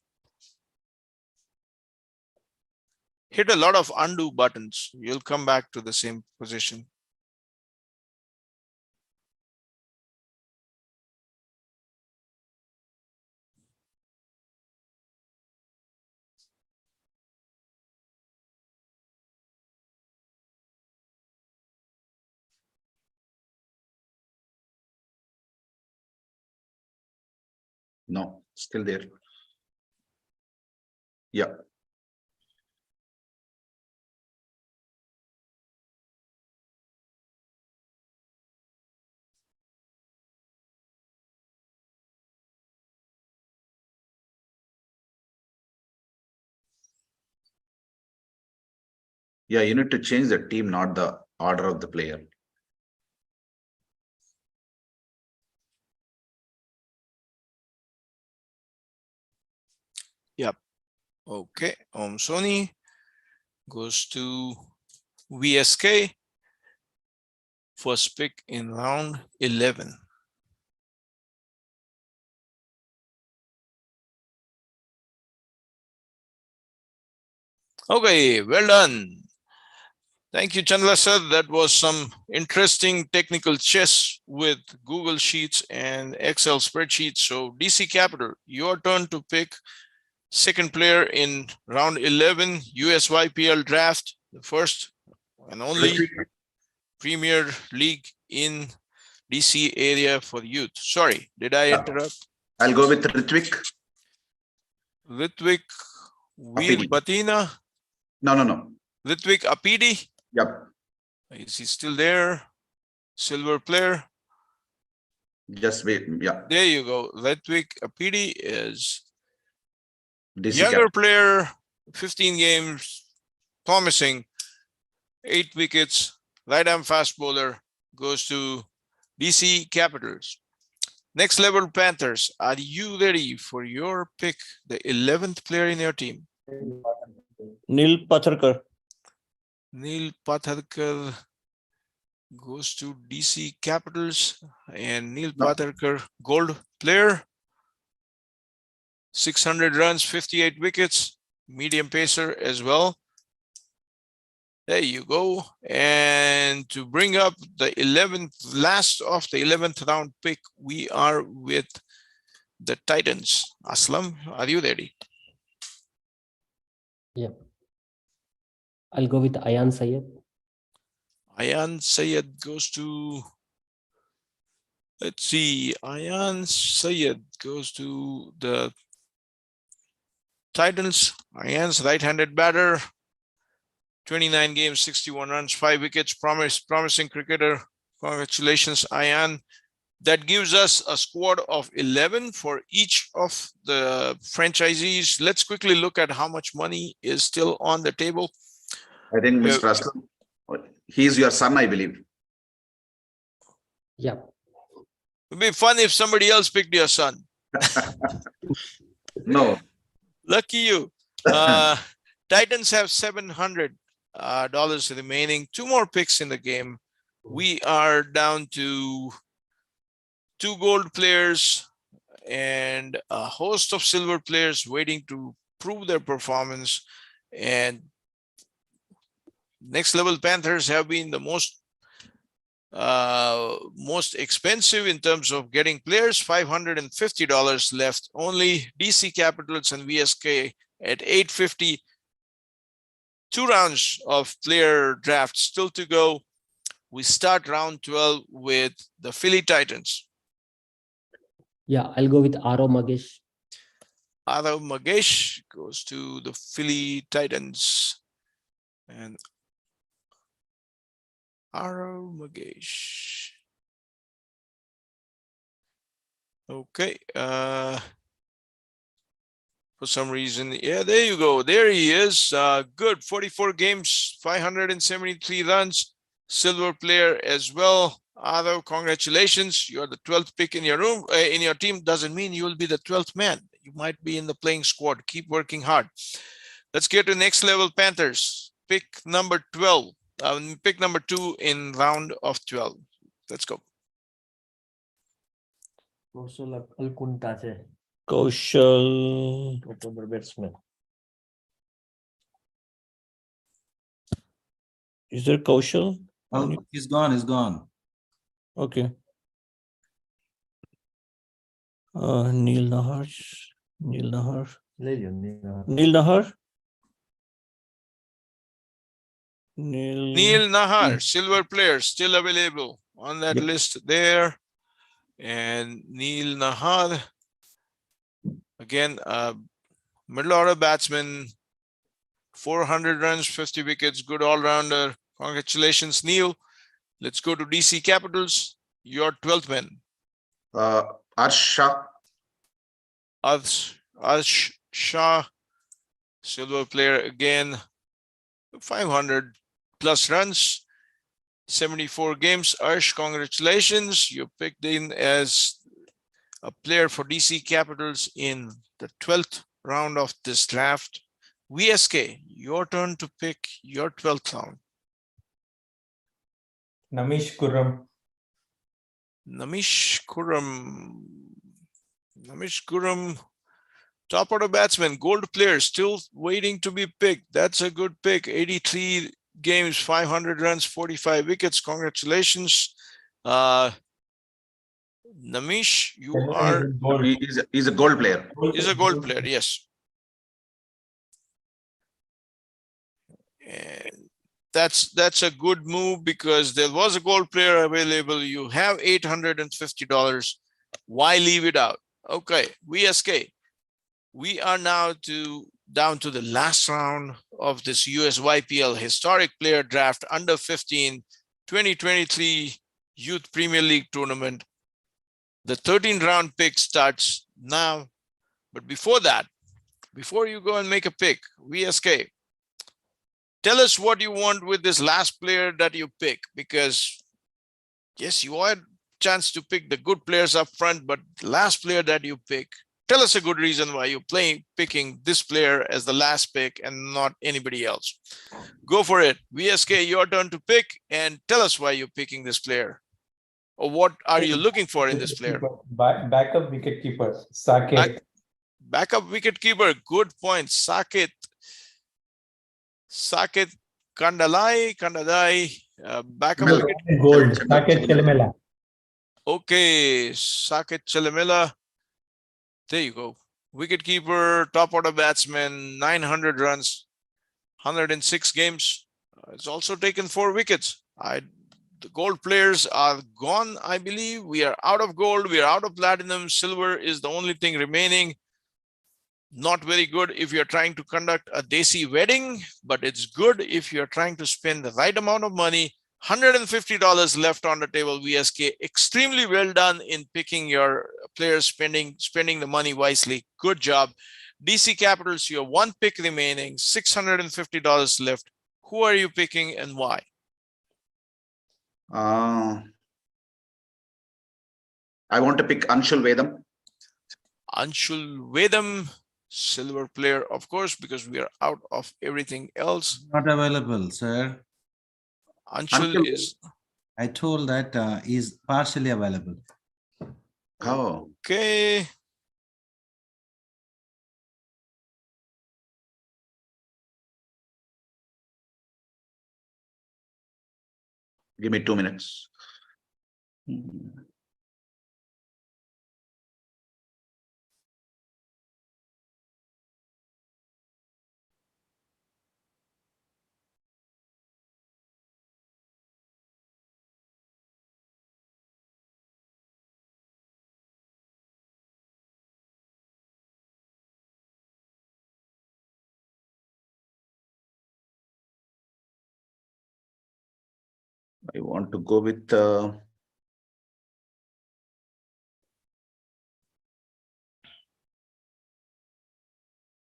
Hit a lot of undo buttons. You'll come back to the same position. No, still there. Yeah. Yeah, you need to change the team, not the order of the player. Yep. Okay. Om Soni goes to VSK. First pick in round 11. Okay, well done. Thank you, Chandra sir. That was some interesting technical chess with Google Sheets and Excel spreadsheets. So DC Capital, your turn to pick second player in round 11 USYPL draft, the first and only Premier League in DC area for youth. Sorry, did I interrupt? I'll go with Ritwik. Ritwik Veer Apidi. Batina. No. Ritwik Apidi. Yep. Is he still there? Silver player. Just wait. Yeah. There you go. Ritwik Apidi is DC younger player, 15 games, promising, 8 wickets, right arm fast bowler, goes to DC Capitals. Next level Panthers, are you ready for your pick, the 11th player in your team? Neil Patharkar. Neil Patharkar goes to DC Capitals, and Neil Patharkar, gold player, 600 runs, 58 wickets, medium pacer as well. There you go. And to bring up the 11th, last of the 11th round pick, we are with the Titans. Aslam, are you ready? Yeah. I'll go with Ayan Sayed. Ayan Sayed goes to, let's see, Ayan Sayed goes to the Titans. Ayan's right-handed batter, 29 games, 61 runs, 5 wickets, promising cricketer. Congratulations, Ayan. That gives us a squad of 11 for each of the franchisees. Let's quickly look at how much money is still on the table. I think Yeah. Mr. Aslam, he's your son, I believe. Yeah. It'd be fun if somebody else picked your son. No. Lucky you. Titans have $700 remaining. 2 more picks in the game. We are down to 2 gold players and a host of silver players waiting to prove their performance. And Next Level Panthers have been the most expensive in terms of getting players. $550 left. Only DC Capitals and VSK at $850. 2 rounds of player draft still to go. We start round 12 with the Philly Titans. Yeah, I'll go with Aro Magesh. Adav Magesh goes to the Philly Titans. And Aro Magesh. Okay. For some reason, yeah, there you go. There he is. Good. 44 games, 573 runs. Silver player as well. Adav, congratulations. You're the 12th pick in your room. In your team doesn't mean you will be the 12th man. You might be in the playing squad. Keep working hard. Let's get to Next Level Panthers. Pick number 12. Pick number 2 in round of 12. Let's go. Kaushal, October batsman. Is there Kaushal? Oh, he's gone. He's gone. Okay. Neil Nahar. Neil Nahar. Neil Nahar. Neil Nahar, silver player, still available on that list there. And Neil Nahar, again, middle order batsman, 400 runs, 50 wickets, good all-rounder. Congratulations, Neil. Let's go to DC Capitals. Your 12th man. Arsha. Arsh Shah, silver player again, 500 plus runs, 74 games. Arsh, congratulations. You picked in as a player for DC Capitals in the 12th round of this draft. VSK, your turn to pick your 12th round. Namish Kurram. Namish Kurram, top order batsman, gold player, still waiting to be picked. That's a good pick. 83 games, 500 runs, 45 wickets. Congratulations. Namish, you are... He's a gold player. He's a gold player, yes. And that's a good move because there was a gold player available. You have $850. Why leave it out? Okay, VSK. We are now down to the last round of this USYPL historic player draft under 15 2023 Youth Premier League tournament. The 13th round pick starts now. But before that, before you go and make a pick, VSK, tell us what you want with this last player that you pick, because yes, you had a chance to pick the good players up front, but the last player that you pick, tell us a good reason why you're picking this player as the last pick and not anybody else. Go for it. VSK, your turn to pick, and tell us why you're picking this player. Or what are you looking for in this player? Backup wicketkeeper, Saket. Backup wicketkeeper, good point. Saket Kandadai, backup wicket. Gold, Saket Chelamela. Okay, Saket Chelamela. There you go. Wicketkeeper, top order batsman, 900 runs, 106 games. It's also taken 4 wickets. The gold players are gone, I believe. We are out of gold. We are out of platinum. Silver is the only thing remaining. Not very good if you're trying to conduct a desi wedding, but it's good if you're trying to spend the right amount of money. $150 left on the table, VSK. Extremely well done in picking your players, spending the money wisely. Good job. DC Capitals, you have one pick remaining, $650 left. Who are you picking and why? I want to pick Anshul Vedam. Anshul Vedam, silver player, of course, because we are out of everything else. Not available, sir. Anshul Anshul. is I told that is partially available. Oh, okay. give me 2 minutes. I want to go with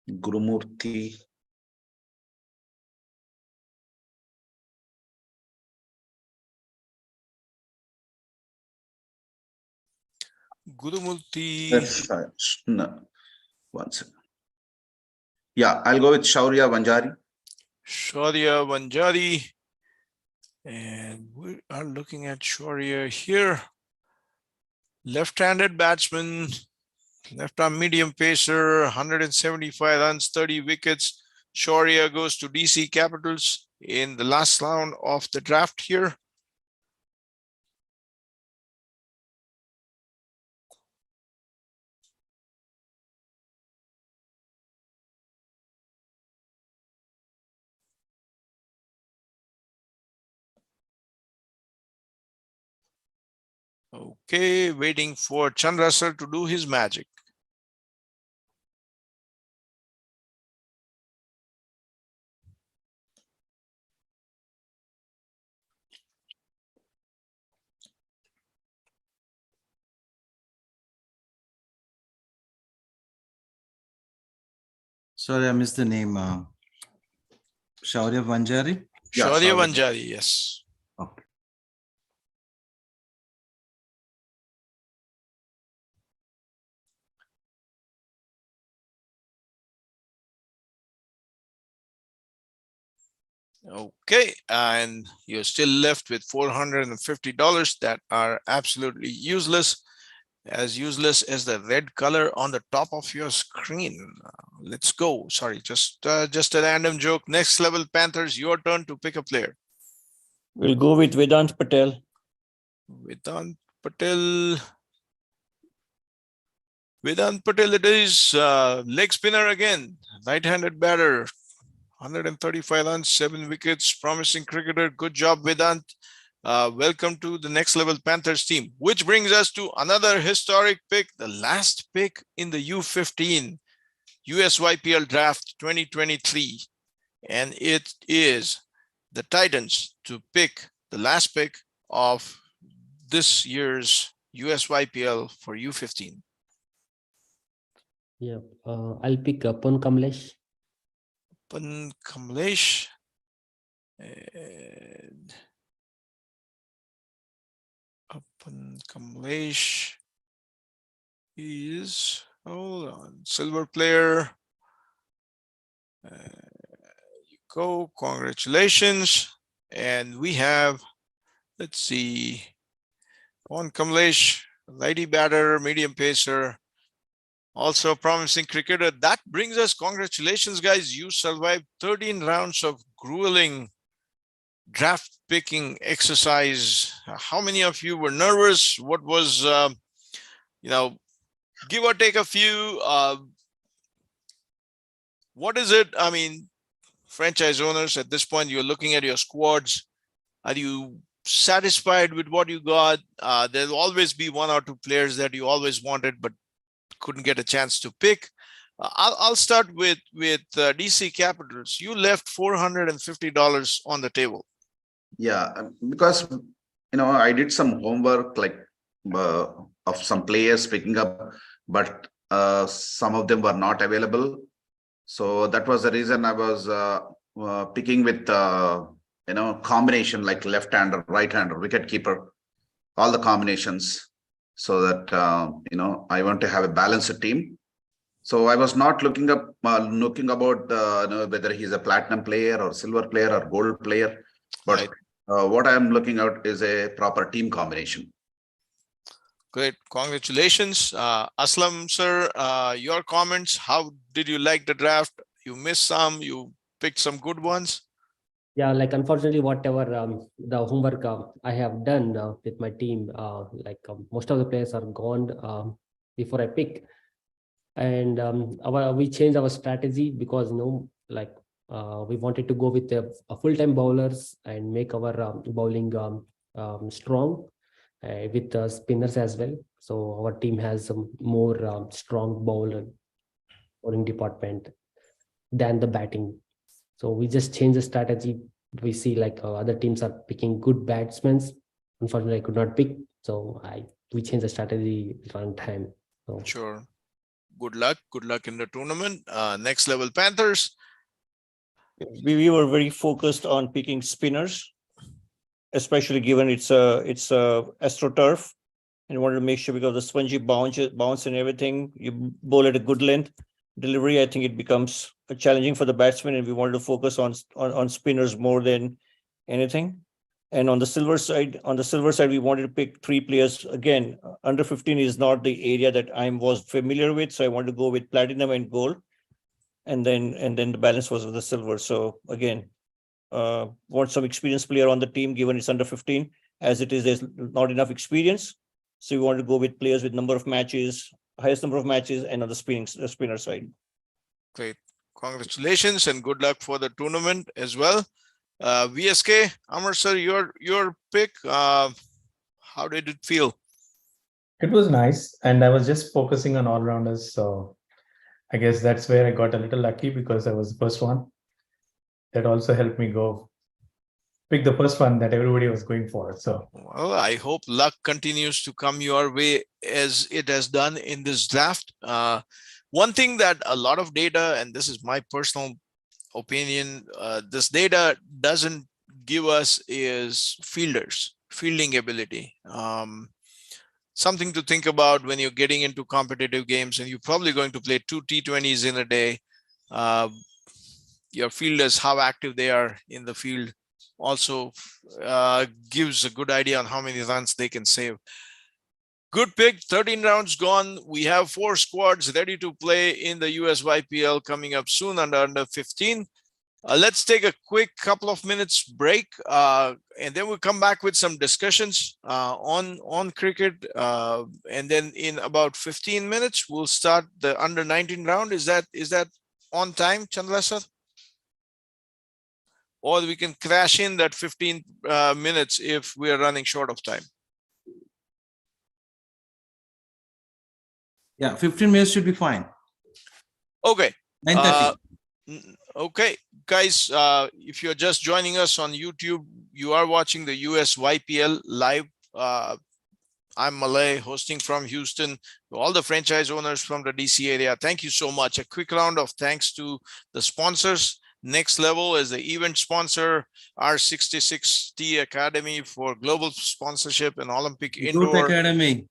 Gurumurthy. Gurumurthy. No, one second. Yeah, I'll go with Shaurya Vanjari. Shaurya Vanjari. And we are looking at Shaurya here. Left-handed batsman, left-arm medium pacer, 175 runs, 30 wickets. Shaurya goes to DC Capitals in the last round of the draft here. Okay, waiting for Chandra sir to do his magic. Sorry, I missed the name. Shaurya Vanjari. Yeah, Shaurya Shaurya. Vanjari, yes. Okay. Okay, and you're still left with $450 that are absolutely useless as the red color on the top of your screen. Let's go. Sorry, just a random joke. Next level Panthers, your turn to pick a player. We'll go with Vedant Patel. Vedant Patel. Vedant Patel, it is leg spinner again, right-handed batter, 135 runs, 7 wickets, promising cricketer. Good job, Vedant. Welcome to the next level Panthers team, which brings us to another historic pick, the last pick in the U15 USYPL draft 2023. And it is the Titans to pick the last pick of this year's USYPL for U15. Yeah, I'll pick Pon Kamlesh. Pon Kamlesh. And Pon Kamlesh is, hold on, silver player. You go, congratulations. And we have, let's see, Pon Kamlesh, righty batter, medium pacer, also a promising cricketer. That brings us, congratulations, guys. You survived 13 rounds of grueling draft picking exercise. How many of you were nervous? What was, give or take a few, what is it? I mean, franchise owners, at this point, you're looking at your squads. Are you satisfied with what you got? There'll always be one or two players that you always wanted, but couldn't get a chance to pick. I'll start with DC Capitals. You left $450 on the table. Yeah, because I did some homework like uh, of some players picking up, but some of them were not available. So that was the reason I was picking with combination like left-hander, right-hander, wicket-keeper, all the combinations, so that I want to have a balanced team. So I was not looking about whether he's a platinum player or silver player or gold player, but Right. what I'm looking at is a proper team combination. Great. Congratulations. Aslam, sir, your comments. How did you like the draft? You missed some, you picked some good ones. Yeah, like unfortunately, whatever the homework I have done with my team, most of the players are gone before I pick, and we changed our strategy because we wanted to go with a full-time bowlers and make our bowling strong with spinners as well. So our team has some more strong bowling department than the batting. So we just changed the strategy. We see other teams are picking good batsmen. Unfortunately, I could not pick, so we changed the strategy one time. So Sure. Good luck. Good luck in the tournament. Next level Panthers. We were very focused on picking spinners, especially given it's a astroturf, and wanted to make sure because of the spongy bounce and everything, you bowl at a good length. Delivery, I think it becomes challenging for the batsman, and we wanted to focus on spinners more than anything. And on the silver side, we wanted to pick three players. Again, under 15 is not the area that I was familiar with, so I wanted to go with platinum and gold, and then the balance was with the silver. So again, want some experienced player on the team, given it's under 15. As it is, there's not enough experience. So we want to go with players with highest number of matches, and on the spinner side. Great. Congratulations and good luck for the tournament as well. VSK, Amar sir, your pick. How did it feel? It was nice, and I was just focusing on all rounders. So I guess that's where I got a little lucky because I was the first one. That also helped me pick the first one that everybody was going for. So Well, I hope luck continues to come your way as it has done in this draft. One thing that a lot of data, and this is my personal opinion, this data doesn't give us is fielding ability. Something to think about when you're getting into competitive games, and you're probably going to play 2 T20s in a day. Your fielders, how active they are in the field, also gives a good idea on how many runs they can save. Good pick. 13 rounds gone. We have 4 squads ready to play in the USYPL coming up soon under 15. Let's take a quick couple of minutes break, and then we'll come back with some discussions on cricket. And then in about 15 minutes, we'll start the under 19 round. Is that on time, Chandra sir? Or we can crash in that 15 minutes if we are running short of time. Yeah, 15 minutes should be fine. Okay. 9:30. Okay, guys, if you're just joining us on YouTube, you are watching the USYPL live. I'm Malay, hosting from Houston. To all the franchise owners from the DC area, thank you so much. A quick round of thanks to the sponsors. Next Level is the event sponsor, R66T Academy for global sponsorship and Olympic Root Indoor. Academy.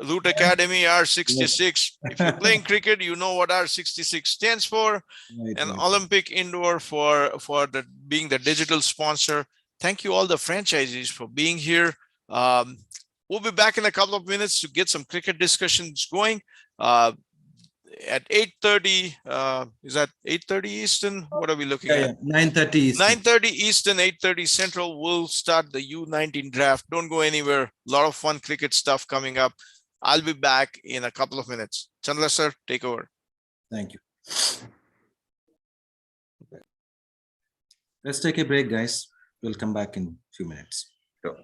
Root Academy, R66. If you're playing cricket, you know what R66 stands for. Right, And right. Olympic Indoor for being the digital sponsor. Thank you all the franchisees for being here. We'll be back in a couple of minutes to get some cricket discussions going. At 8:30, is that 8:30 Eastern? What are we looking at? 9:30 Eastern. 9:30 Eastern, 8:30 Central. We'll start the U19 draft. Don't go anywhere. A lot of fun cricket stuff coming up. I'll be back in a couple of minutes. Chandra sir, take over. Thank you. Let's take a break, guys. We'll come back in a few minutes. Sure.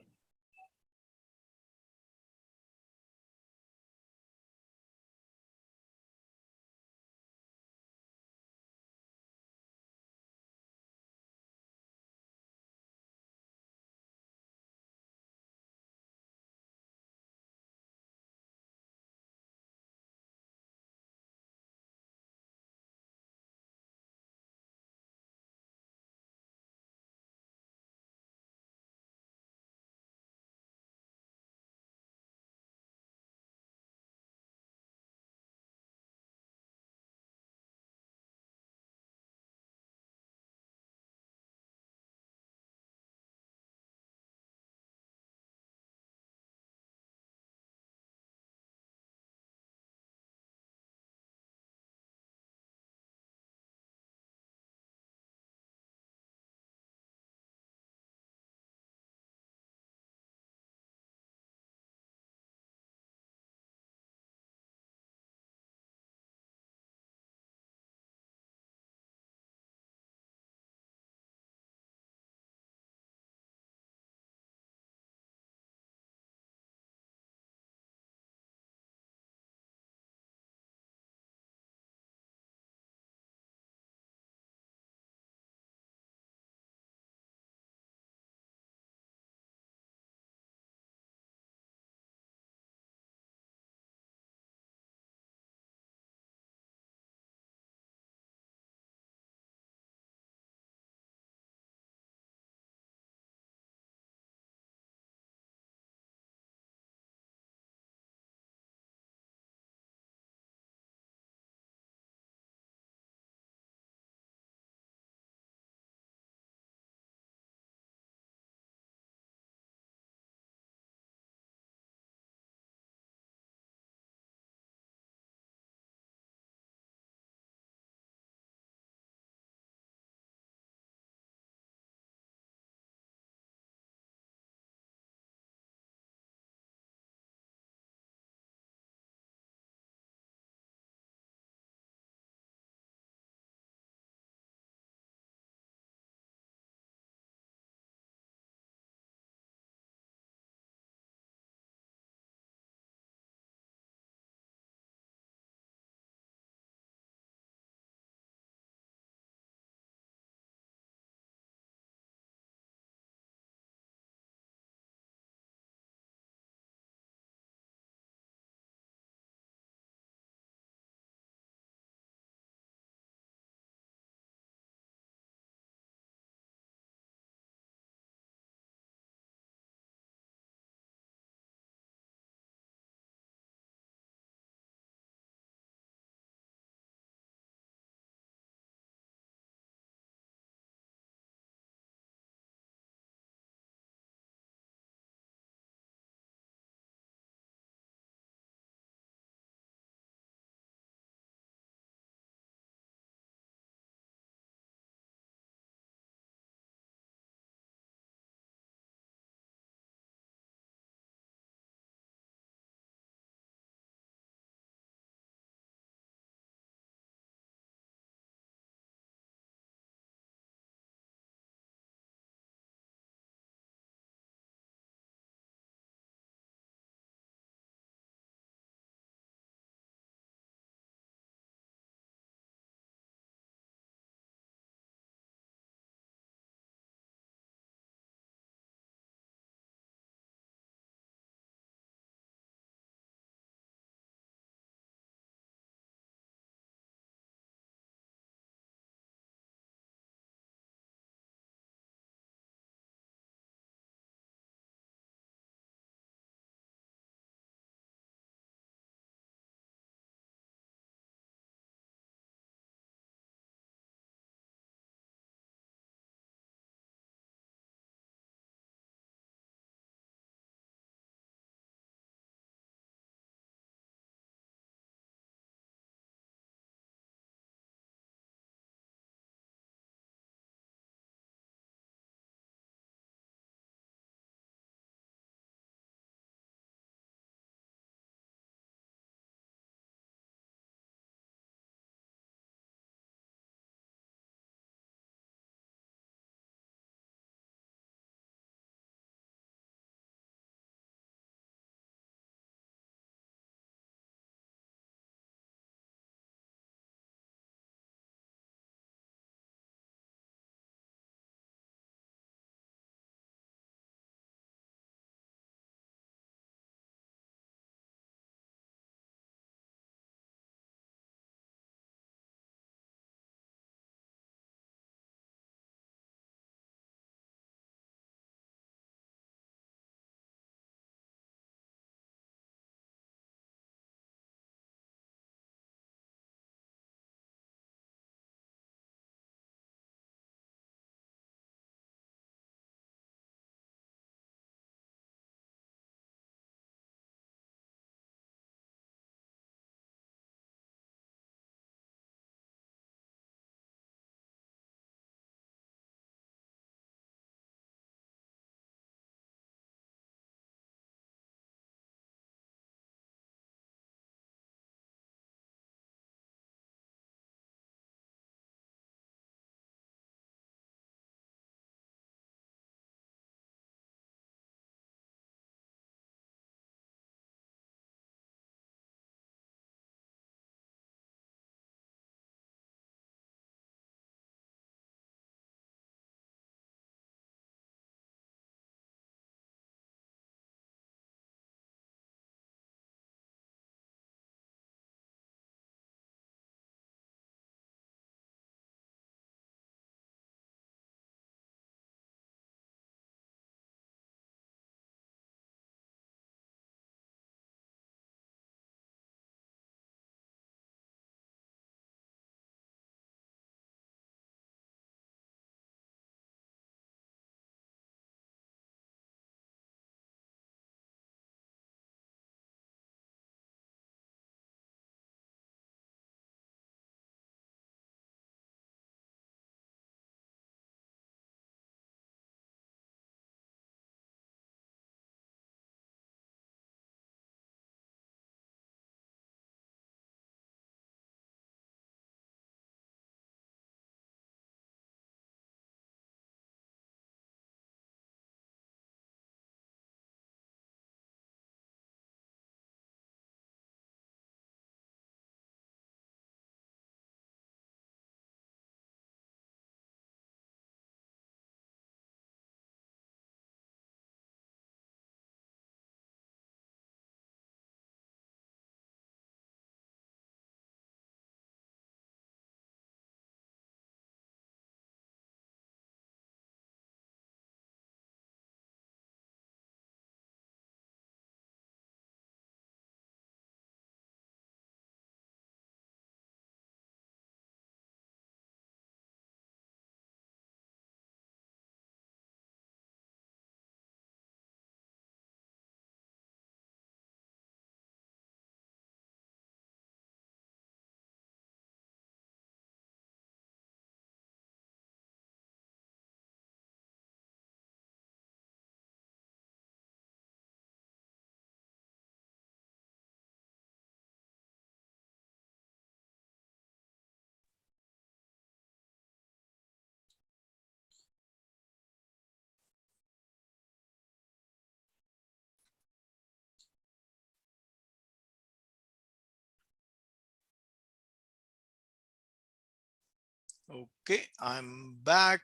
Okay, I'm back.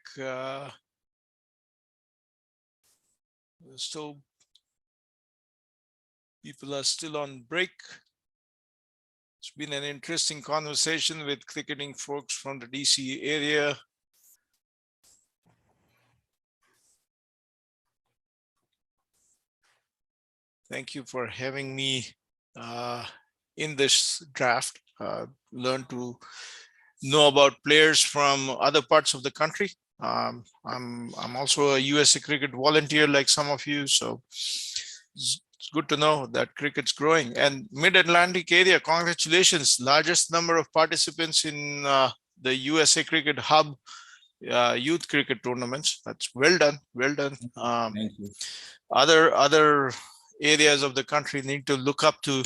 So people are still on break. It's been an interesting conversation with cricketing folks from the DC area. Thank you for having me in this draft. Learn to know about players from other parts of the country. I'm also a USA cricket volunteer like some of you, so it's good to know that cricket's growing. And Mid-Atlantic area, congratulations, largest number of participants in the USA Cricket Hub youth cricket tournaments. That's well done, well done. Thank you. Other areas of the country need to look up to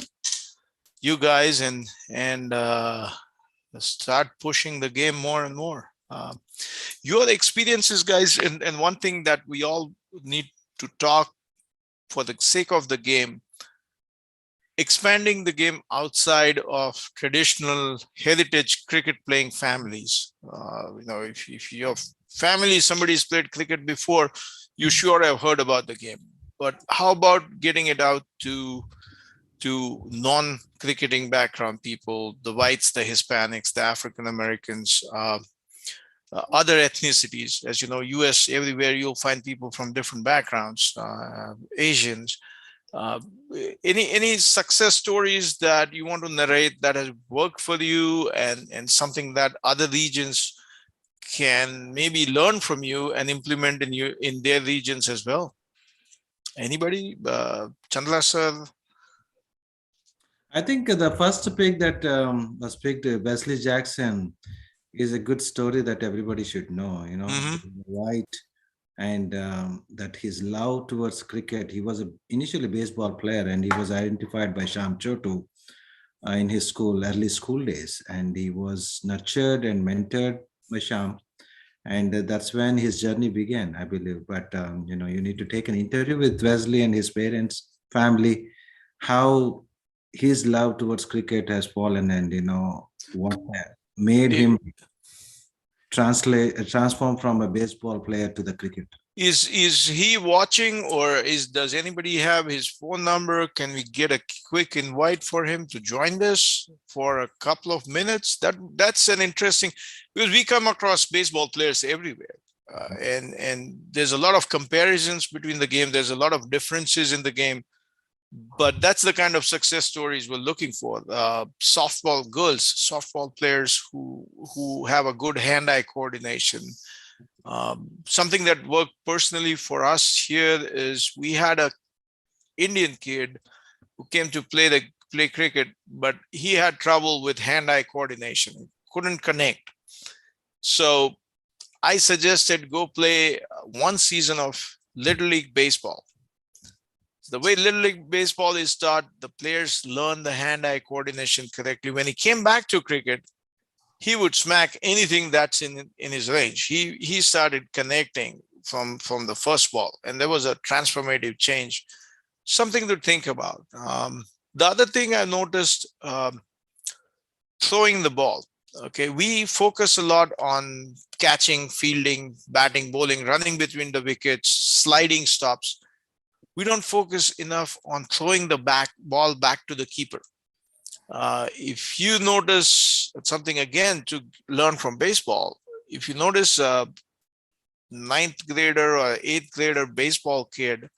you guys and start pushing the game more and more. Your experiences, guys, and one thing that we all need to talk for the sake of the game, expanding the game outside of traditional heritage cricket playing families. If your family, somebody's played cricket before, you sure have heard about the game. But how about getting it out to non-cricketing background people, the whites, the Hispanics, the African Americans, other ethnicities? As you know, US, everywhere you'll find people from different backgrounds, Asians. Uh, any success stories that you want to narrate that has worked for you, and something that other regions can maybe learn from you and implement in their regions as well? Anybody? Chandra sir? I think the first pick that was picked, Wesley Jackson, is a good story that everybody should know. Mhm. White, and that his love towards cricket. He was initially a baseball player, and he was identified by Sham Chotu in his early school days, and he was nurtured and mentored by Sham, and that's when his journey began, I believe. But you need to take an interview with Wesley and his parents, family, how his love towards cricket has fallen, and what made I- him transform from a baseball player to the cricket. Is he watching, or does anybody have his phone number? Can we get a quick invite for him to join this for a couple of minutes? That's an interesting, because we come across baseball players everywhere. And there's a lot of comparisons between the game. There's a lot of differences in the game, but that's the kind of success stories we're looking for. Softball girls, softball players who have a good hand-eye coordination. Something that worked personally for us here is we had a Indian kid who came to play cricket, but he had trouble with hand-eye coordination, couldn't connect. So I suggested go play one season of Little League Baseball. The way Little League Baseball is taught, the players learn the hand-eye coordination correctly. When he came back to cricket, he would smack anything that's in his range. He started connecting from the first ball, and there was a transformative change. Something to think about. The other thing I noticed, throwing the ball. Okay, we focus a lot on catching, fielding, batting, bowling, running between the wickets, sliding stops. We don't focus enough on throwing the ball back to the keeper. If you notice something again to learn from baseball, if you notice a ninth grader or eighth grader baseball kid,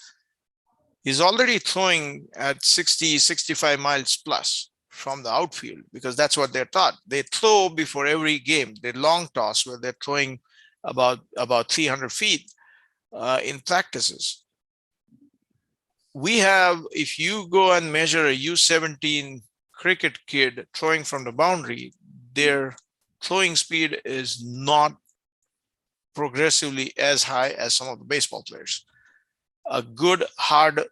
he's already throwing at 60, 65 miles plus from the outfield, because that's what they're taught. They throw before every game. They long toss where they're throwing about 300 feet in practices. We have, if you go and measure a U17 cricket kid throwing from the boundary, their throwing speed is not progressively as high as some of the baseball players. A good hard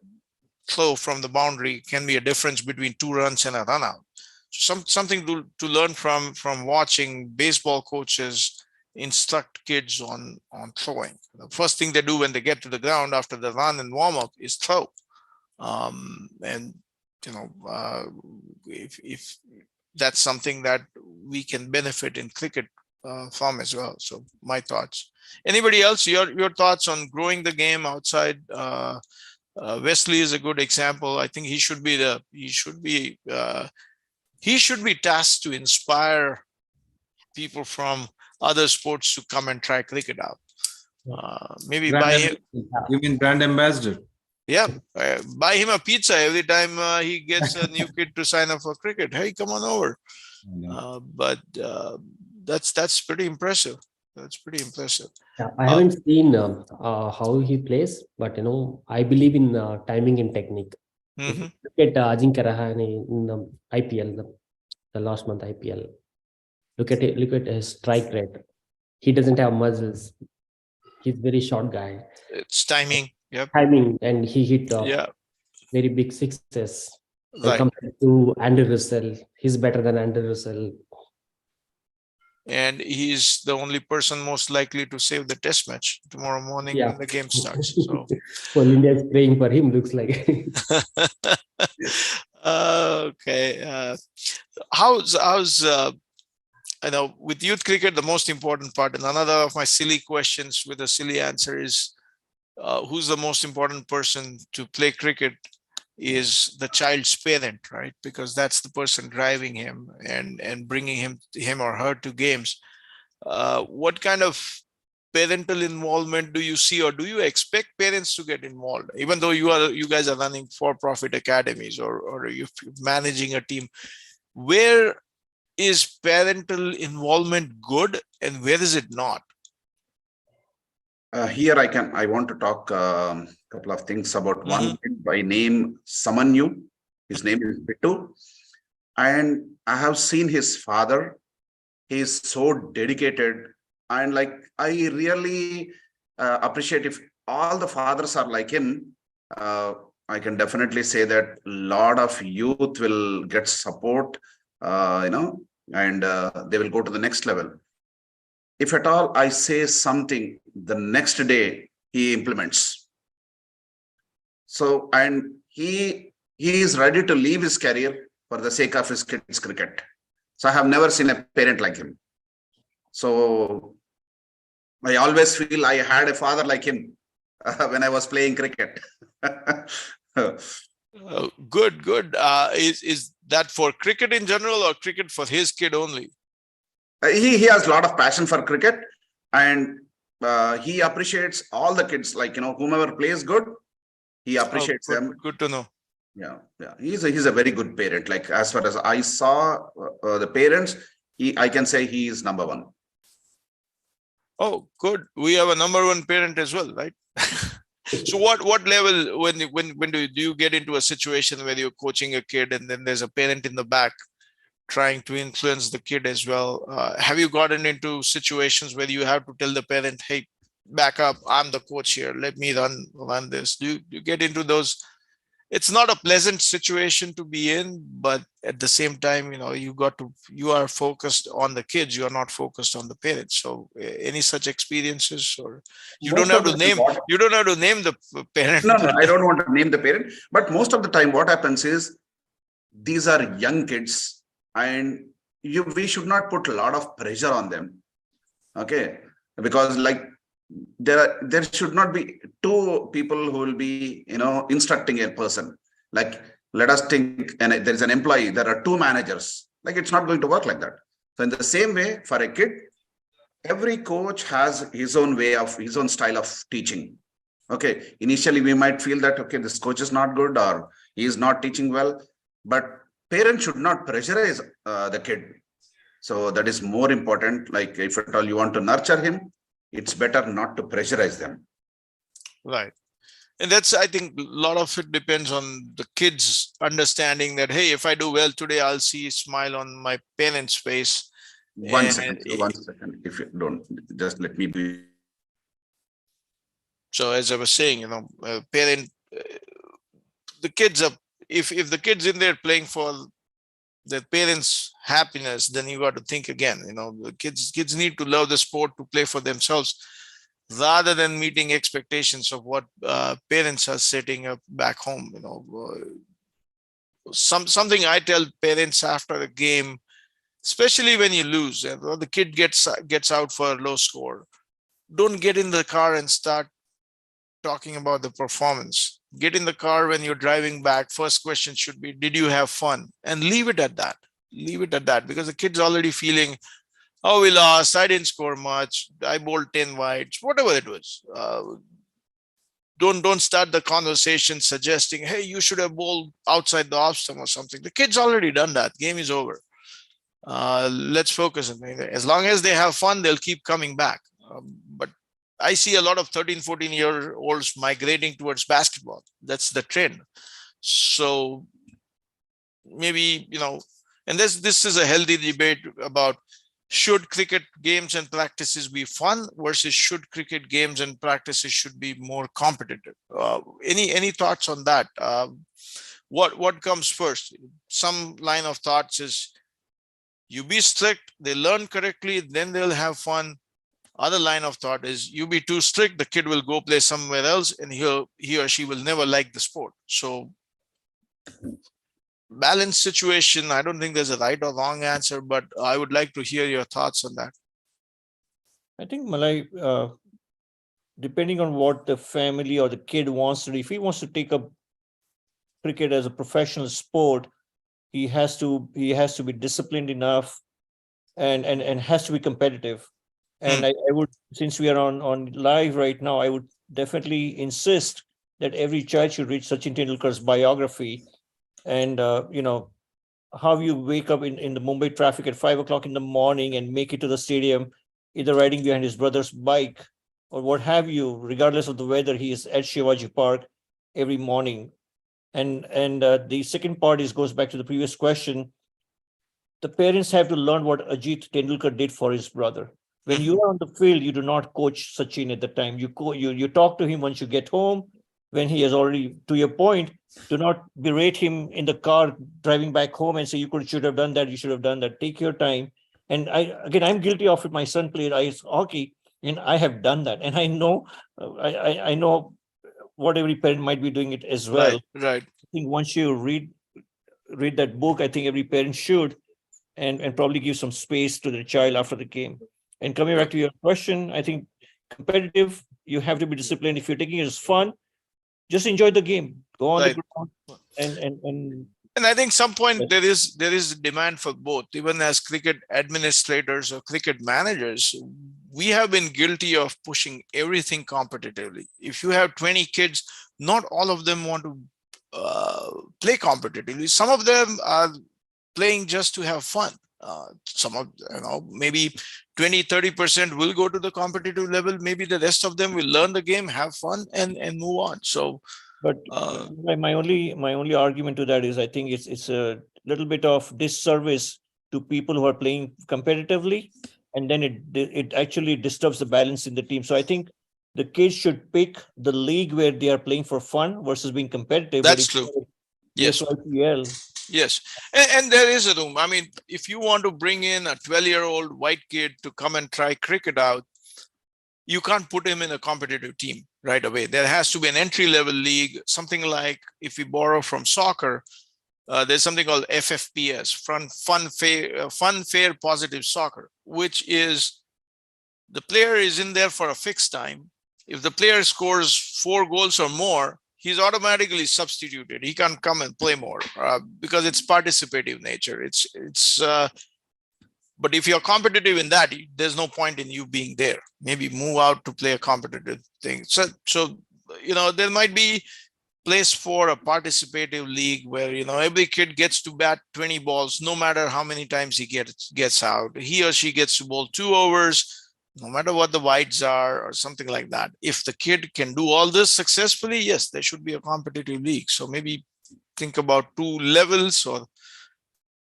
throw from the boundary can be a difference between 2 runs and a run out. Something to learn from watching baseball coaches instruct kids on throwing. The first thing they do when they get to the ground after the run and warm up is throw. And if that's something that we can benefit in cricket form as well. So my thoughts. Anybody else? Your thoughts on growing the game outside? Wesley is a good example. I think he should be tasked to inspire people from other sports to come and try cricket out. Maybe buy him. You mean brand ambassador? Yeah, buy him a pizza every time he gets a new kid to sign up for cricket. Hey, come on over. But that's pretty impressive. That's pretty impressive. Yeah, I haven't seen how he plays, but I believe in timing and technique. If you look at Ajinkya Rahane in the IPL, the last month IPL, look at it, look at his strike rate. He doesn't have muscles. He's very short guy. It's timing. Yep. Timing, and he hit Yeah. very big sixes. And Right. compared to Andy Russell, he's better than Andy Russell. And he's the only person most likely to save the test match tomorrow morning Yeah. when the game starts. So Well, India is praying for him, looks like. okay. How's with youth cricket, the most important part, and another of my silly questions with a silly answer is who's the most important person to play cricket is the child's parent, right? Because that's the person driving him and bringing him or her to games. What kind of parental involvement do you see, or do you expect parents to get involved, even though you guys are running for-profit academies or you're managing a team? Where is parental involvement good and where is it not? Here I want to talk a couple of things about one kid by name Samanyu. His name is Bittu. And I have seen his father. He is so dedicated. And like, I really appreciate if all the fathers are like him. I can definitely say that a lot of youth will get support, and they will go to the next level. If at all I say something, the next day he implements. So, and he is ready to leave his career for the sake of his kids' cricket. So I have never seen a parent like him. So I always feel I had a father like him when I was playing cricket. Good. Is that for cricket in general or cricket for his kid only? He has a lot of passion for cricket, and he appreciates all the kids, like, whomever plays good, he appreciates them. Good to know. Yeah. He's a very good parent. Like, as far as I saw the parents, I can say he is number one. Oh, good. We have a number one parent as well, right? So what level, when do you get into a situation where you're coaching a kid and then there's a parent in the back trying to influence the kid as well? Have you gotten into situations where you have to tell the parent, hey, back up, I'm the coach here, let me run this? Do you get into those? It's not a pleasant situation to be in, but at the same time, you are focused on the kids, you are not focused on the parents. So any such experiences, or you don't have to name the parent? No, I don't want to name the parent, but most of the time what happens is these are young kids, and we should not put a lot of pressure on them. Okay, because like there should not be two people who will be instructing a person. Like, let us think, and there's an employee, there are two managers. Like, it's not going to work like that. So in the same way, for a kid, every coach has his own style of teaching. Okay, initially we might feel that, okay, this coach is not good or he is not teaching well, but parents should not pressurize the kid. So that is more important. Like, if at all you want to nurture him, it's better not to pressurize them. Right. And I think a lot of it depends on the kids understanding that, hey, if I do well today, I'll see a smile on my parents' face. One second. If you don't, just let me be. So as I was saying, the kids are, if the kid's in there playing for the parents' happiness, then you got to think again. The kids need to love the sport to play for themselves, rather than meeting expectations of what parents are setting up back home. Something I tell parents after a game especially when you lose and the kid gets out for a low score. Don't get in the car and start talking about the performance. Get in the car when you're driving back. First question should be, did you have fun? And leave it at that. Leave it at that, because the kid's already feeling, oh, we lost, I didn't score much, I bowled 10 wides, whatever it was. Don't start the conversation suggesting, hey, you should have bowled outside the off stump or something. The kid's already done that. Game is over. Let's focus on it. As long as they have fun, they'll keep coming back. But I see a lot of 13, 14-year-olds migrating towards basketball. That's the trend. So maybe, and this is a healthy debate about, should cricket games and practices be fun versus should cricket games and practices should be more competitive? Any thoughts on that? What comes first? Some line of thoughts is, you be strict, they learn correctly, then they'll have fun. Other line of thought is, you be too strict, the kid will go play somewhere else and he or she will never like the sport. So balanced situation. I don't think there's a right or wrong answer, but I would like to hear your thoughts on that. I think, Malay, depending on what the family or the kid wants to do, if he wants to take up cricket as a professional sport, he has to be disciplined enough and has to be competitive. And I would, since we are on live right now, I would definitely insist that every child should read Sachin Tendulkar's biography. And how you wake up in the Mumbai traffic at 5 o'clock in the morning and make it to the stadium, either riding behind his brother's bike or what have you, regardless of the weather, he is at Shivaji Park every morning. And the second part goes back to the previous question. The parents have to learn what Ajit Tendulkar did for his brother. When you are on the field, you do not coach Sachin at the time. You talk to him once you get home, when he has already, to your point, do not berate him in the car driving back home and say, you should have done that, you should have done that. Take your time. And I'm guilty of it. My son played ice hockey, and I have done that. And I know, I know what every parent might be doing it as well. Right. I think once you read that book, I think every parent should, and probably give some space to their child after the game. And coming back to your question, I think competitive, you have to be disciplined. If you're taking it as fun, just enjoy the game. Go on the ground and I think some point there is demand for both. Even as cricket administrators or cricket managers, we have been guilty of pushing everything competitively. If you have 20 kids, not all of them want to play competitively. Some of them are playing just to have fun. Some of, maybe 20-30% will go to the competitive level. Maybe the rest of them will learn the game, have fun, and move on. So, but my only argument to that is, I think it's a little bit of disservice to people who are playing competitively, and then it actually disturbs the balance in the team. So I think the kids should pick the league where they are playing for fun versus being competitive. That's true. Yes. USYPL. Yes. And there is a room. I mean, if you want to bring in a 12-year-old white kid to come and try cricket out, you can't put him in a competitive team right away. There has to be an entry-level league, something like, if we borrow from soccer, there's something called FFPS, Fun, Fair, Positive Soccer, which is the player is in there for a fixed time. If the player scores 4 goals or more, he's automatically substituted. He can't come and play more because it's participative nature. But if you're competitive in that, there's no point in you being there. Maybe move out to play a competitive thing. So there might be place for a participative league where every kid gets to bat 20 balls, no matter how many times he gets out. He or she gets to bowl 2 overs. No matter what the wides are or something like that. If the kid can do all this successfully, yes, there should be a competitive league. So maybe think about 2 levels, or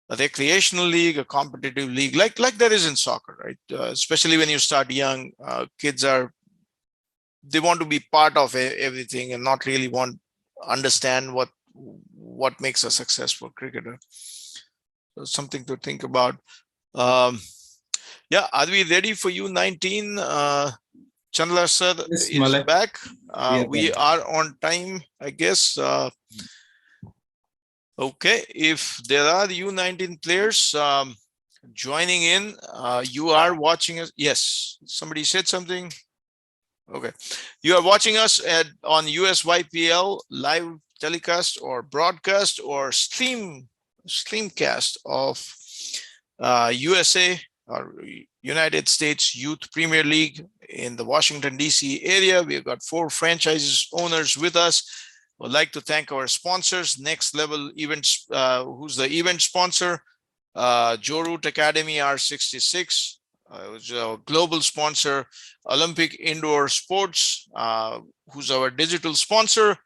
a recreational league, a competitive league, like there is in soccer, right? Especially when you start young, kids they want to be part of everything and not really understand what makes a successful cricketer. So something to think about. Yeah, are we ready for U19? Chandler sir is back. We are on time, I guess. Okay, if there are U19 players, joining in. You are watching us. Yes, somebody said something. Okay. You are watching us on USYPL live telecast or broadcast or streamcast of USA or United States Youth Premier League in the Washington, D.C. area. We've got 4 franchise owners with us. I'd like to thank our sponsors, Next Level Events, who's the event sponsor, Jorut Academy R66, who's a global sponsor, Olympic Indoor Sports, who's our digital sponsor.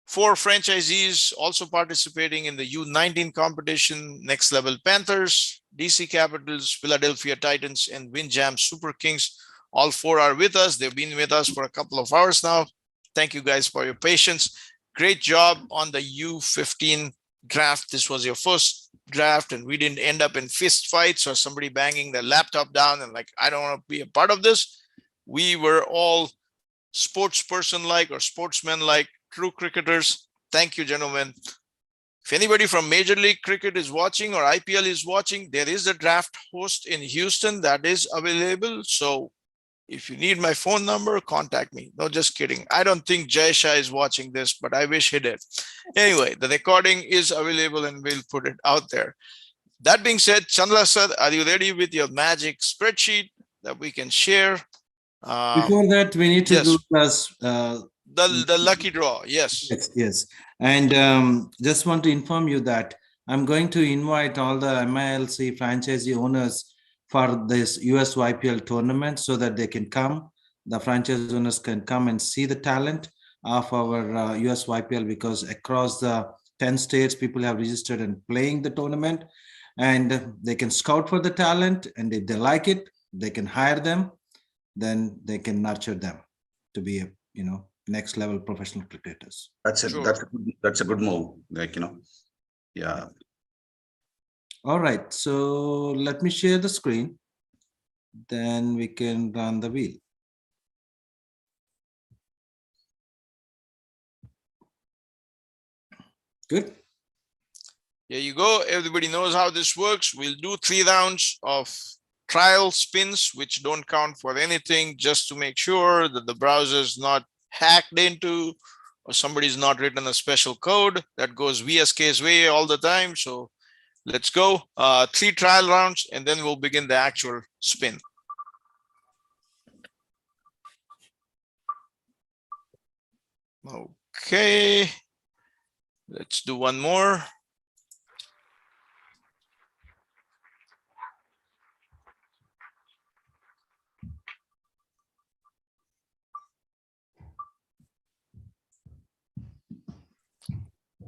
4 franchisees also participating in the U19 competition, Next Level Panthers, DC Capitals, Philadelphia Titans, and Windjam Super Kings. All 4 are with us. They've been with us for a couple of hours now. Thank you guys for your patience. Great job on the U15 draft. This was your first draft, and we didn't end up in fist fights or somebody banging their laptop down and like, I don't want to be a part of this. We were all sports person like or sportsmen like, true cricketers. Thank you, gentlemen. If anybody from Major League Cricket is watching or IPL is watching, there is a draft host in Houston that is available. So if you need my phone number, contact me. No, just kidding. I don't think Jay Shah is watching this, but I wish he did. Anyway, the recording is available and we'll put it out there. That being said, Chandra sir, are you ready with your magic spreadsheet that we can share? Before that, we need to yes. do this. The lucky draw, yes. Yes. And just want to inform you that I'm going to invite all the MILC franchisee owners for this USYPL tournament so that they can come. The franchise owners can come and see the talent of our USYPL, because across the 10 states, people have registered and playing the tournament, and they can scout for the talent. And if they like it, they can hire them. Then they can nurture them to be a, next level professional cricketers. That's it. Sure. That's a good move. Like, yeah. All right. So let me share the screen. Then we can run the wheel. Good. Here you go. Everybody knows how this works. We'll do 3 rounds of trial spins, which don't count for anything, just to make sure that the browser is not hacked into or somebody's not written a special code that goes VSK's way all the time. So let's go. 3 trial rounds, and then we'll begin the actual spin. Okay. Let's do one more.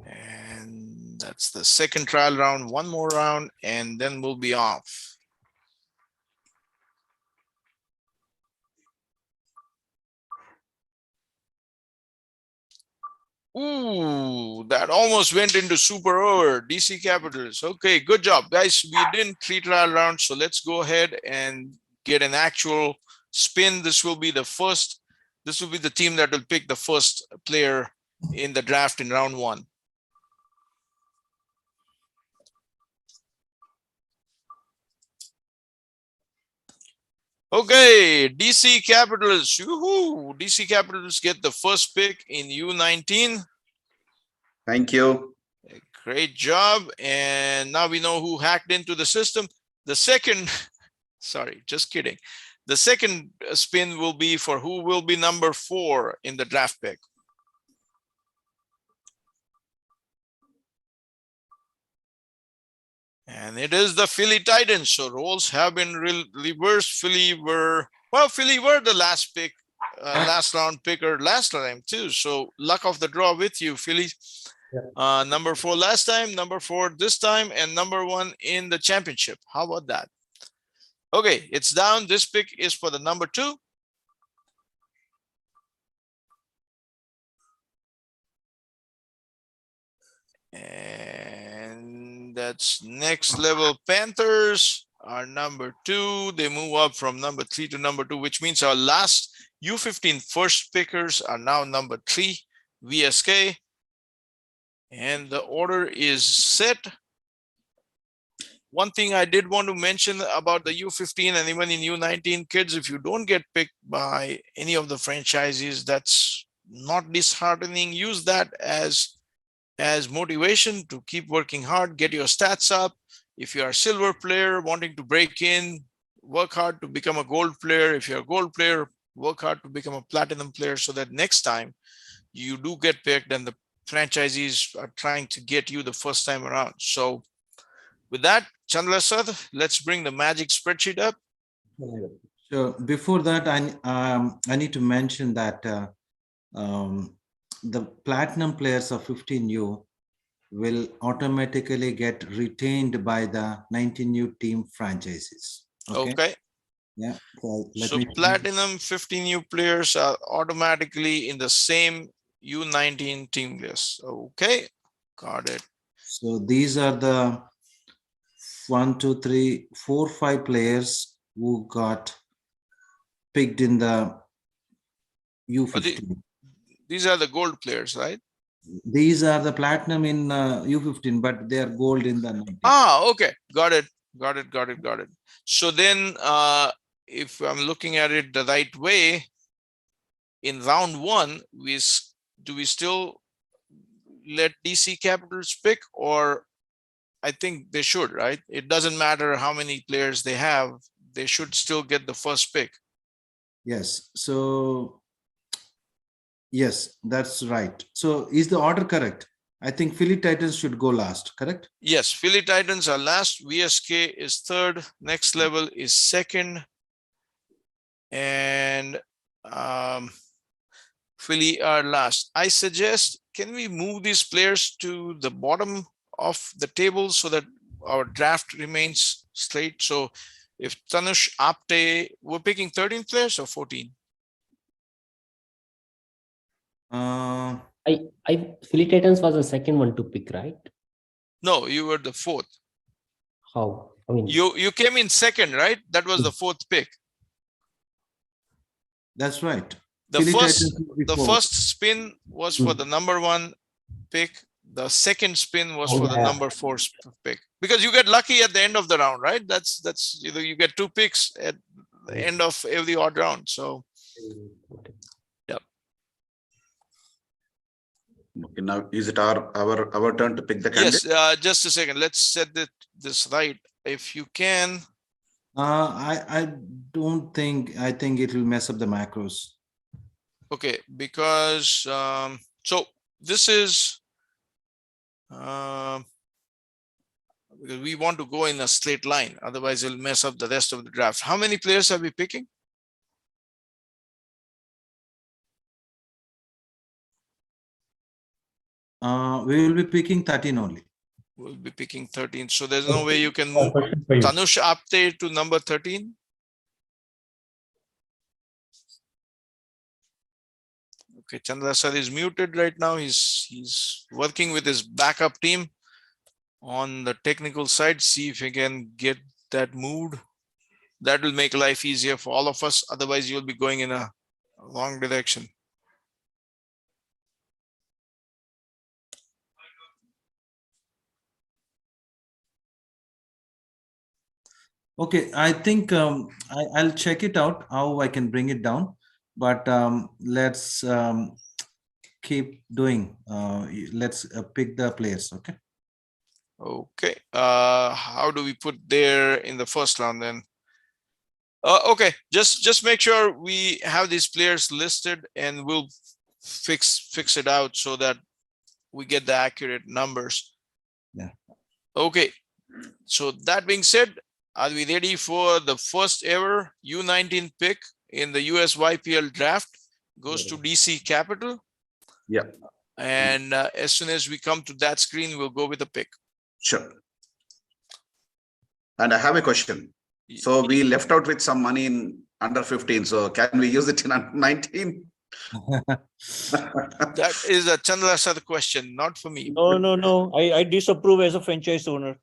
And that's the second trial round. One more round, and then we'll be off. Ooh, that almost went into super over. DC Capitals. Okay, good job, guys. We did 3 trial rounds, so let's go ahead and get an actual spin. This will be the first. This will be the team that will pick the first player in the draft in round 1. Okay, DC Capitals. Woohoo! DC Capitals get the first pick in U19. Thank you. Great job. And now we know who hacked into the system. The second, sorry, just kidding. The second spin will be for who will be number 4 in the draft pick. And it is the Philly Titans. So roles have been reversed. Philly were the last pick, last round picker last time too. So luck of the draw with you, Philly. Yeah. Number 4 last time, number 4 this time, and number 1 in the championship. How about that? Okay, it's down. This pick is for the number 2. And that's Next Level Panthers are number 2. They move up from number 3 to number 2, which means our last U15 first pickers are now number 3, VSK. And the order is set. one thing I did want to mention about the U15 and even in U19 kids, if you don't get picked by any of the franchises, that's not disheartening. Use that as motivation to keep working hard, get your stats up. If you are a silver player wanting to break in, work hard to become a gold player. If you're a gold player, work hard to become a platinum player so that next time you do get picked and the franchisees are trying to get you the first time around. So with that, Chandra sir, let's bring the magic spreadsheet up. So before that, I need to mention that the platinum players of 15U will automatically get retained by the 19U team franchises. Okay. Yeah. So let So me. platinum 15U players are automatically in the same U19 team list. Okay, got it. So these are the 1, 2, 3, 4, 5 players who got picked in the U15. These are the gold players, right? These are the platinum in U15, but they are gold in the 19. Okay, got it. So then if I'm looking at it the right way, in round one, do we still let DC Capitals pick, or I think they should, right? It doesn't matter how many players they have, they should still get the first pick. Yes. So, yes, that's right. So is the order correct? I think Philly Titans should go last, correct? Yes, Philly Titans are last, VSK is third, next level is second, and Philly are last. I suggest, can we move these players to the bottom of the table so that our draft remains straight? So if Tanush Apte, we're picking 13 players or 14? Philly Titans was the second one to pick, right? No, you were the fourth. How? I mean, You came in second, right? That was the fourth pick. That's right. The Philly first Titans will be the fourth. first spin was for the number one pick. The second spin was for the number four pick, because you get lucky at the end of the round, right? That's you get two picks at the end of every odd round. So yep. Okay, now is it our turn to pick the candidate? Yes, just a second. Let's set this right. If you can. I don't think, I think it will mess up the macros. Okay, because so this is because we want to go in a straight line, otherwise it'll mess up the rest of the draft. How many players are we picking? We will be picking 13 only. We'll be picking 13. So there's no way you can move Tanush Apte to number 13. Okay, Chandra sir is muted right now. He's working with his backup team on the technical side. See if he can get that moved. That will make life easier for all of us. Otherwise, you'll be going in a wrong direction. Okay, I think I'll check it out how I can bring it down, but let's keep doing. Let's pick the players. Okay. Okay. How do we put there in the first round then? Okay, just make sure we have these players listed, and we'll fix it out so that we get the accurate numbers. Yeah. Okay. So that being said, are we ready for the first ever U19 pick in the USYPL draft? Goes to DC Capital. Yeah. And as soon as we come to that screen, we'll go with a pick. Sure. And I have a question. So we left out with some money in under 15. So can we use it in under 19? That is a Chandra sir question, not for me. No. I disapprove as a franchise owner.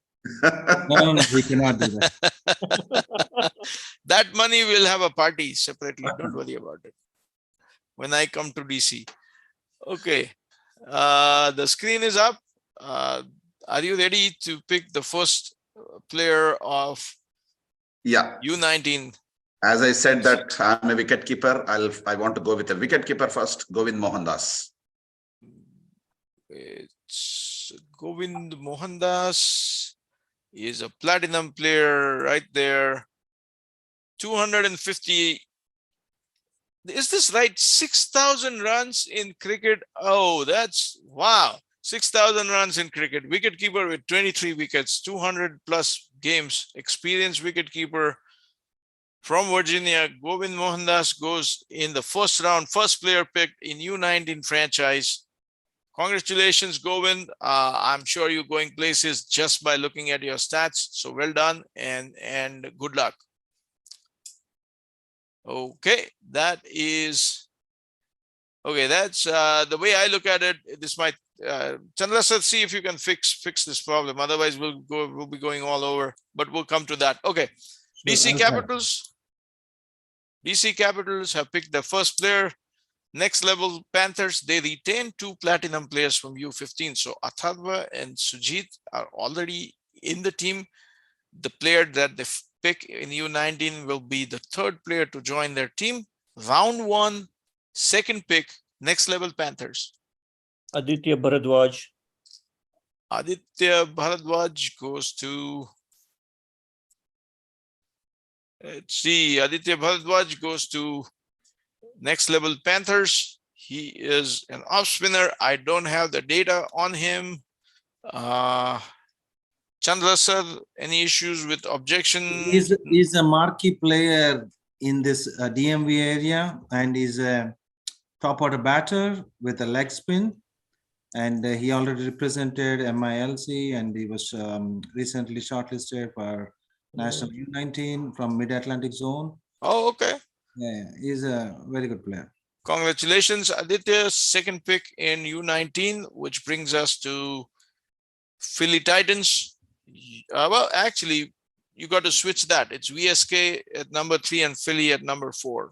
No, we cannot do that. That money will have a party separately. Don't worry about it. When I come to DC. Okay. The screen is up. Are you ready to pick the first player of Yeah. U19. As I said that I'm a wicket keeper, I want to go with a wicket keeper first, Govind Mohandas. It's Govind Mohandas is a platinum player right there. 250. Is this right? 6,000 runs in cricket. Oh, that's wow. 6,000 runs in cricket. Wicketkeeper with 23 wickets, 200 plus games. Experienced wicketkeeper from Virginia. Govind Mohandas goes in the first round, first player picked in U19 franchise. Congratulations, Govind. I'm sure you're going places just by looking at your stats. So well done and good luck. Okay, that is okay. That's the way I look at it. This might Chandra, let's see if you can fix this problem. Otherwise, we'll be going all over. But we'll come to that. Okay, DC Capitals. DC Capitals have picked their first player. Next level Panthers, they retain 2 platinum players from U15. So Atharva and Sujit are already in the team. The player that they pick in U19 will be the 3rd player to join their team. Round 1, 2nd pick, next level Panthers. Aditya Bharadwaj. Aditya Bharadwaj goes to, let's see, Aditya Bharadwaj goes to next level Panthers. He is an off spinner. I don't have the data on him. Chandra sir, any issues with objection? He's a marquee player in this DMV area, and is a top order batter with a leg spin. And he already represented MILC, and he was recently shortlisted for National U19 from Mid-Atlantic Zone. Oh, okay. Yeah, he's a very good player. Congratulations, Aditya, 2nd pick in U19, which brings us to Philly Titans. Well, actually, you got to switch that. It's VSK at number 3 and Philly at number 4.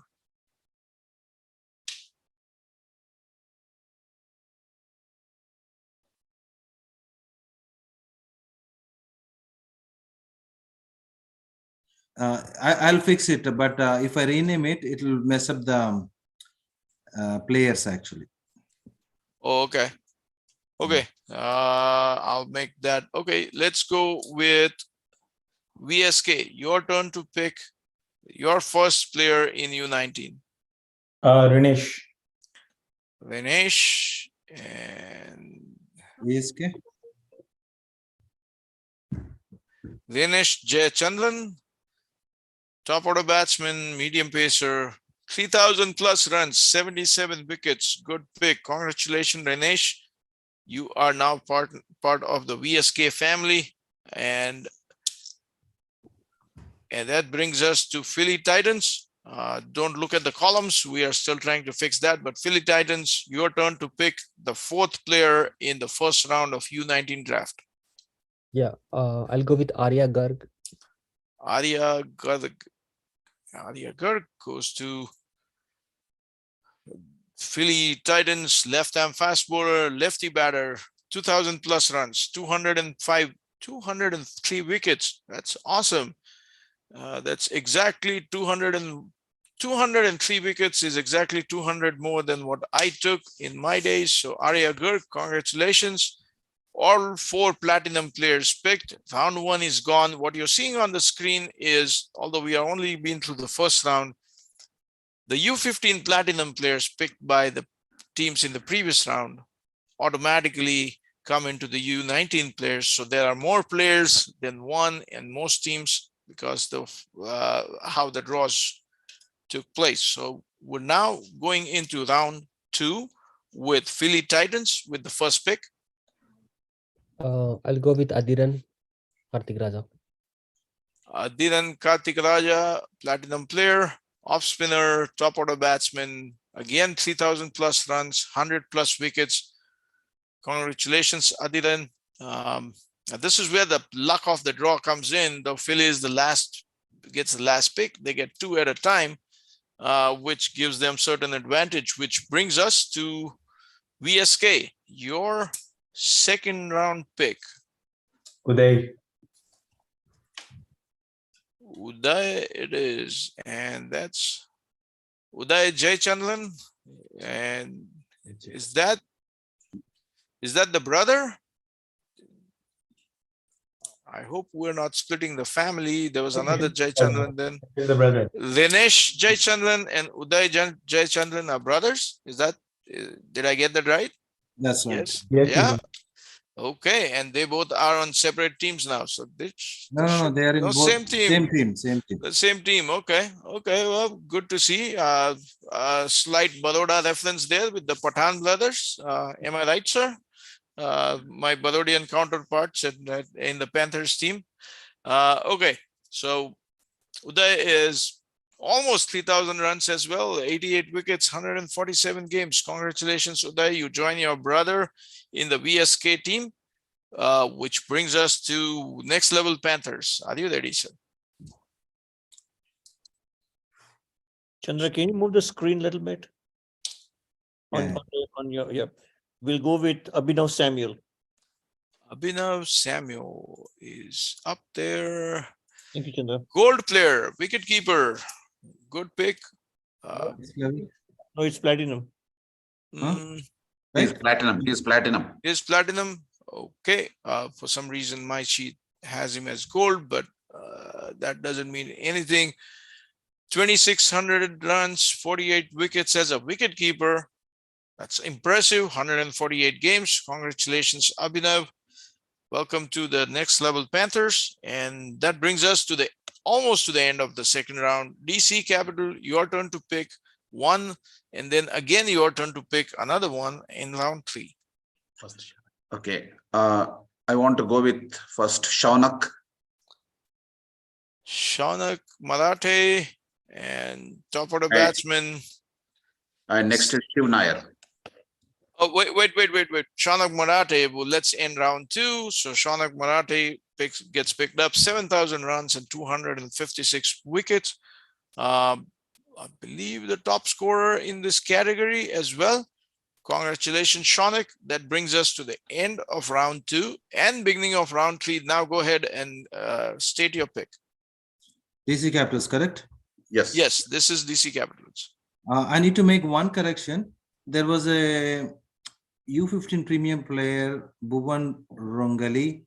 I'll fix it, but if I rename it, it will mess up the players actually. Oh, okay. Okay. I'll make that. Okay, let's go with VSK. Your turn to pick your first player in U19. Rinesh. Vinesh and VSK. Vinesh Jayachandran, top order batsman, medium pacer, 3,000 plus runs, 77 wickets. Good pick. Congratulations, Vinesh. You are now part of the VSK family, and that brings us to Philly Titans. Don't look at the columns. We are still trying to fix that. But Philly Titans, your turn to pick the 4th player in the first round of U19 draft. Yeah, I'll go with Arya Garg. Arya Garg goes to Philly Titans, left-arm fast bowler, lefty batter, 2,000 plus runs, 203 wickets. That's awesome. That's exactly 203 wickets is exactly 200 more than what I took in my days. So Arya Garg, congratulations. All 4 platinum players picked. Round 1 is gone. What you're seeing on the screen is, although we are only been through the first round, the U15 platinum players picked by the teams in the previous round automatically come into the U19 players. So there are more players than 1 in most teams because of how the draws took place. So we're now going into round 2 with Philly Titans with the first pick. I'll go with Adiran Karthik Raja. Adiran Karthik Raja, platinum player, off spinner, top order batsman, again 3,000 plus runs, 100 plus wickets. Congratulations, Adiran. This is where the luck of the draw comes in. The Philly is gets the last pick. They get 2 at a time, which gives them certain advantage, which brings us to VSK, your 2nd round pick. Uday. Uday it is, and that's Uday Jayachandran. And is that the brother? I hope we're not splitting the family. There was another Jayachandran then. He's the brother. Dinesh Jayachandran and Uday Jayachandran are brothers. Is that, did I get that right? That's right. Yes. Yes, Yeah. Okay. And they both are on separate teams now. So No, they are in both same team. Same team. The same team. Okay. Okay. Well, good to see. Slight Baroda reference there with the Pathan brothers. Am I right, sir? My Barodian counterparts in the Panthers team. Okay. So Uday is almost 3,000 runs as well, 88 wickets, 147 games. Congratulations, Uday. You join your brother in the VSK team, which brings us to next level Panthers. Are you ready, sir? Chandra, can you move the screen a little bit? Yeah. On your, yeah. We'll go with Abhinav Samuel. Abhinav Samuel is up there. Thank you, Chandra. Gold player, wicket keeper. Good pick. No, it's platinum. He's platinum. He's platinum. Is platinum. Okay. For some reason, my sheet has him as gold, but that doesn't mean anything. 2,600 runs, 48 wickets as a wicket keeper. That's impressive. 148 games. Congratulations, Abhinav. Welcome to the next level Panthers. And that brings us to almost to the end of the second round. DC Capital, your turn to pick one, and then again your turn to pick another one in round 3. Okay. I want to go with first Shaunak. Shaunak Marathe and top order batsman. And next is Shiv Nair. Oh, wait. Shaunak Marathe, well, let's end round 2. So Shaunak Marathe gets picked up, 7,000 runs and 256 wickets. I believe the top scorer in this category as well. Congratulations, Shaunak. That brings us to the end of round 2 and beginning of round 3. Now go ahead and state your pick. DC Capitals, correct? Yes. Yes, this is DC Capitals. I need to make one correction. There was a U15 premium player, Bhuvan Rongali.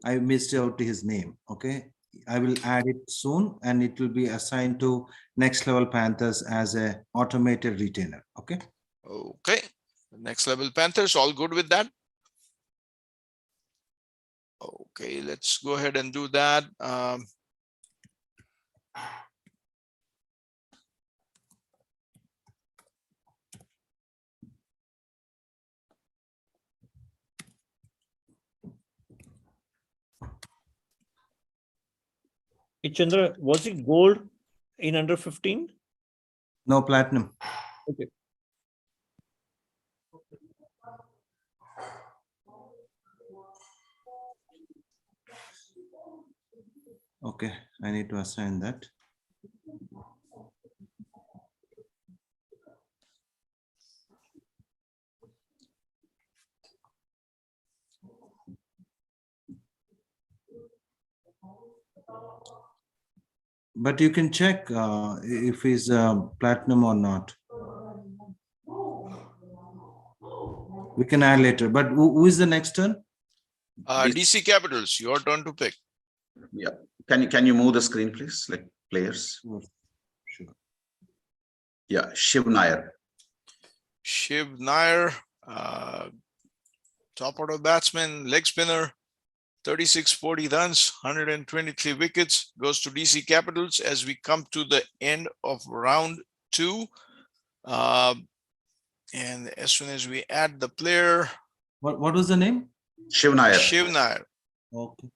I missed out his name. Okay. I will add it soon and it will be assigned to next level Panthers as a automated retainer. Okay. Okay. Next level Panthers, all good with that? Okay, let's go ahead and do that. Hey, Chandra, was it gold in under 15? No, platinum. Okay. Okay, I need to assign that. But you can check if he's platinum or not. We can add later. But who is the next turn? DC Capitals, your turn to pick. Yeah. Can you move the screen, please? Like players. Sure. Yeah. Shiv Nair. Shiv Nair, top order batsman, leg spinner, 36-40 runs, 123 wickets, goes to DC Capitals as we come to the end of round 2. And as soon as we add the player. What was the name? Shiv Nair. Shiv Nair. Okay.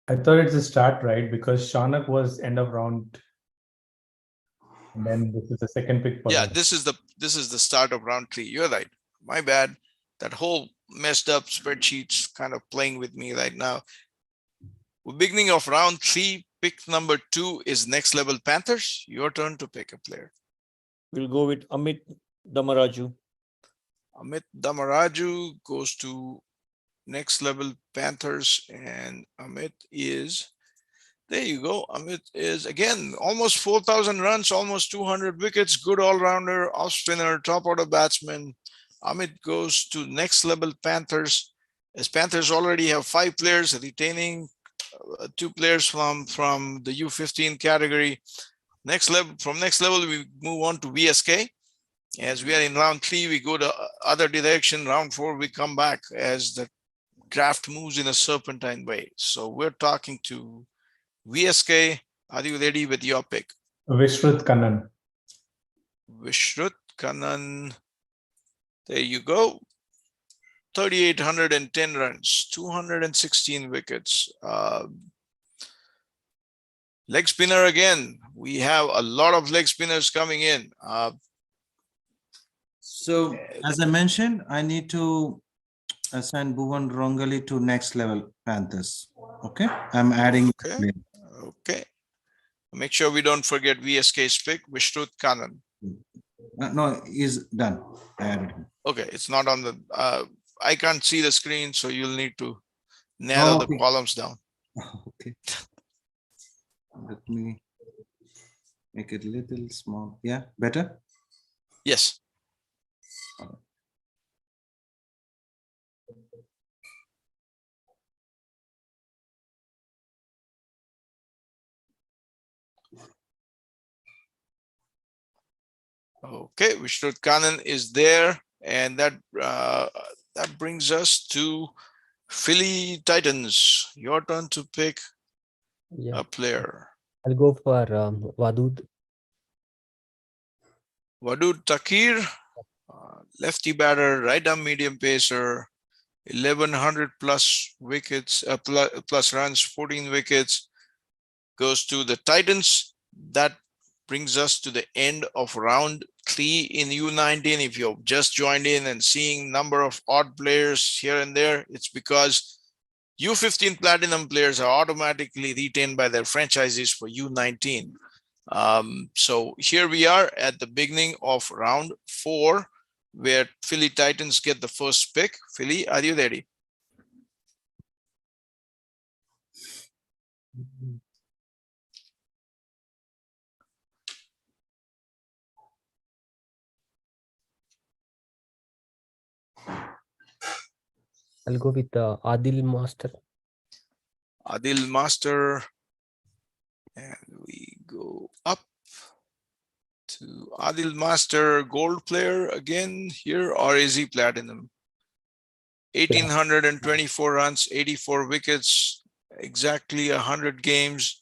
I thought it's a start, right? Because Shaunak was end of round. And then this is the second pick for Yeah, him. this is the start of round 3. You're right. My bad. That whole messed up spreadsheet's kind of playing with me right now. Beginning of round 3, pick number 2 is next level Panthers. Your turn to pick a player. We'll go with Amit Damaraju. Amit Damaraju goes to next level Panthers, and Amit is There you go. Amit is again almost 4,000 runs, almost 200 wickets, good all-rounder, off-spinner, top-order batsman. Amit goes to next level Panthers. As Panthers already have 5 players, retaining 2 players from the U15 category. Next level, we move on to VSK. As we are in round 3, we go to other direction. Round 4, we come back as the draft moves in a serpentine way. So we're talking to VSK. Are you ready with your pick? Vishruth Kannan. Vishruth Kannan. There you go. 3,810 runs, 216 wickets. Leg spinner again. We have a lot of leg spinners coming in. So as I mentioned, I need to assign Bhuvan Rongali to next level Panthers. Okay, I'm adding. Okay. Okay. Make sure we don't forget VSK's pick, Vishruth Kannan. No, is done. I added him. Okay, it's not on the. I can't see the screen, so you'll need to narrow the columns down. Okay. Let me make it a little small. Yeah, better. Yes. Okay, Vishruth Kannan is there, and that brings us to Philly Titans. Your turn to pick Yeah, a player. I'll go for Wadud. Wadud Takir, lefty batter, right arm medium pacer, 1,100 plus wickets, plus runs, 14 wickets, goes to the Titans. That brings us to the end of round 3 in U19. If you've just joined in and seeing number of odd players here and there, it's because U15 platinum players are automatically retained by their franchises for U19. So here we are at the beginning of round 4, where Philly Titans get the first pick. Philly, are you ready? I'll go with Adil Master. Adil Master. And we go up to Adil Master, gold player again here, or is he platinum? 1,824 runs, 84 wickets, exactly 100 games.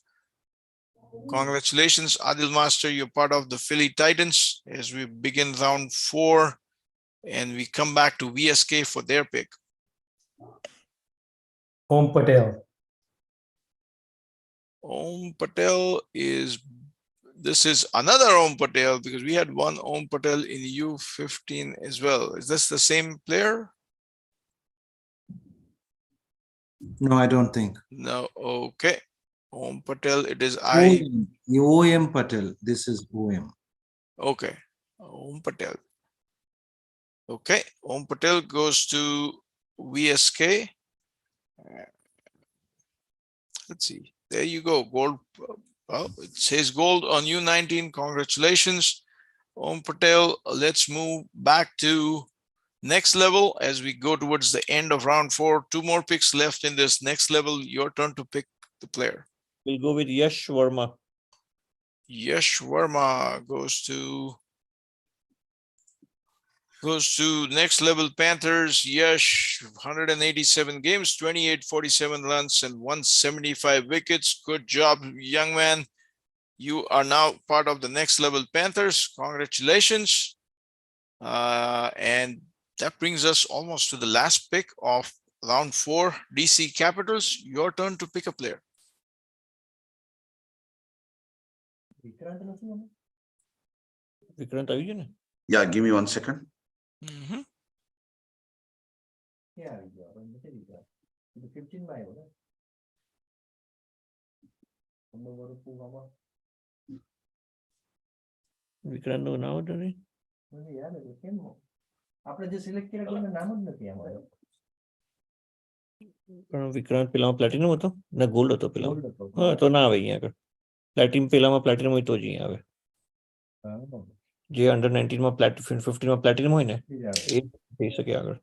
Congratulations, Adil Master. You're part of the Philly Titans as we begin round 4 and we come back to VSK for their pick. Om Patel. Om Patel is, this is another Om Patel because we had one Om Patel in U15 as well. Is this the same player? No, I don't think. No, okay. Om Patel, it is OM Patel. This is OM. Okay, Om Patel. Okay, Om Patel goes to VSK. Let's see. There you go. Gold. Well, it says gold on U19. Congratulations, Om Patel. Let's move back to next level as we go towards the end of round 4. 2 more picks left in this next level. Your turn to pick the player. We'll go with Yash Verma. Yash Verma goes to next level Panthers. Yash, 187 games, 2,847 runs, and 175 wickets. Good job, young man. You are now part of the next level Panthers. Congratulations. And that brings us almost to the last pick of round 4, DC Capitals. Your turn to pick a player. Vikrant, આવી ગયો ને? Yeah, give me 1 second. Vikrant નું નામ હતું ને? આપણે જે select કર્યા કોઈનું નામ જ નથી આમાં. વિક્રાંત પેલામાં પ્લેટિનમ હતો ના ગોલ્ડ હતો પેલા તો ના આવે અહીંયા આગળ પેલામાં પ્લેટિનમ હોય તો જ અહીંયા આવે જે અંડર 19 માં 15 માં પ્લેટિનમ હોય ને એ થઈ શકે આગળ.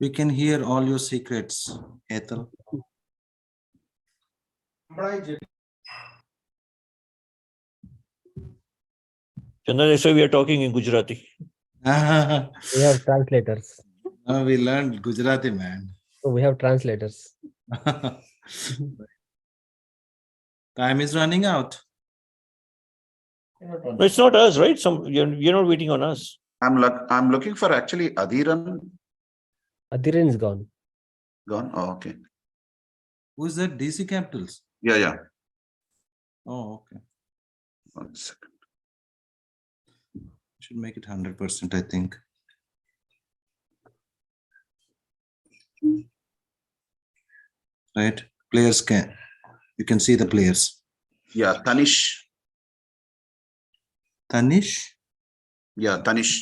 We can hear all your secrets, Ethel. Chandra, that's why we are talking in Gujarati. We have translators. We learned Gujarati, man. So we have translators. Time is running out. No, it's not us, right? You're not waiting on us. I'm looking for actually Adhiran. Adhiran is gone. Gone. Oh, okay. Who's that? DC Capitals? Yeah. Oh, okay. 1 second. Should make it 100%, I think. Right? Players you can see the players. Yeah, Tanish. Tanish? Yeah, Tanish.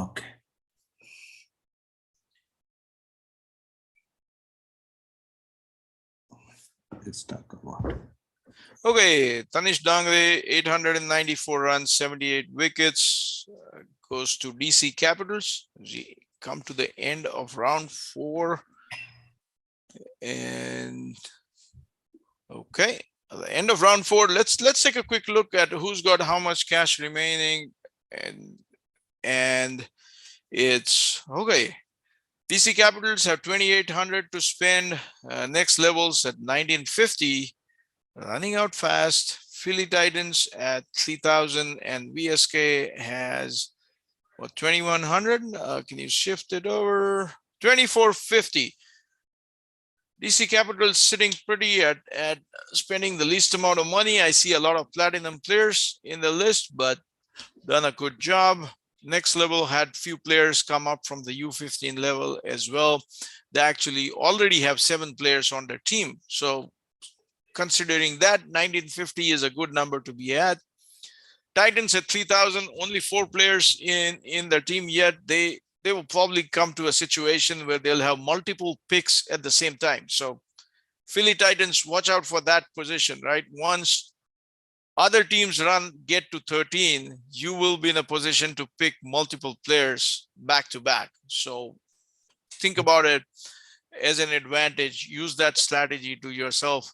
Okay. Let's talk about. Okay, Tanish Dangre, 894 runs, 78 wickets, goes to DC Capitals. We come to the end of round 4. And okay, at the end of round 4, let's take a quick look at who's got how much cash remaining. And it's okay. DC Capitals have 2,800 to spend. Next levels at 1,950. Running out fast. Philly Titans at 3,000 and VSK has what 2,100. Can you shift it over? 2,450. DC Capitals sitting pretty at spending the least amount of money. I see a lot of platinum players in the list, but done a good job. Next level had few players come up from the U15 level as well. They actually already have 7 players on their team. So considering that, 1,950 is a good number to be at. Titans at 3,000, only 4 players in their team yet. They will probably come to a situation where they'll have multiple picks at the same time. So Philly Titans, watch out for that position, right? Once other teams get to 13, you will be in a position to pick multiple players back to back. So think about it as an advantage. Use that strategy to yourself.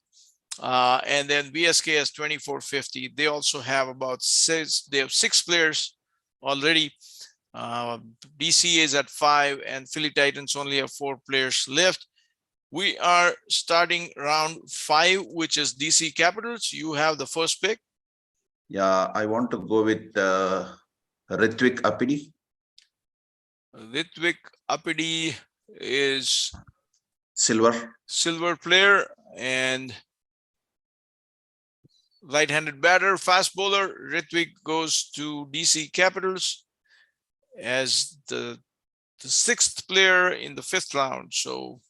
And then VSK has 2,450. They also have about 6. They have 6 players already. DC is at 5 and Philly Titans only have 4 players left. We are starting round 5, which is DC Capitals. You have the first pick. Yeah, I want to go with Ritwik Apidi. Ritwik Apidi is silver player and right-handed batter, fast bowler. Ritwik goes to DC Capitals as the 6th player in the 5th round. So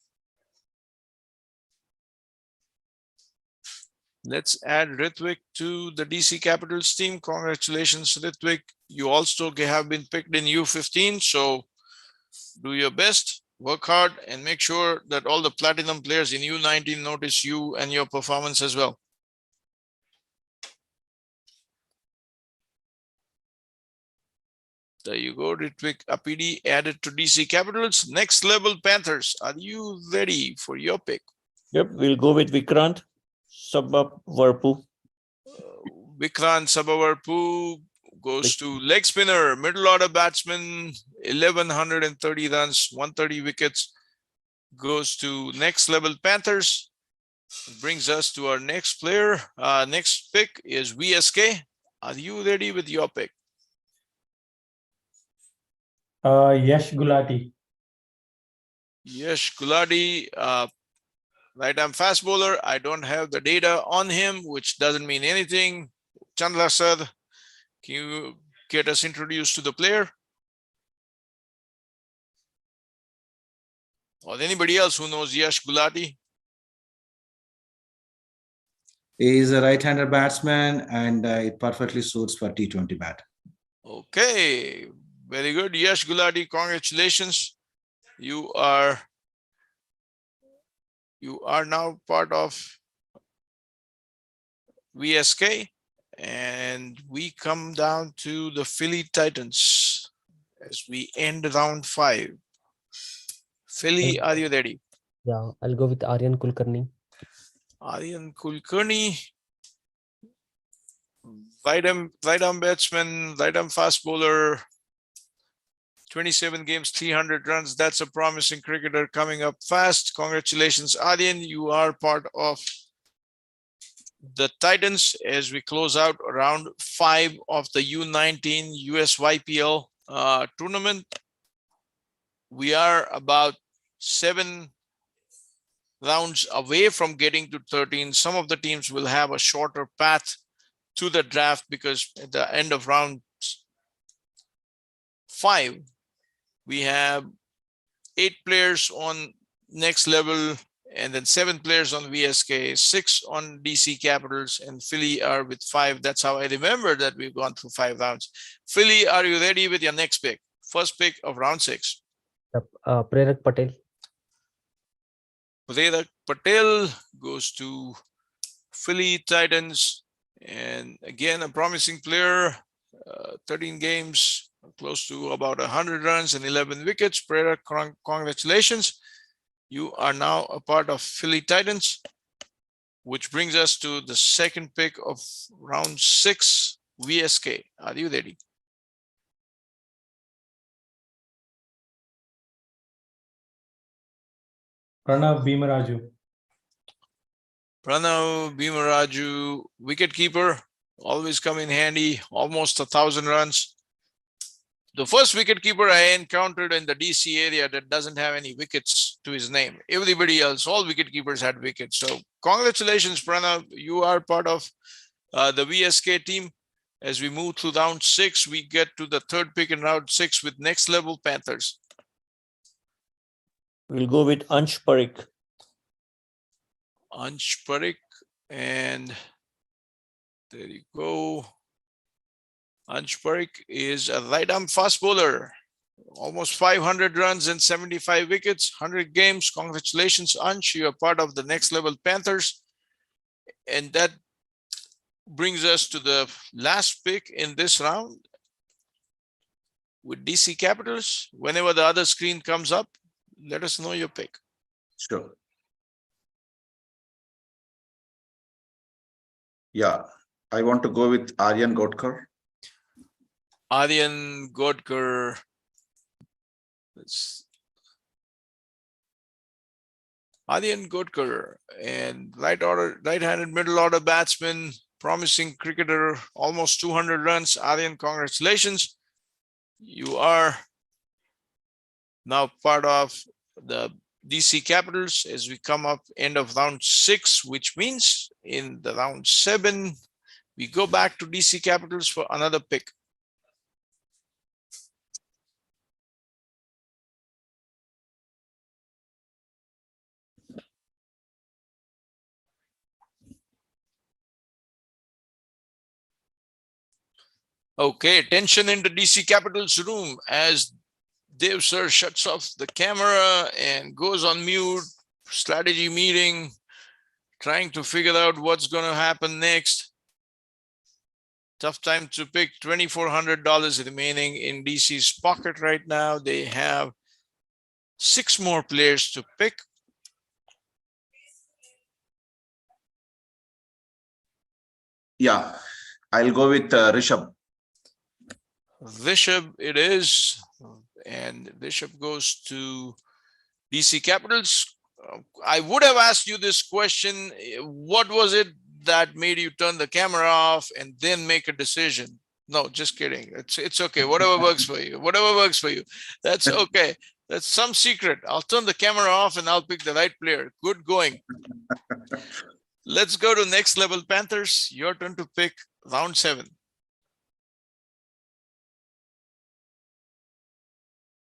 let's add Ritwik to the DC Capitals team. Congratulations, Ritwik. You also have been picked in U15. So do your best, work hard, and make sure that all the platinum players in U19 notice you and your performance as well. There you go, Ritwik Apidi added to DC Capitals. Next level Panthers, are you ready for your pick? Yep, we'll go with Vikrant Sabavarpu. Vikrant Sabavarpu goes to leg spinner, middle order batsman, 1,130 runs, 130 wickets, goes to next level Panthers. Brings us to our next player. Next pick is VSK. Are you ready with your pick? Yash Gulati. Yash Gulati. right-arm fast bowler. I don't have the data on him, which doesn't mean anything. Chandra sir, can you get us introduced to the player? Or anybody else who knows Yash Gulati? He is a right-hander batsman, and it perfectly suits for T20 bat. Okay, very good. Yash Gulati, congratulations. You are now part of VSK, and we come down to the Philly Titans as we end round 5. Philly, are you ready? Yeah, I'll go with Aryan Kulkarni. Aryan Kulkarni, right-arm batsman, right-arm fast bowler, 27 games, 300 runs. That's a promising cricketer coming up fast. Congratulations, Aryan. You are part of the Titans as we close out round 5 of the U19 USYPL tournament. We are about 7 rounds away from getting to 13. Some of the teams will have a shorter path to the draft because at the end of round 5, we have 8 players on next level and then 7 players on VSK, 6 on DC Capitals, and Philly are with 5. That's how I remember that we've gone through 5 rounds. Philly, are you ready with your next pick? First pick of round 6. Prerak Patel. Prerak Patel goes to Philly Titans. And again, a promising player, 13 games, close to about 100 runs and 11 wickets. Prerak, congratulations. You are now a part of Philly Titans, which brings us to the second pick of round 6, VSK. Are you ready? Pranav Bhimaraju. Pranav Bhimaraju, wicketkeeper, always come in handy, almost 1,000 runs. The first wicketkeeper I encountered in the DC area that doesn't have any wickets to his name. Everybody else, all wicketkeepers had wickets. So congratulations, Pranav. You are part of the VSK team. As we move through round 6, we get to the third pick in round 6 with next level Panthers. We'll go with Ansh Parikh. Ansh Parikh, and there you go. Ansh Parikh is a right-arm fast bowler. Almost 500 runs and 75 wickets, 100 games. Congratulations, Ansh. You are part of the next level Panthers. And that brings us to the last pick in this round with DC Capitals. Whenever the other screen comes up, let us know your pick. Sure. Yeah, I want to go with Aryan Godkar. Aryan Godkar. Aryan Godkar, and right-handed middle order batsman, promising cricketer, almost 200 runs. Aryan, congratulations. You are now part of the DC Capitals as we come up end of round 6, which means in the round 7, we go back to DC Capitals for another pick. Okay, attention in the DC Capitals room as Dev sir shuts off the camera and goes on mute. Strategy meeting, trying to figure out what's going to happen next. Tough time to pick. $2,400 remaining in DC's pocket right now. They have 6 more players to pick. Yeah, I'll go with Rishabh. Rishabh it is. And Rishabh goes to DC Capitals. I would have asked you this question. What was it that made you turn the camera off and then make a decision? No, just kidding. It's okay. Whatever works for you. Whatever works for you. That's okay. That's some secret. I'll turn the camera off and I'll pick the right player. Good going. Let's go to next level Panthers. Your turn to pick round 7.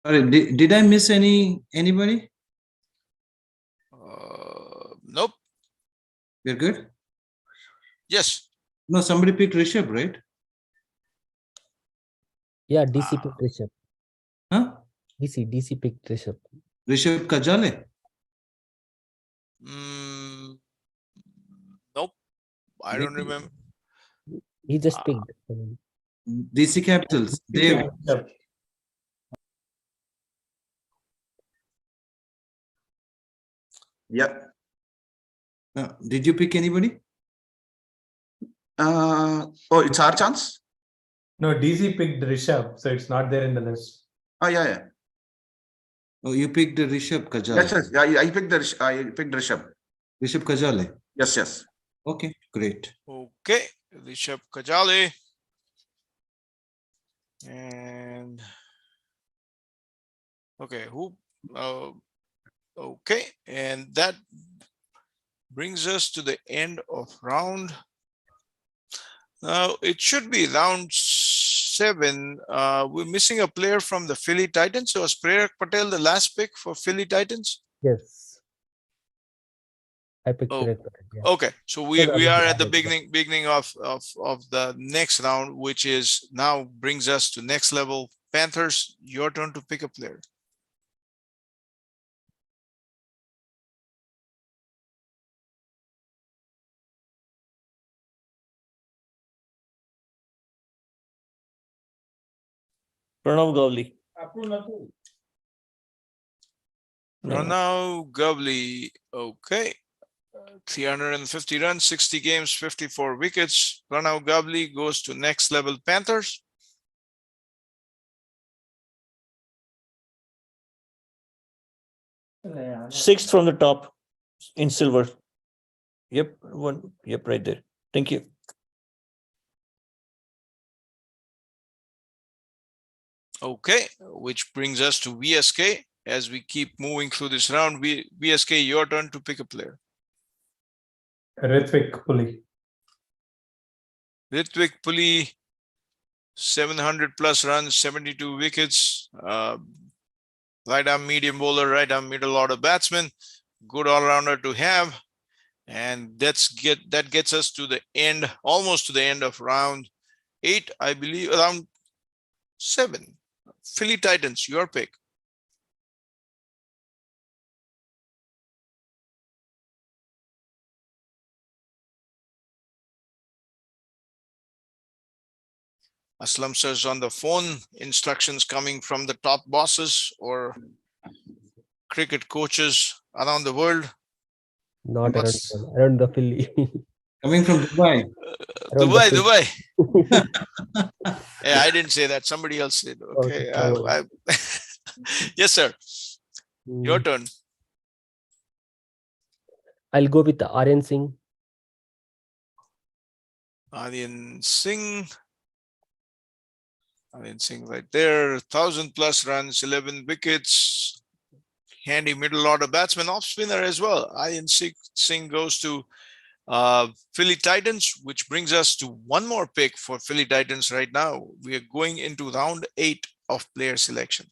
Sorry, did I miss anybody? Nope. We're good? Yes. No, somebody picked Rishabh, right? Yeah, DC picked Rishabh. Huh? DC picked Rishabh. Rishabh Kajale? Nope. I don't remember. He just Ah. picked. DC Capitals. Dave. Yeah. Did you pick anybody? Oh, it's our chance. No, DC picked Rishabh, so it's not there in the list. Oh, yeah. Oh, you picked Rishabh Kajale. Yes. I picked Rishabh. Rishabh Kajale. Yes. Okay, great. Okay. Rishabh Kajale. And okay, okay, and that brings us to the end of round. Now it should be round 7. We're missing a player from the Philly Titans. So was Prerak Patel the last pick for Philly Titans? Yes. I picked Oh, Prerak Patel, yeah. okay. So we are at the beginning of the next round, which is now brings us to next level Panthers. Your turn to pick a player. Pranav Gavli. Pranav Gavli. Okay. 350 runs, 60 games, 54 wickets. Pranav Gavli goes to next level Panthers. Sixth from the top in silver. Yep, right there. Thank you. Okay, which brings us to VSK. As we keep moving through this round, VSK, your turn to pick a player. Ritvik Puli. Ritvik Puli, 700 plus runs, 72 wickets. Right arm medium bowler, right arm middle order batsman. Good all-rounder to have. And that gets us to the end, almost to the end of round 8, I believe, around 7. Philly Titans, your pick. Aslam says on the phone, instructions coming from the top bosses or cricket coaches around the world. Not around the Philly. Coming from Dubai. Dubai. Yeah, I didn't say that. Somebody else said. Okay. Yes, sir. Your turn. I'll go with Aryan Singh. Aryan Singh right there. 1,000 plus runs, 11 wickets. Handy middle order batsman, off spinner as well. Aryan Singh goes to Philly Titans, which brings us to one more pick for Philly Titans right now. We are going into round 8 of player selection.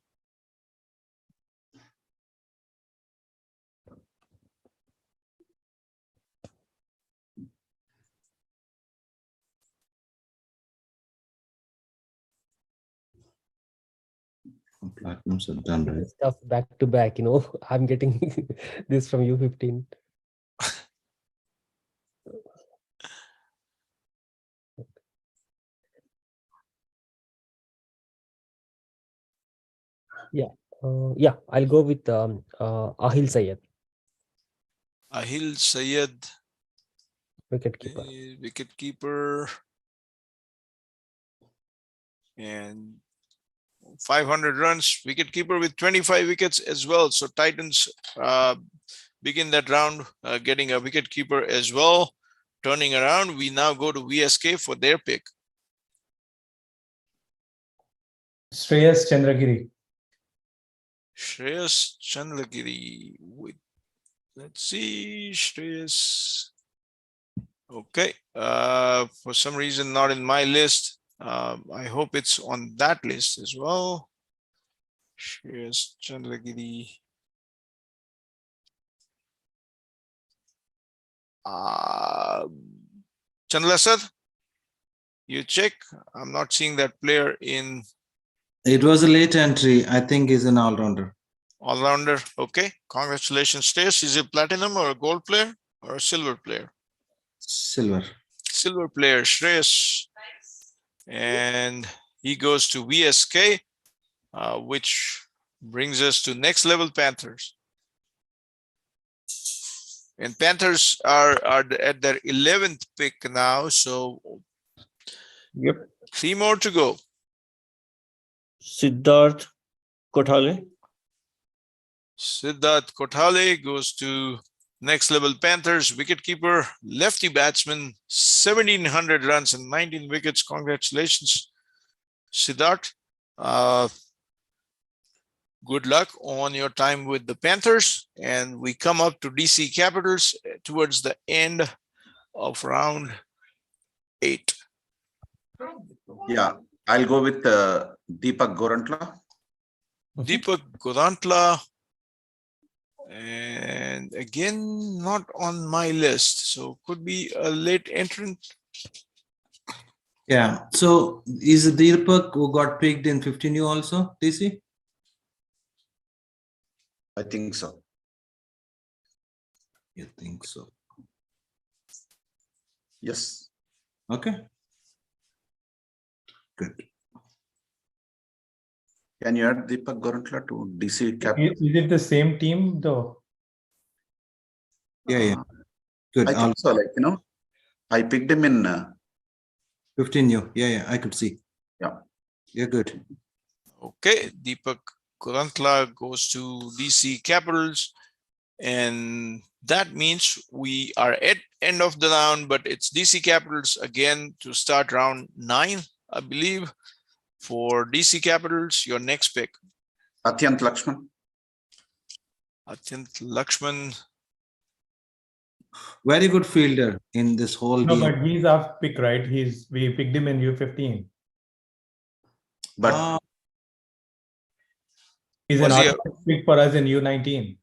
Platforms are done, right? Stuff back to back, I'm getting this from U15. Yeah, I'll go with Ahil Syed. Ahil Syed, wicketkeeper. And 500 runs, wicketkeeper with 25 wickets as well. So Titans begin that round getting a wicketkeeper as well. Turning around, we now go to VSK for their pick. Shreyas Chandragiri. Shreyas Chandragiri. Let's see, Shreyas. Okay, for some reason not in my list. I hope it's on that list as well. Shreyas Chandragiri. Chandla sir, you check. I'm not seeing that player in It was a late entry. I think he's an all-rounder. all-rounder. Okay, congratulations, Shreyas. Is it platinum or a gold player or a silver player? Silver. Silver player, Shreyas. And he goes to VSK, which brings us to next level Panthers. And Panthers are at their 11th pick now, so Yep. 3 more to go. Siddharth Kothale. Siddharth Kothale goes to next level Panthers, wicketkeeper, lefty batsman, 1,700 runs and 19 wickets. Congratulations, Siddharth. Good luck on your time with the Panthers. And we come up to DC Capitals towards the end of round 8. Yeah, I'll go with Deepak Gorantla. Deepak Godantla. And again, not on my list. So could be a late entrant. Yeah. So is Deepak who got picked in 15U also, DC? I think so. You think so? Yes. Okay. Good. Can you add Deepak Gorantla to DC Cap? Is it the same team though? Yeah. Good. I think so. I picked him in 15U. Yeah. I could see. Yeah. You're good. Okay, Deepak Kurantla goes to DC Capitals, and that means we are at end of the round, but it's DC Capitals again to start round 9, I believe. For DC Capitals, your next pick. Atyant Lakshman. Atyant Lakshman. Very good fielder in this whole No, deal. but he's our pick, right? We picked him in U15. But He's an Was he a- automatic pick for us in U19.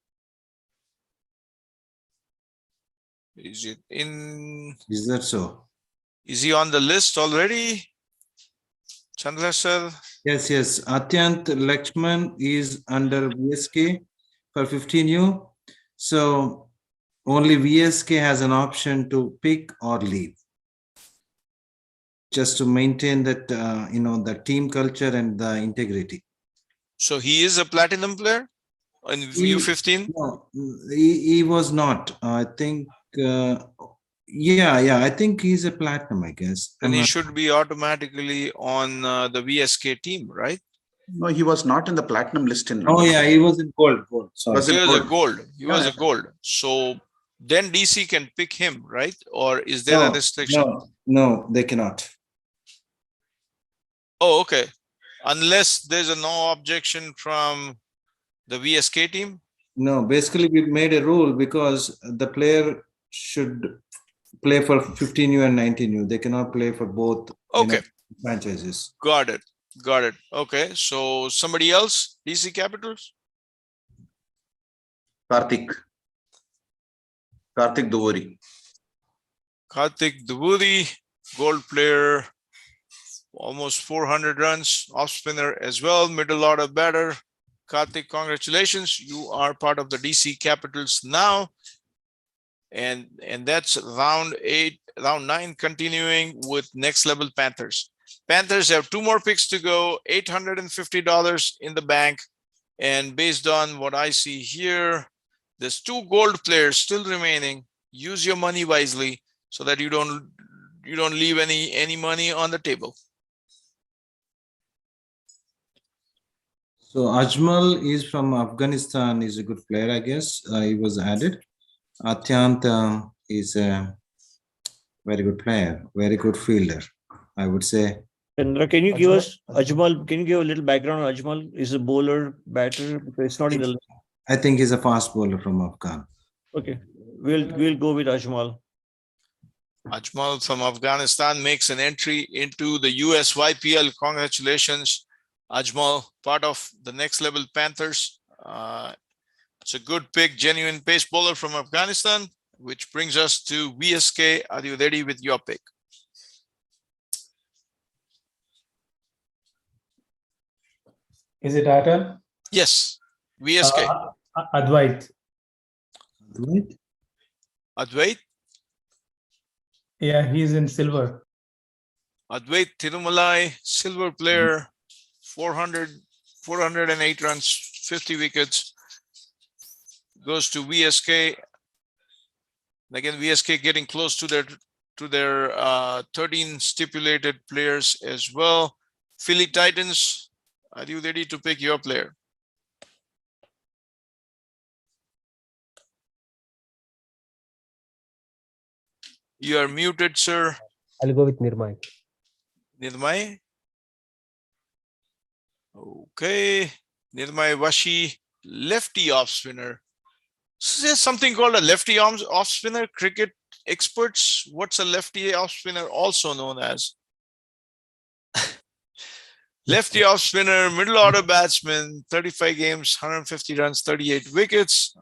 Is it in? Is that so? Is he on the list already? Chandra sir. Yes. Atyant Lakshman is under VSK for 15U. So only VSK has an option to pick or leave. Just to maintain that, the team culture and the integrity. So he is a platinum player in U15. No, he was not. I think, I think he's a platinum, I guess. Then he should be automatically on the VSK team, right? no, he was not in the platinum list in. Oh, yeah, he was in gold. Sorry. Was He it was a gold? gold. He was Yeah. a gold. So then DC can pick him, right? Or is there a restriction? No, they cannot. Oh, okay. Unless there's a no objection from the VSK team. No, basically we made a rule because the player should play for 15U and 19U. They cannot play for both Okay, franchises. got it. Okay, so somebody else, DC Capitals? Karthik Duvuri. Karthik Duvuri, gold player, almost 400 runs, off spinner as well, middle order batter. Karthik, congratulations. You are part of the DC Capitals now. And that's round 9 continuing with next level Panthers. Panthers have 2 more picks to go, $850 in the bank. And based on what I see here, there's 2 gold players still remaining. Use your money wisely so that you don't leave any money on the table. So Ajmal is from Afghanistan, is a good player, I guess. He was added. Atyant is a very good player, very good fielder, I would say. Chandra, can you give us Ajmal? Can you give a little background on Ajmal? Is a bowler, batter? Because it's not in the list. I think he's a fast bowler from Afghan. Okay, we'll go with Ajmal. Ajmal from Afghanistan makes an entry into the USYPL. Congratulations, Ajmal, part of the next level Panthers. It's a good pick, genuine pace bowler from Afghanistan, which brings us to VSK. Are you ready with your pick? Is it our turn? Yes, VSK. Advait. Advait. Yeah, he's in silver. Advait Thirumalai, silver player, 408 runs, 50 wickets. Goes to VSK. Again, VSK getting close to their 13 stipulated players as well. Philly Titans, are you ready to pick your player? You are muted, sir. I'll go with Nirmay. Nirmay. Okay. Nirmay Vashi, lefty off spinner. So there's something called a lefty off spinner. Cricket experts, what's a lefty off spinner also known as? Lefty off spinner, middle order batsman, 35 games, 150 runs, 38 wickets.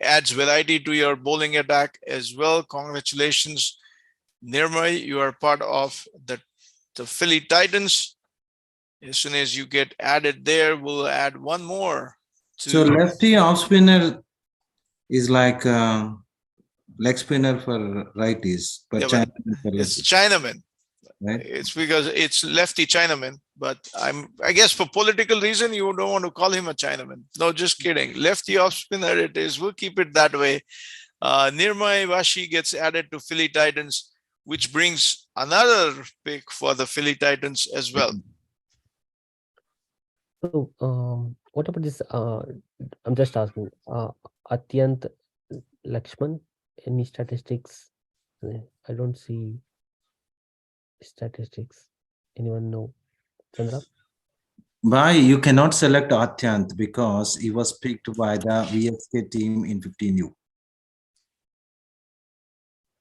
Adds variety to your bowling attack as well. Congratulations, Nirmay. You are part of the Philly Titans. As soon as you get added there, we'll add one more. So lefty off spinner is like leg spinner for righties, but Yeah, Chinaman for it's lefties, Chinaman. right? It's because it's lefty Chinaman, but I guess for political reason, you don't want to call him a Chinaman. No, just kidding. Lefty off spinner it is. We'll keep it that way. Nirmay Vashi gets added to Philly Titans, which brings another pick for the Philly Titans as well. So, what about this? I'm just asking. Atyant Lakshman, any statistics? I don't see statistics. Anyone know? Chandra? Why you cannot select Atyant because he was picked by the VSK team in 15U.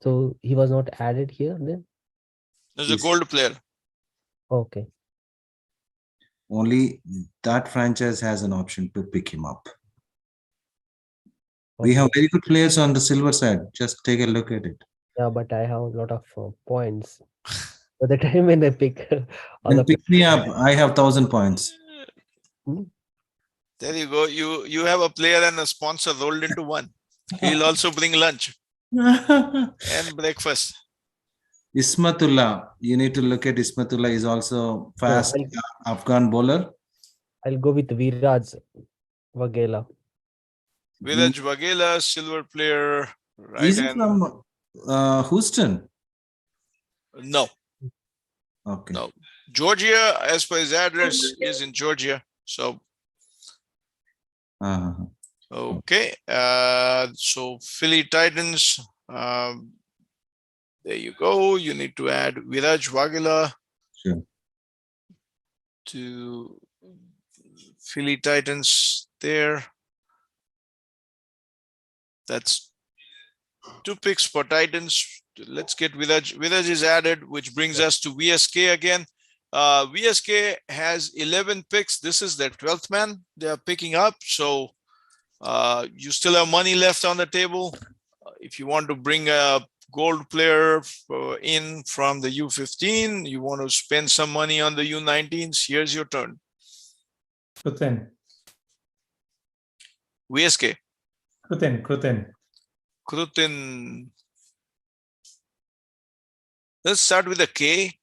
So he was not added here then? There's a gold player. Okay. Only that franchise has an option to pick him up. We have very good players on the silver side. Just take a look at it. Yeah, but I have a lot of points. By the time when I pick Then pick me up. I have 1,000 points. There you go. You have a player and a sponsor rolled into one. He'll also bring lunch and breakfast. Ismatullah, you need to look at Ismatullah. Is also fast Afghan bowler. I'll go with Viraj Vagela. Viraj Vagela, silver player. Right. Is he from Houston? No. Okay. No. Georgia, as per his address, is in Georgia. So. Okay. So Philly Titans. There you go. You need to add Viraj Vagela to Philly Titans there. That's 2 picks for Titans. Let's get Viraj. Viraj is added, which brings us to VSK again. VSK has 11 picks. This is their 12th man they are picking up. So you still have money left on the table. If you want to bring a gold player in from the U15, you want to spend some money on the U19s, here's your turn. Krutin. VSK. Krutin. Let's start with a K.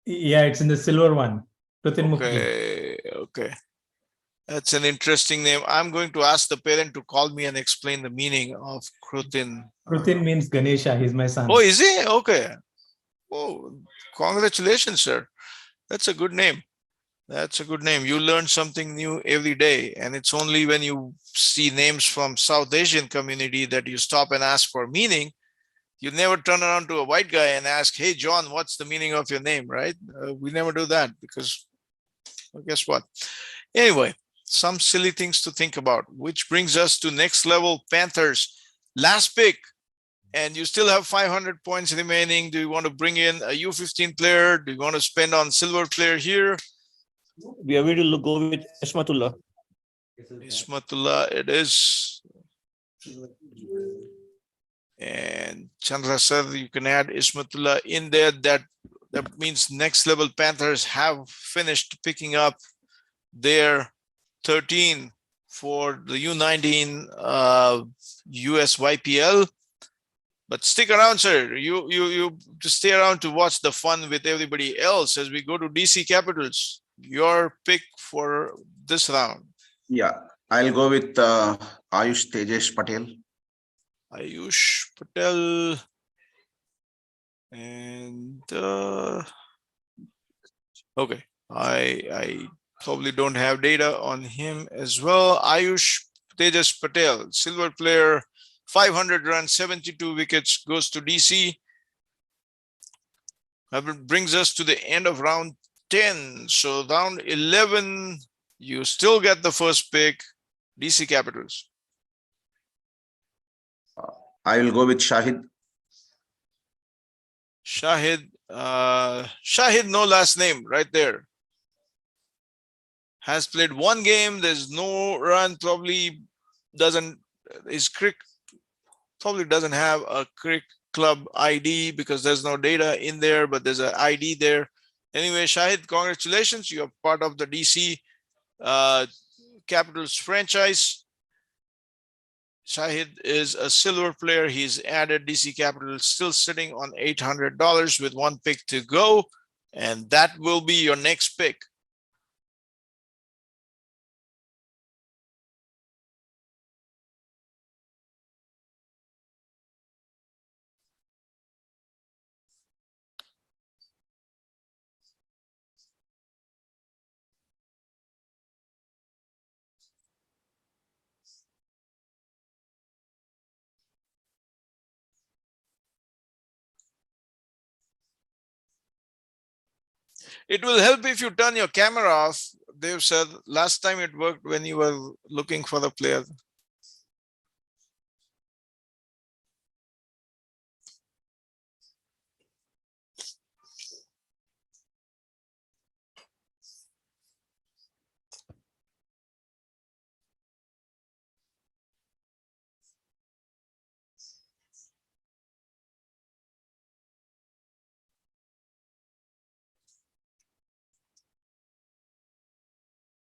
Yeah, it's in the silver one. Krutin Okay, okay. That's an interesting name. I'm going to ask the parent to call me and explain the meaning of Krutin. Krutin means Ganesha. He's my son. Oh, is he? Okay. Oh, congratulations, sir. That's a good name. That's a good name. You learn something new every day. And it's only when you see names from South Asian community that you stop and ask for meaning. You never turn around to a white guy and ask, hey, John, what's the meaning of your name, right? We never do that because, well, guess what? Anyway, some silly things to think about, which brings us to next level Panthers. Last pick, and you still have 500 points remaining. Do you want to bring in a U15 player? Do you want to spend on silver player here? We are going to go with Ismatullah. Ismatullah, it is. And Chandra said you can add Ismatullah in there. That means next level Panthers have finished picking up their 13 for the U19 USYPL. But stick around, sir. You just stay around to watch the fun with everybody else as we go to DC Capitals. Your pick for this round. Yeah, I'll go with Ayush Tejesh Patel. Ayush Patel. And okay, I probably don't have data on him as well. Ayush Tejas Patel, silver player, 500 runs, 72 wickets, goes to DC. That brings us to the end of round 10. So round 11, you still get the first pick, DC Capitals. I will go with Shahid. Shahid, Shahid, no last name, right there. Has played one game. There's no run. Probably doesn't. His cricket probably doesn't have a cricket club ID because there's no data in there, but there's an ID there. Anyway, Shahid, congratulations. You're part of the DC Capitals franchise. Shahid is a silver player. He's added DC Capitals, still sitting on $800 with one pick to go. And that will be your next pick. It will help if you turn your camera off. Dave said last time it worked when you were looking for the player.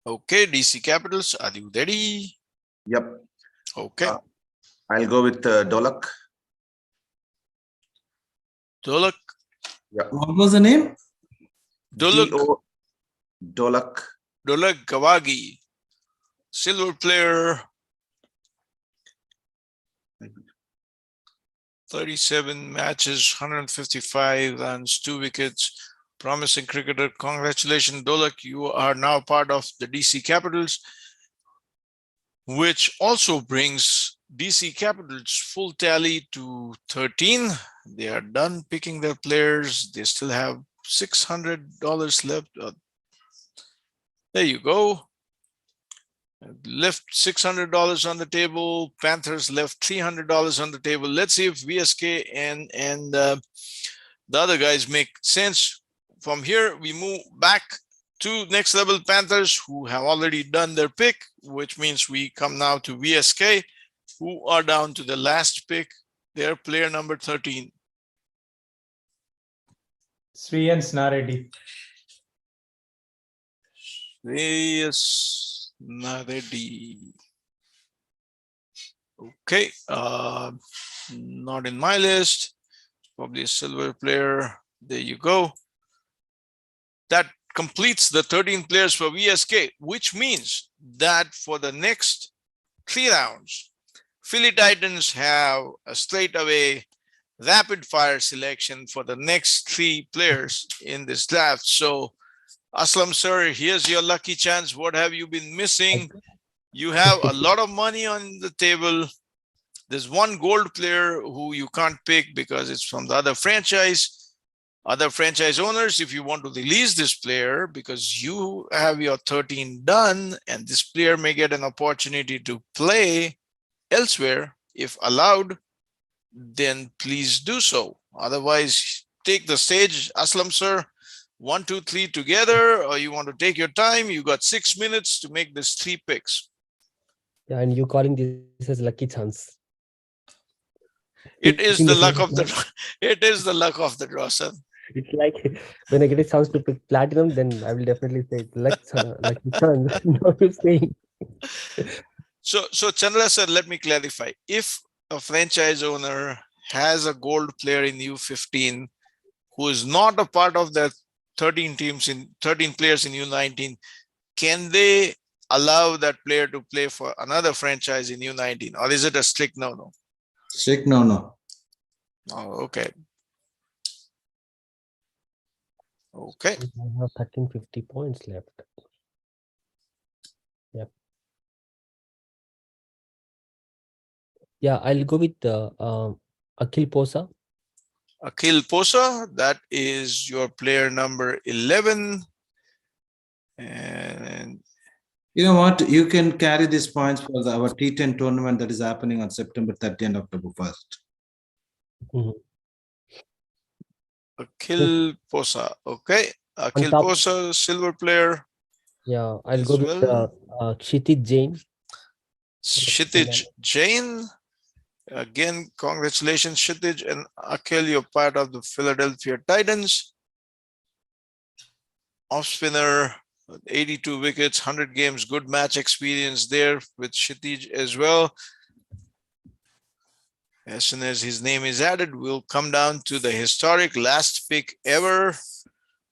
Okay, DC Capitals, are you ready? Yep. Okay. I'll go with Dolak. Dolak. Yeah. What was the name? Dolak. Dolak. Dolak Kawagi, silver player, 37 matches, 155 runs, 2 wickets. Promising cricketer. Congratulations, Dolak. You are now part of the DC Capitals, which also brings DC Capitals full tally to 13. They are done picking their players. They still have $600 left. There you go. Left $600 on the table. Panthers left $300 on the table. Let's see if VSK and the other guys make sense. From here, we move back to next level Panthers, who have already done their pick, which means we come now to VSK, who are down to the last pick, their player number 13. Sriyan Snaredi. Yes, Naredi. Okay, not in my list. Probably a silver player. There you go. That completes the 13 players for VSK, which means that for the next 3 rounds, Philly Titans have a straightaway rapid fire selection for the next 3 players in this draft. So, Aslam sir, here's your lucky chance. What have you been missing? You have a lot of money on the table. There's one gold player who you can't pick because it's from the other franchise. Other franchise owners, if you want to release this player because you have your 13 done and this player may get an opportunity to play elsewhere, if allowed, then please do so. Otherwise, take the stage, Aslam sir. 1, 2, 3 together, or you want to take your time. You got 6 minutes to make this 3 picks. Yeah, and you calling this as lucky chance. It is Picking the a luck chance of the it is the luck of the draw, sir. It's like when I get a chance to pick platinum, then I will definitely say lucky chance. No, you're saying. So Chandra sir, let me clarify. If a franchise owner has a gold player in U15 who is not a part of the 13 players in U19, can they allow that player to play for another franchise in U19, or is it a strict no? Strict no. Oh, okay. Okay. I have 1350 points left. Yep. Yeah, I'll go with Akhil Posa. Akhil Posa, that is your player number 11. And You know what? You can carry these points for our T10 tournament that is happening on September 30th and October 1st. Akhil Posa. Okay. Akhil top. Posa, silver player. Yeah, I'll as go with well. Kshitij Jain. Kshitij Jain. Again, congratulations, Kshitij and Akhil. You're part of the Philadelphia Titans. Off spinner, 82 wickets, 100 games, good match experience there with Kshitij as well. As soon as his name is added, we'll come down to the historic last pick ever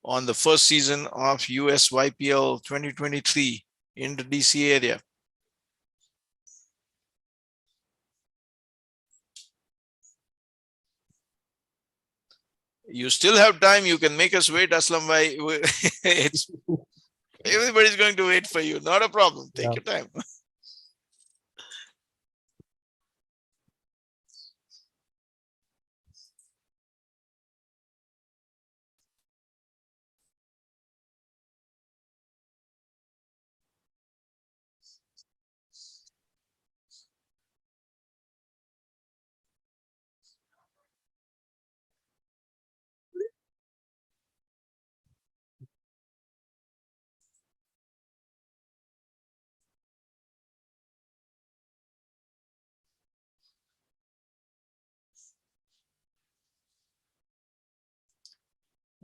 on the first season of USYPL 2023 in the DC area. You still have time. You can make us wait, Aslam bhai. Everybody's going to wait for you. Not a problem. Take your time.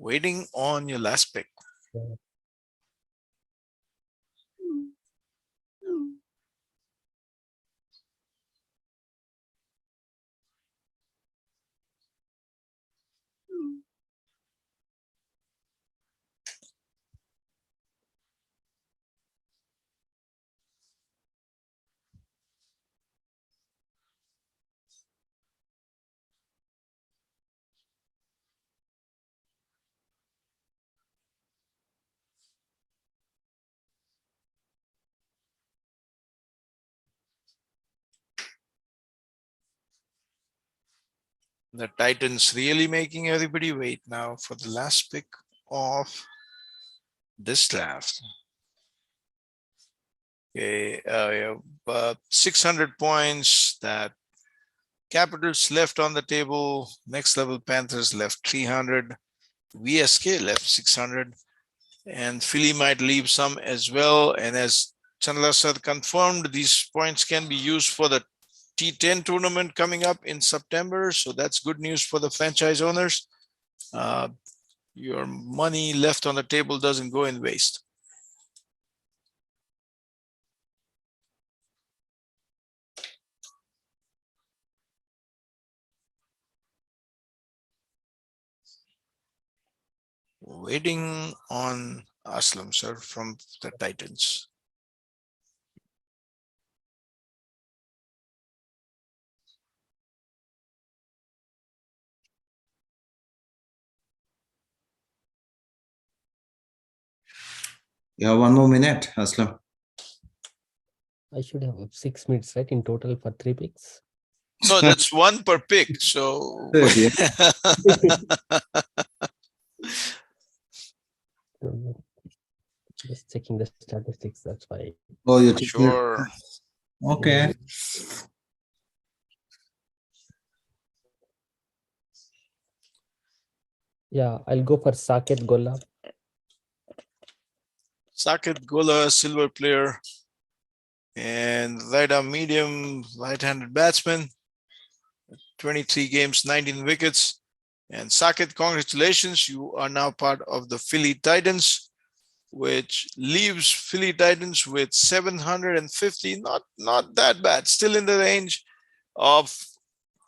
Waiting on your last pick. The Titans really making everybody wait now for the last pick of this draft. Okay, 600 points. That Capitals left on the table. Next level Panthers left 300. VSK left 600. And Philly might leave some as well. And as Chandra sir confirmed, these points can be used for the T10 tournament coming up in September. So that's good news for the franchise owners. Your money left on the table doesn't go in waste. Waiting on Aslam sir from the Titans. Yeah, 1 more minute, Aslam. I should have 6 minutes, right, in total for 3 picks. No, that's one per pick. So Good, yeah. Just checking the statistics. That's why. Oh, you're taking it. sure. Okay. Yeah, I'll go for Saket Gola. Saket Gola, silver player, and right arm medium, right-handed batsman. 23 games, 19 wickets. And Saket, congratulations, you are now part of the Philly Titans, which leaves Philly Titans with 750. Not that bad, still in the range of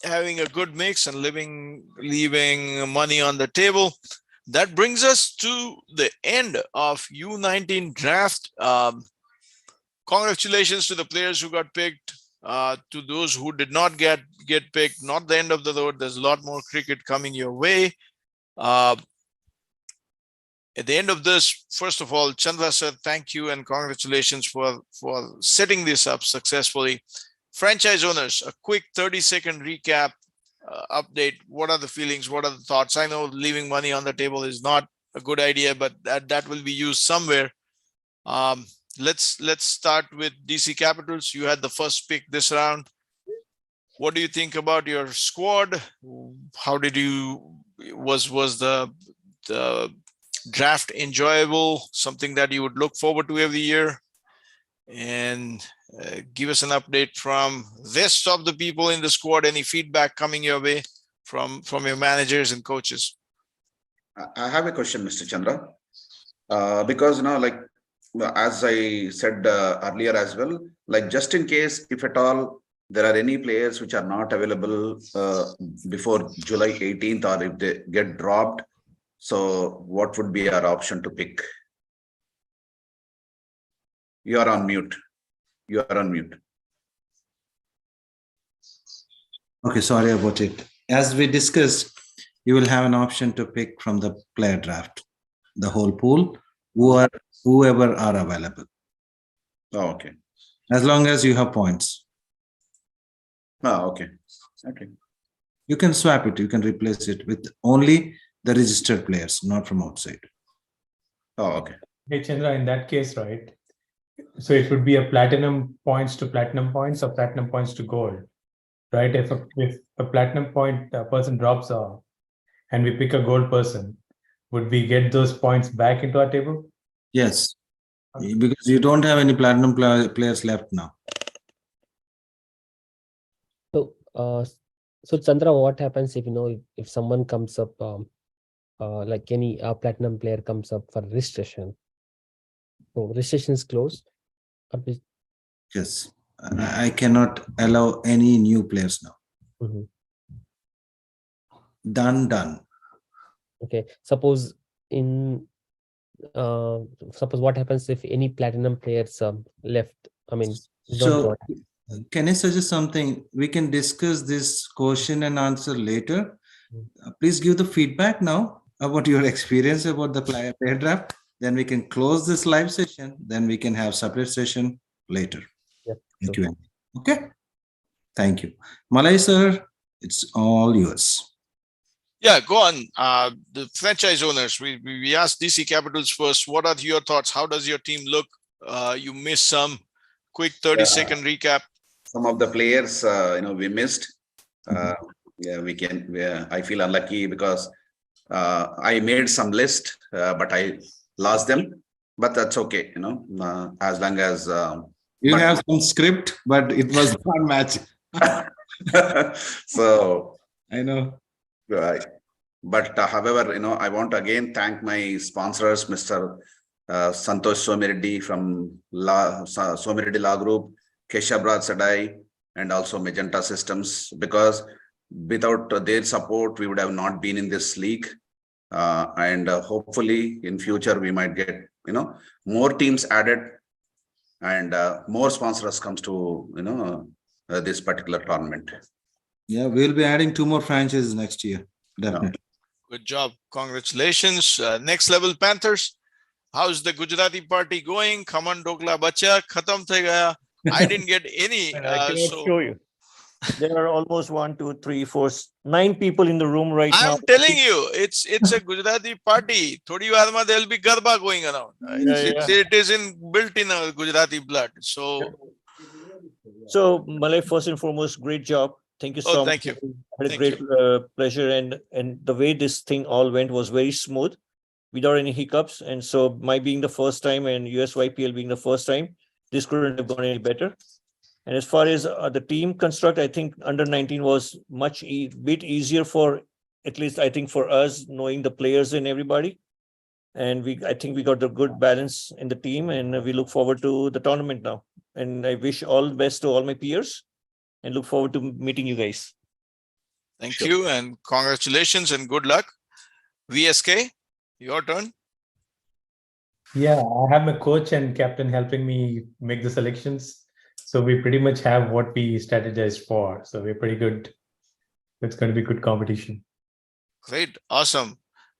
having a good mix and leaving money on the table. That brings us to the end of U19 draft. Congratulations to the players who got picked. To those who did not get picked, not the end of the road. There's a lot more cricket coming your way. At the end of this, first of all, Chandra sir, thank you and congratulations for setting this up successfully. Franchise owners, a quick 30-second recap, update. What are the feelings? What are the thoughts? I know leaving money on the table is not a good idea, but that will be used somewhere. Let's start with DC Capitals. You had the first pick this round. What do you think about your squad? How did was the draft enjoyable? Something that you would look forward to every year? And give us an update from rest of the people in the squad. Any feedback coming your way from your managers and coaches? I have a question, Mr. Chandra. Because like as I said earlier as well, like just in case, if at all there are any players which are not available before July 18th, or if they get dropped, so what would be our option to pick? You are on mute. You are on mute. Okay, sorry about it. As we discussed, you will have an option to pick from the player draft, the whole pool, whoever are available, Oh, okay. as long as you have points. Oh, okay. Okay. You can swap it, you can replace it with only the registered players, not from outside. Oh, okay. Hey, Chandra, in that case, right? So it would be a platinum points to platinum points or platinum points to gold, right? If a platinum point person drops off and we pick a gold person, would we get those points back into our table? Yes, because you don't have any platinum players left now. So Chandra, what happens if if someone comes up, like any platinum player comes up for registration? So registration is closed. Yes, I cannot allow any new players now. Mhm. Done. Okay. Suppose what happens if any platinum players left? I mean, don't So, join. can I suggest something? We can discuss this question and answer later. Please give the feedback now about your experience about the player draft. Then we can close this live session. Then we can have separate session later. Yep. Q&A. Okay. Thank you. Malay sir, it's all yours. Yeah, go on. The franchise owners, we asked DC Capitals first. What are your thoughts? How does your team look? You missed some. Quick 30-second recap. Some of the players, we missed. I feel unlucky because I made some list, but I lost them. But that's okay, as long as you have some script, but it was one match. So I know. Right. But however, I want to again thank my sponsors, Mr. Santosh Somireddy from Somireddy Law Group, Keshabrad Sadai, and also Magenta Systems, because without their support, we would have not been in this league. And hopefully in future, we might get, more teams added and more sponsors comes to, this particular tournament. Yeah, we'll be adding 2 more franchises next year. Definitely. Good job. Congratulations. Next Level Panthers. How's the Gujarati party going? Come on, Dokla Bacha. Khatam thai gaya. I didn't get any. I cannot show you. There are almost 1, 2, 3, 4, 9 people in the room right now. I'm telling you, it's a Gujarati party. Thodi varma there'll be garba going around. It is built in a Gujarati blood. So So Malay, first and foremost, great job. Thank you so much. thank you. Had a Thank great pleasure, and the way this thing all went was very smooth, without any hiccups. And so, my being the first time and USYPL being the first time, this couldn't have gone any better. And as far as the team construct, I think under 19 was much bit easier for, at least I think for us, knowing the players and everybody. And I think we got the good balance in the team, and we look forward to the tournament now. And I wish all the best to all my peers, and look forward to meeting you guys. Thank Sure. you and congratulations and good luck. VSK, your turn. Yeah, I have my coach and captain helping me make the selections. So we pretty much have what we strategized for. So we're pretty good. It's going to be good competition. Great, awesome.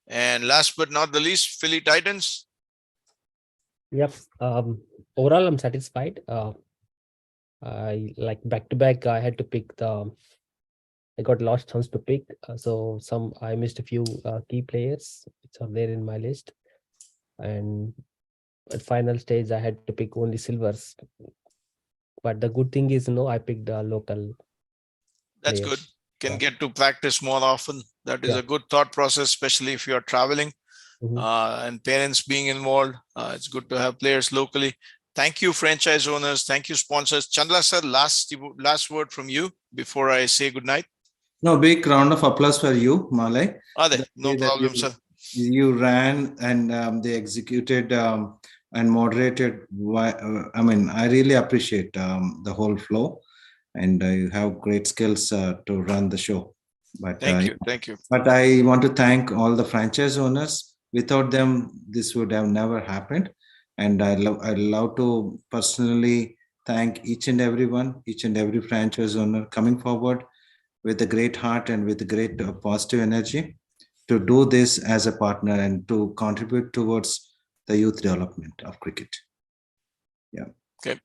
And last but not the least, Philly Titans. Yep. Overall, I'm satisfied. I like back to back. I had to pick I got lost chance to pick. So I missed a few key players which are there in my list. And at final stage, I had to pick only silvers. But the good thing is, I picked local. That's players. good. Can Yeah. get to practice more often. That is Yeah. a good thought process, especially if you're traveling and parents being involved. It's good to have players locally. Thank you, franchise owners. Thank you, sponsors. Chandra sir, last word from you before I say goodnight. No, big round of applause for you, Malay. Ade, no way that problem, sir. You ran and they executed and moderated. I mean, I really appreciate the whole flow, and you have great skills to run the show. But Thank you. Thank you. But I want to thank all the franchise owners. Without them, this would have never happened. And I love to personally thank each and every franchise owner coming forward with a great heart and with great positive energy to do this as a partner and to contribute towards the youth development of cricket. Yeah. Okay.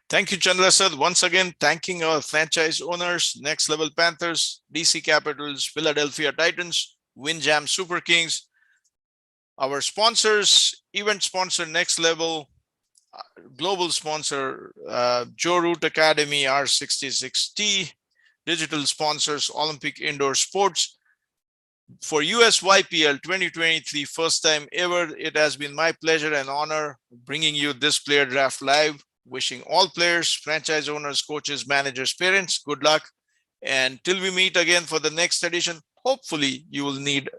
Thank you, Chandra sir. Once again, thanking our franchise owners, Next Level Panthers, DC Capitals, Philadelphia Titans, Windjam Super Kings, our sponsors, event sponsor Next Level, global sponsor Joe Root Academy, R66T, digital sponsors Olympic Indoor Sports. For USYPL 2023, first time ever, it has been my pleasure and honor bringing you this player draft live. Wishing all players, franchise owners, coaches, managers, parents, good luck. And till we meet again for the next edition, hopefully you will need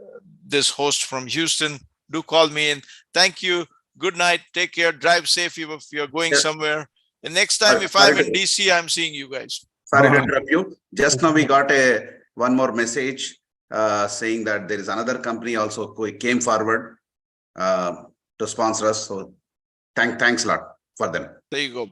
this host from Houston. Do call me in. Thank you. Good night. Take care. Drive safe if you're going somewhere. And next time, if I'm in DC, I'm seeing you guys. Sorry to interrupt you. Just now we got one more message saying that there is another company also who came forward to sponsor us. So thanks a lot for them. There you go.